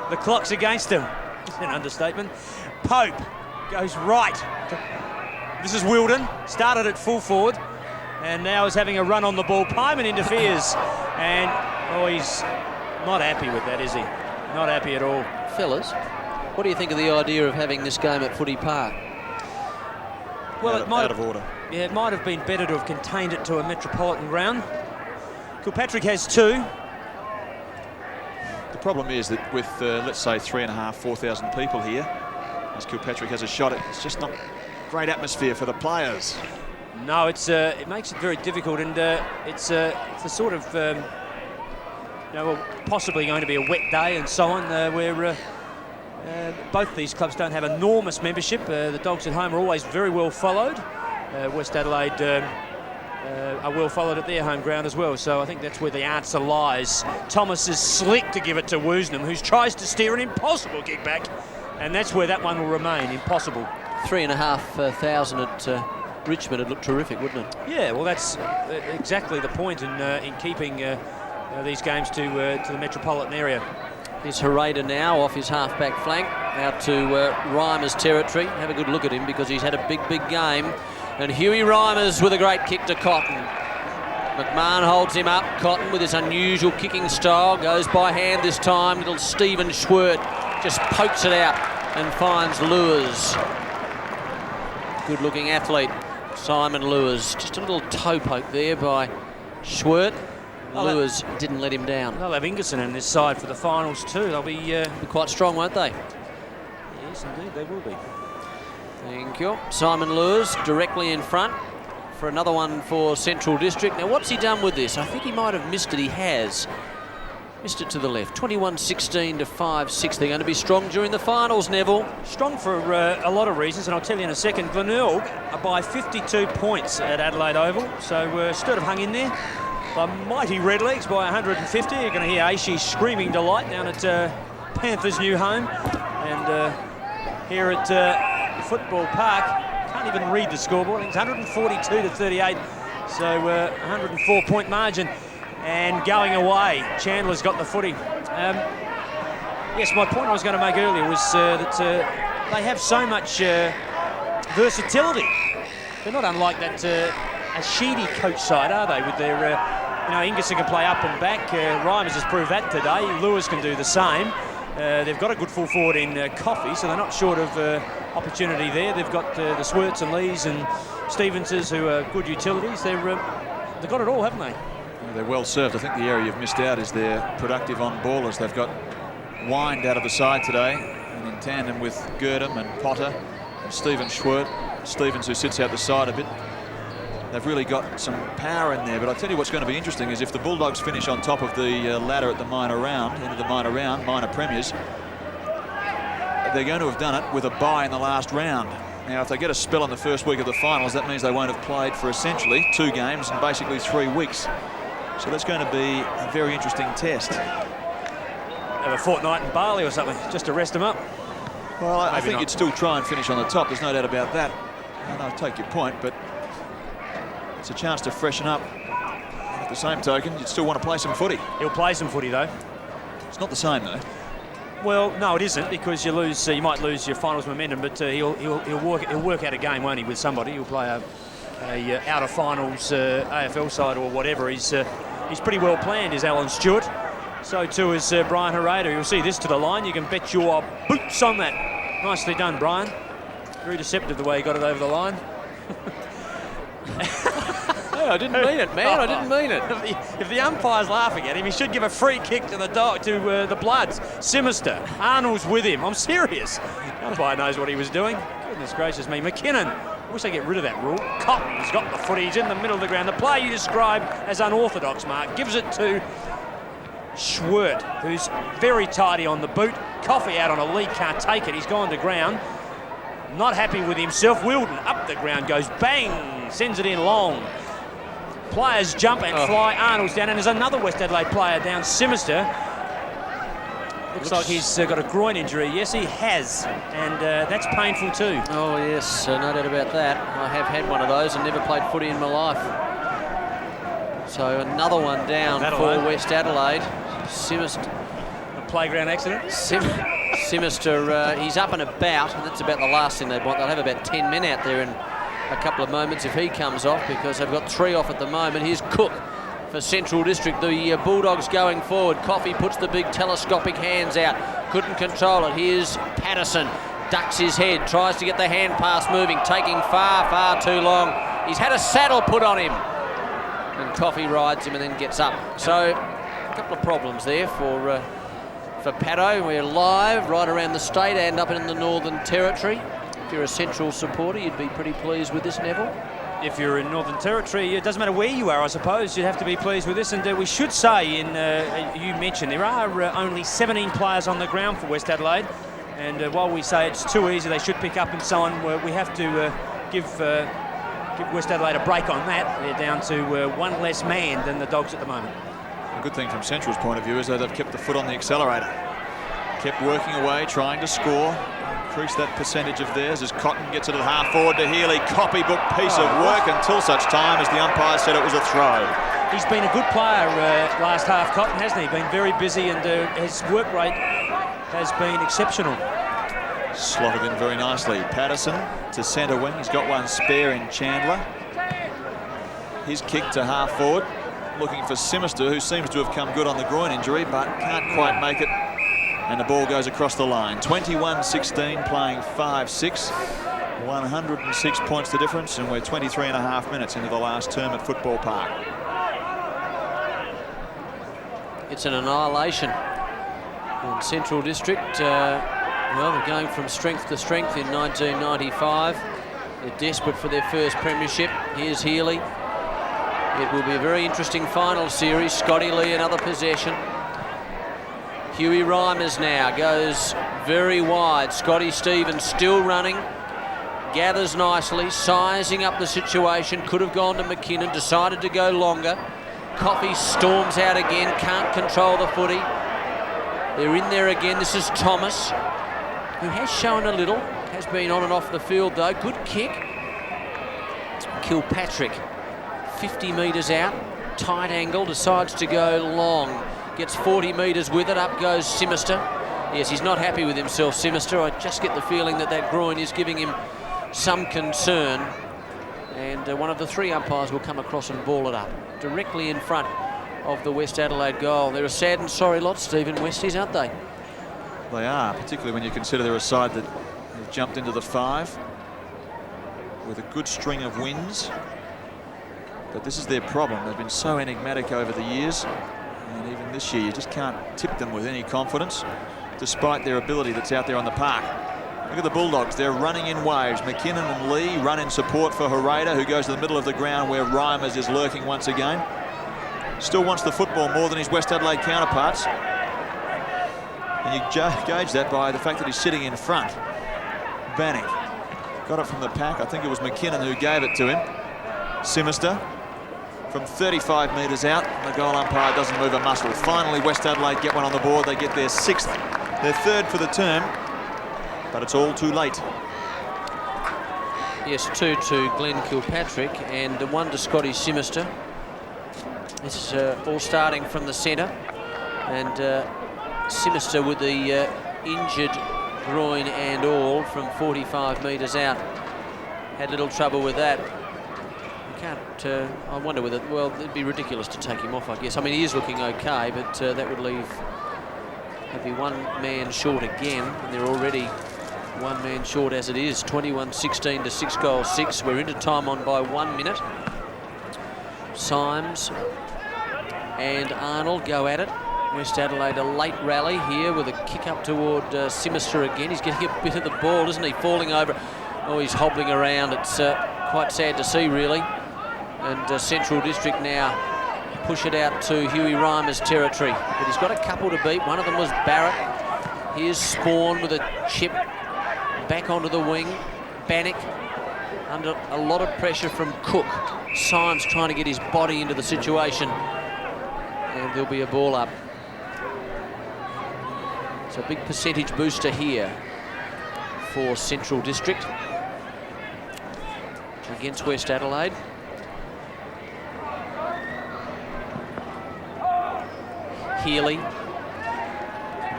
The clock's against him. It's an understatement. Pope goes right. This is Wilden. Started at full forward and now is having a run on the ball. Pyman interferes. And, oh, he's not happy with that, is he? Not happy at all. Fellas, what do you think of the idea of having this game at Footy Park? Well, out of order. Yeah, it might have been better to have contained it to a metropolitan ground. Kilpatrick has 2. The problem is that with, let's say, 3,500, 4,000 people here, as Kilpatrick has a shot, it's just not great atmosphere for the players. No, it makes it very difficult, and it's the sort of, possibly going to be a wet day and so on, where both these clubs don't have enormous membership. The Dogs at home are always very well followed. West Adelaide are well followed at their home ground as well, so I think that's where the answer lies. Thomas is slick to give it to Woosnam, who tries to steer an impossible kick back, and that's where that one will remain, impossible. 3,500 at Richmond would look terrific, wouldn't it? Yeah, well, that's exactly the point in keeping these games to the metropolitan area. Here's Hereda now off his half-back flank, out to Reimers territory. Have a good look at him because he's had a big game. And Huey Reimers with a great kick to Cotton. McMahon holds him up. Cotton with his unusual kicking style goes by hand this time. Little Stephen Schwert just pokes it out and finds Lewis. Good-looking athlete, Simon Lewis. Just a little toe poke there by Schwert. Lewis didn't let him down. They'll have Ingerson in this side for the finals too. They'll be quite strong, won't they? Yes, indeed, they will be. Thank you. Simon Lewis directly in front for another one for Central District. Now, what's he done with this? I think he might have missed it. He has. Missed it to the left. 21-16 to 5-6. They're going to be strong during the finals, Neville. Strong for a lot of reasons, and I'll tell you in a second. Glenelg are by 52 points at Adelaide Oval, so Sturt have hung in there. The mighty Redlegs by 150. You're going to hear Aishi screaming delight down at Panthers' new home. And here at Football Park, can't even read the scoreboard. I think it's 142 to 38. So 104-point margin. And going away, Chandler's got the footy. Yes, my point I was going to make earlier was that they have so much versatility. They're not unlike that Ashidi coach side, are they? With their, Ingerson can play up and back. Reimers has proved that today. Lewis can do the same. They've got a good full forward in Coffey, so they're not short of opportunity there. They've got the Swerts and Lees and Stevenses, who are good utilities. They've got it all, haven't they? They're well served. I think the area you've missed out is their productive on-ballers. They've got Wind out of the side today, and in tandem with Girdham and Potter and Stephen Schwert. Stevens, who sits out the side a bit. They've really got some power in there, but I'll tell you what's going to be interesting is if the Bulldogs finish on top of the ladder at the minor round, into the minor premiers, they're going to have done it with a bye in the last round. Now, if they get a spell in the first week of the finals, that means they won't have played for essentially 2 games in basically 3 weeks. So that's going to be a very interesting test. Have a fortnight in Bali or something, just to rest them up. Well, I think you'd still try and finish on the top. There's no doubt about that. And I take your point, but it's a chance to freshen up. At the same token, you'd still want to play some footy. He'll play some footy, though. It's not the same, though. Well, no, it isn't, because you lose. You might lose your finals momentum, but he'll work out a game, won't he, with somebody? He'll play a out of finals AFL side or whatever. He's pretty well planned, is Alan Stewart. So too is Brian Hereda. You'll see this to the line. You can bet your boots on that. Nicely done, Brian. Very deceptive the way he got it over the line. I didn't mean it, man. I didn't mean it. If the umpire's laughing at him, he should give a free kick to the Bloods. Simister. Arnold's with him. I'm serious. The umpire knows what he was doing. Goodness gracious me. McKinnon. I wish they get rid of that rule. Cotton's got the footy. He's in the middle of the ground. The play you described as unorthodox, Mark, gives it to Schwert, who's very tidy on the boot. Coffey out on a lead, can't take it. He's gone to ground. Not happy with himself. Wilden up the ground, goes bang, sends it in long. Players jump and fly. Arnold's down, and there's another West Adelaide player down, Simister. Looks like he's got a groin injury. Yes, he has, and that's painful too. Oh, yes, no doubt about that. I have had one of those and never played footy in my life. So another one down for West Adelaide. Simister. A playground accident? Simister, he's up and about, and that's about the last thing they want. They'll have about 10 men out there in a couple of moments if he comes off, because they've got 3 off at the moment. Here's Cook for Central District. The Bulldogs going forward. Coffey puts the big telescopic hands out. Couldn't control it. Here's Patterson. Ducks his head. Tries to get the hand pass moving. Taking far, far too long. He's had a saddle put on him. And Coffey rides him and then gets up. So a couple of problems there for for Paddo. We're live right around the state and up in the Northern Territory. If you're a Central supporter, you'd be pretty pleased with this, Neville. If you're in Northern Territory, it doesn't matter where you are, I suppose. You'd have to be pleased with this. And we should say, you mentioned, there are only 17 players on the ground for West Adelaide. And while we say it's too easy, they should pick up and so on, we have to give West Adelaide a break on that. They're down to one less man than the Dogs at the moment. A good thing from Central's point of view is that they've kept the foot on the accelerator. Kept working away, trying to score. Increase that percentage of theirs as Cotton gets it at half forward to Healy. Copybook piece of work until such time as the umpire said it was a throw. He's been a good player last half, Cotton, hasn't he? Been very busy and his work rate has been exceptional. Slotted in very nicely. Patterson to centre wing. He's got one spare in Chandler. His kick to half forward. Looking for Simister, who seems to have come good on the groin injury, but can't quite make it. And the ball goes across the line. 21-16, playing 5-6. 106 points the difference, and we're 23.5 minutes into the last term at Football Park. It's an annihilation. In Central District, well, they're going from strength to strength in 1995. They're desperate for their first premiership. Here's Healy. It will be a very interesting final series. Scotty Lee, another possession. Huey Reimers now goes very wide. Scotty Stevens still running. Gathers nicely, sizing up the situation. Could have gone to McKinnon, decided to go longer. Coffey storms out again, can't control the footy. They're in there again. This is Thomas, who has shown a little, has been on and off the field though. Good kick. Kilpatrick, 50 metres out, tight angle, decides to go long. Gets 40 metres with it, up goes Simister. Yes, he's not happy with himself, Simister. I just get the feeling that that groin is giving him some concern. And one of the three umpires will come across and ball it up, directly in front of the West Adelaide goal. They're a sad and sorry lot, Stephen, Westies, aren't they? They are, particularly when you consider they're a side that have jumped into the 5 with a good string of wins. But this is their problem. They've been so enigmatic over the years. And even this year, you just can't tip them with any confidence, despite their ability that's out there on the park. Look at the Bulldogs. They're running in waves. McKinnon and Lee run in support for Hereda, who goes to the middle of the ground where Reimers is lurking once again. Still wants the football more than his West Adelaide counterparts. And you gauge that by the fact that he's sitting in front. Bannock got it from the pack. I think it was McKinnon who gave it to him. Simister from 35 metres out. The goal umpire doesn't move a muscle. Finally, West Adelaide get one on the board. They get their 6th, their 3rd for the term, but it's all too late. Yes, 2 to Glenn Kilpatrick and 1 to Scotty Simister. This is all starting from the centre, and Simister with the injured groin and all from 45 metres out. Had little trouble with that. Can't, I wonder whether, well, it'd be ridiculous to take him off, I guess. I mean, he is looking okay, but that would leave, he'd be one man short again, and they're already one man short as it is. 21-16 to 6-6. We're into time on by 1 minute. Symes and Arnold go at it. West Adelaide a late rally here with a kick up toward Simister again. He's getting a bit of the ball, isn't he? Falling over. Oh, he's hobbling around. It's quite sad to see, really. And Central District now push it out to Huey Reimers' territory. But he's got a couple to beat. One of them was Barrett. Here's Spawn with a chip back onto the wing. Bannock under a lot of pressure from Cook. Symes trying to get his body into the situation. And there'll be a ball up. It's a big percentage booster here for Central District against West Adelaide. Healy,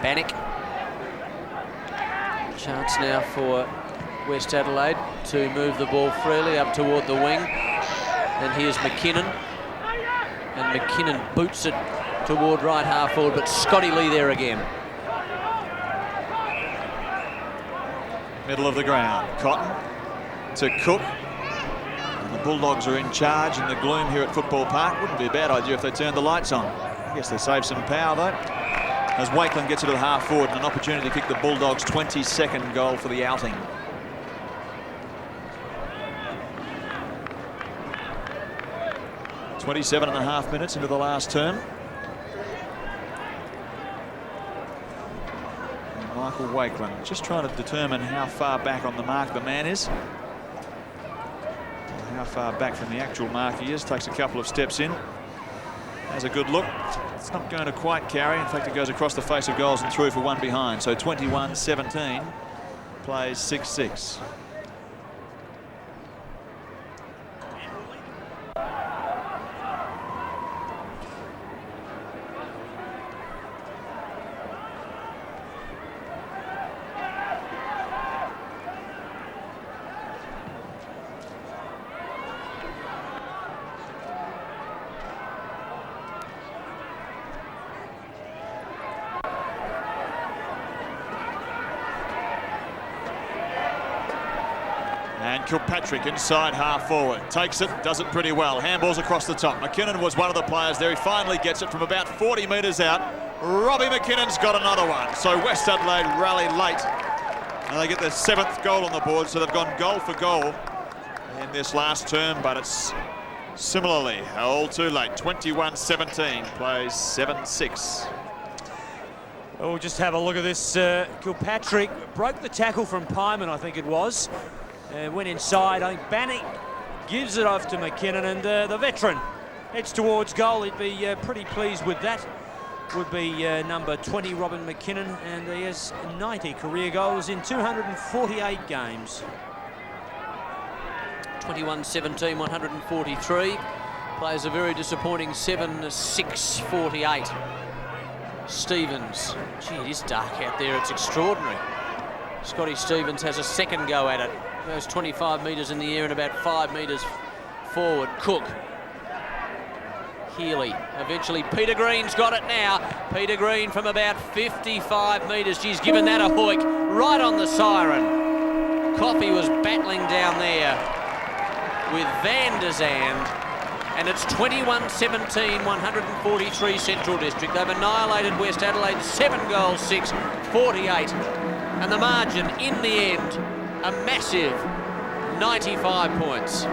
Bannock. Chance now for West Adelaide to move the ball freely up toward the wing. And here's McKinnon. And McKinnon boots it toward right half forward, but Scotty Lee there again. Middle of the ground. Cotton to Cook. And the Bulldogs are in charge in the gloom here at Football Park. Wouldn't be a bad idea if they turned the lights on. I guess they saved some power though. as Wakeland gets it to the half forward and an opportunity to kick the Bulldogs' 22nd goal for the outing. "27.5 minutes into the last term. And Michael Wakeland just trying to determine how far back on the mark the man is. How far back from the actual mark he is. Takes a couple of steps in. Has a good look. It's not going to quite carry. In fact, it goes across the face of goals and through for one behind. So 21-17, plays 6-6. And Kilpatrick inside half forward. Takes it, does it pretty well. Handballs across the top. McKinnon was one of the players there. He finally gets it from about 40 metres out. Robbie McKinnon's got another one. So West Adelaide rally late. And they get their 7th goal on the board. So they've gone goal for goal in this last term. But it's similarly all too late. 21-17, plays 7-6. Well, we'll just have a look at this. Kilpatrick broke the tackle from Pyman, I think it was. Went inside. I think Bannock gives it off to McKinnon, and the veteran heads towards goal. He'd be pretty pleased with that. Would be number 20, Robin McKinnon, and he has 90 career goals in 248 games. 21-17, 143. Plays a very disappointing 7-6-48. Stevens. Gee, it is dark out there. It's extraordinary. Scotty Stevens has a second go at it. Goes 25 metres in the air and about 5 metres forward. Cook. Healy. Eventually Peter Green's got it now. Peter Green from about 55 metres. She's given that a hoik right on the siren. Coffey was battling down there with Van der Zand. And it's 21-17, 143 Central District. They've annihilated West Adelaide, 7 goals, 6, 48. And the margin in the end, a massive 95 points.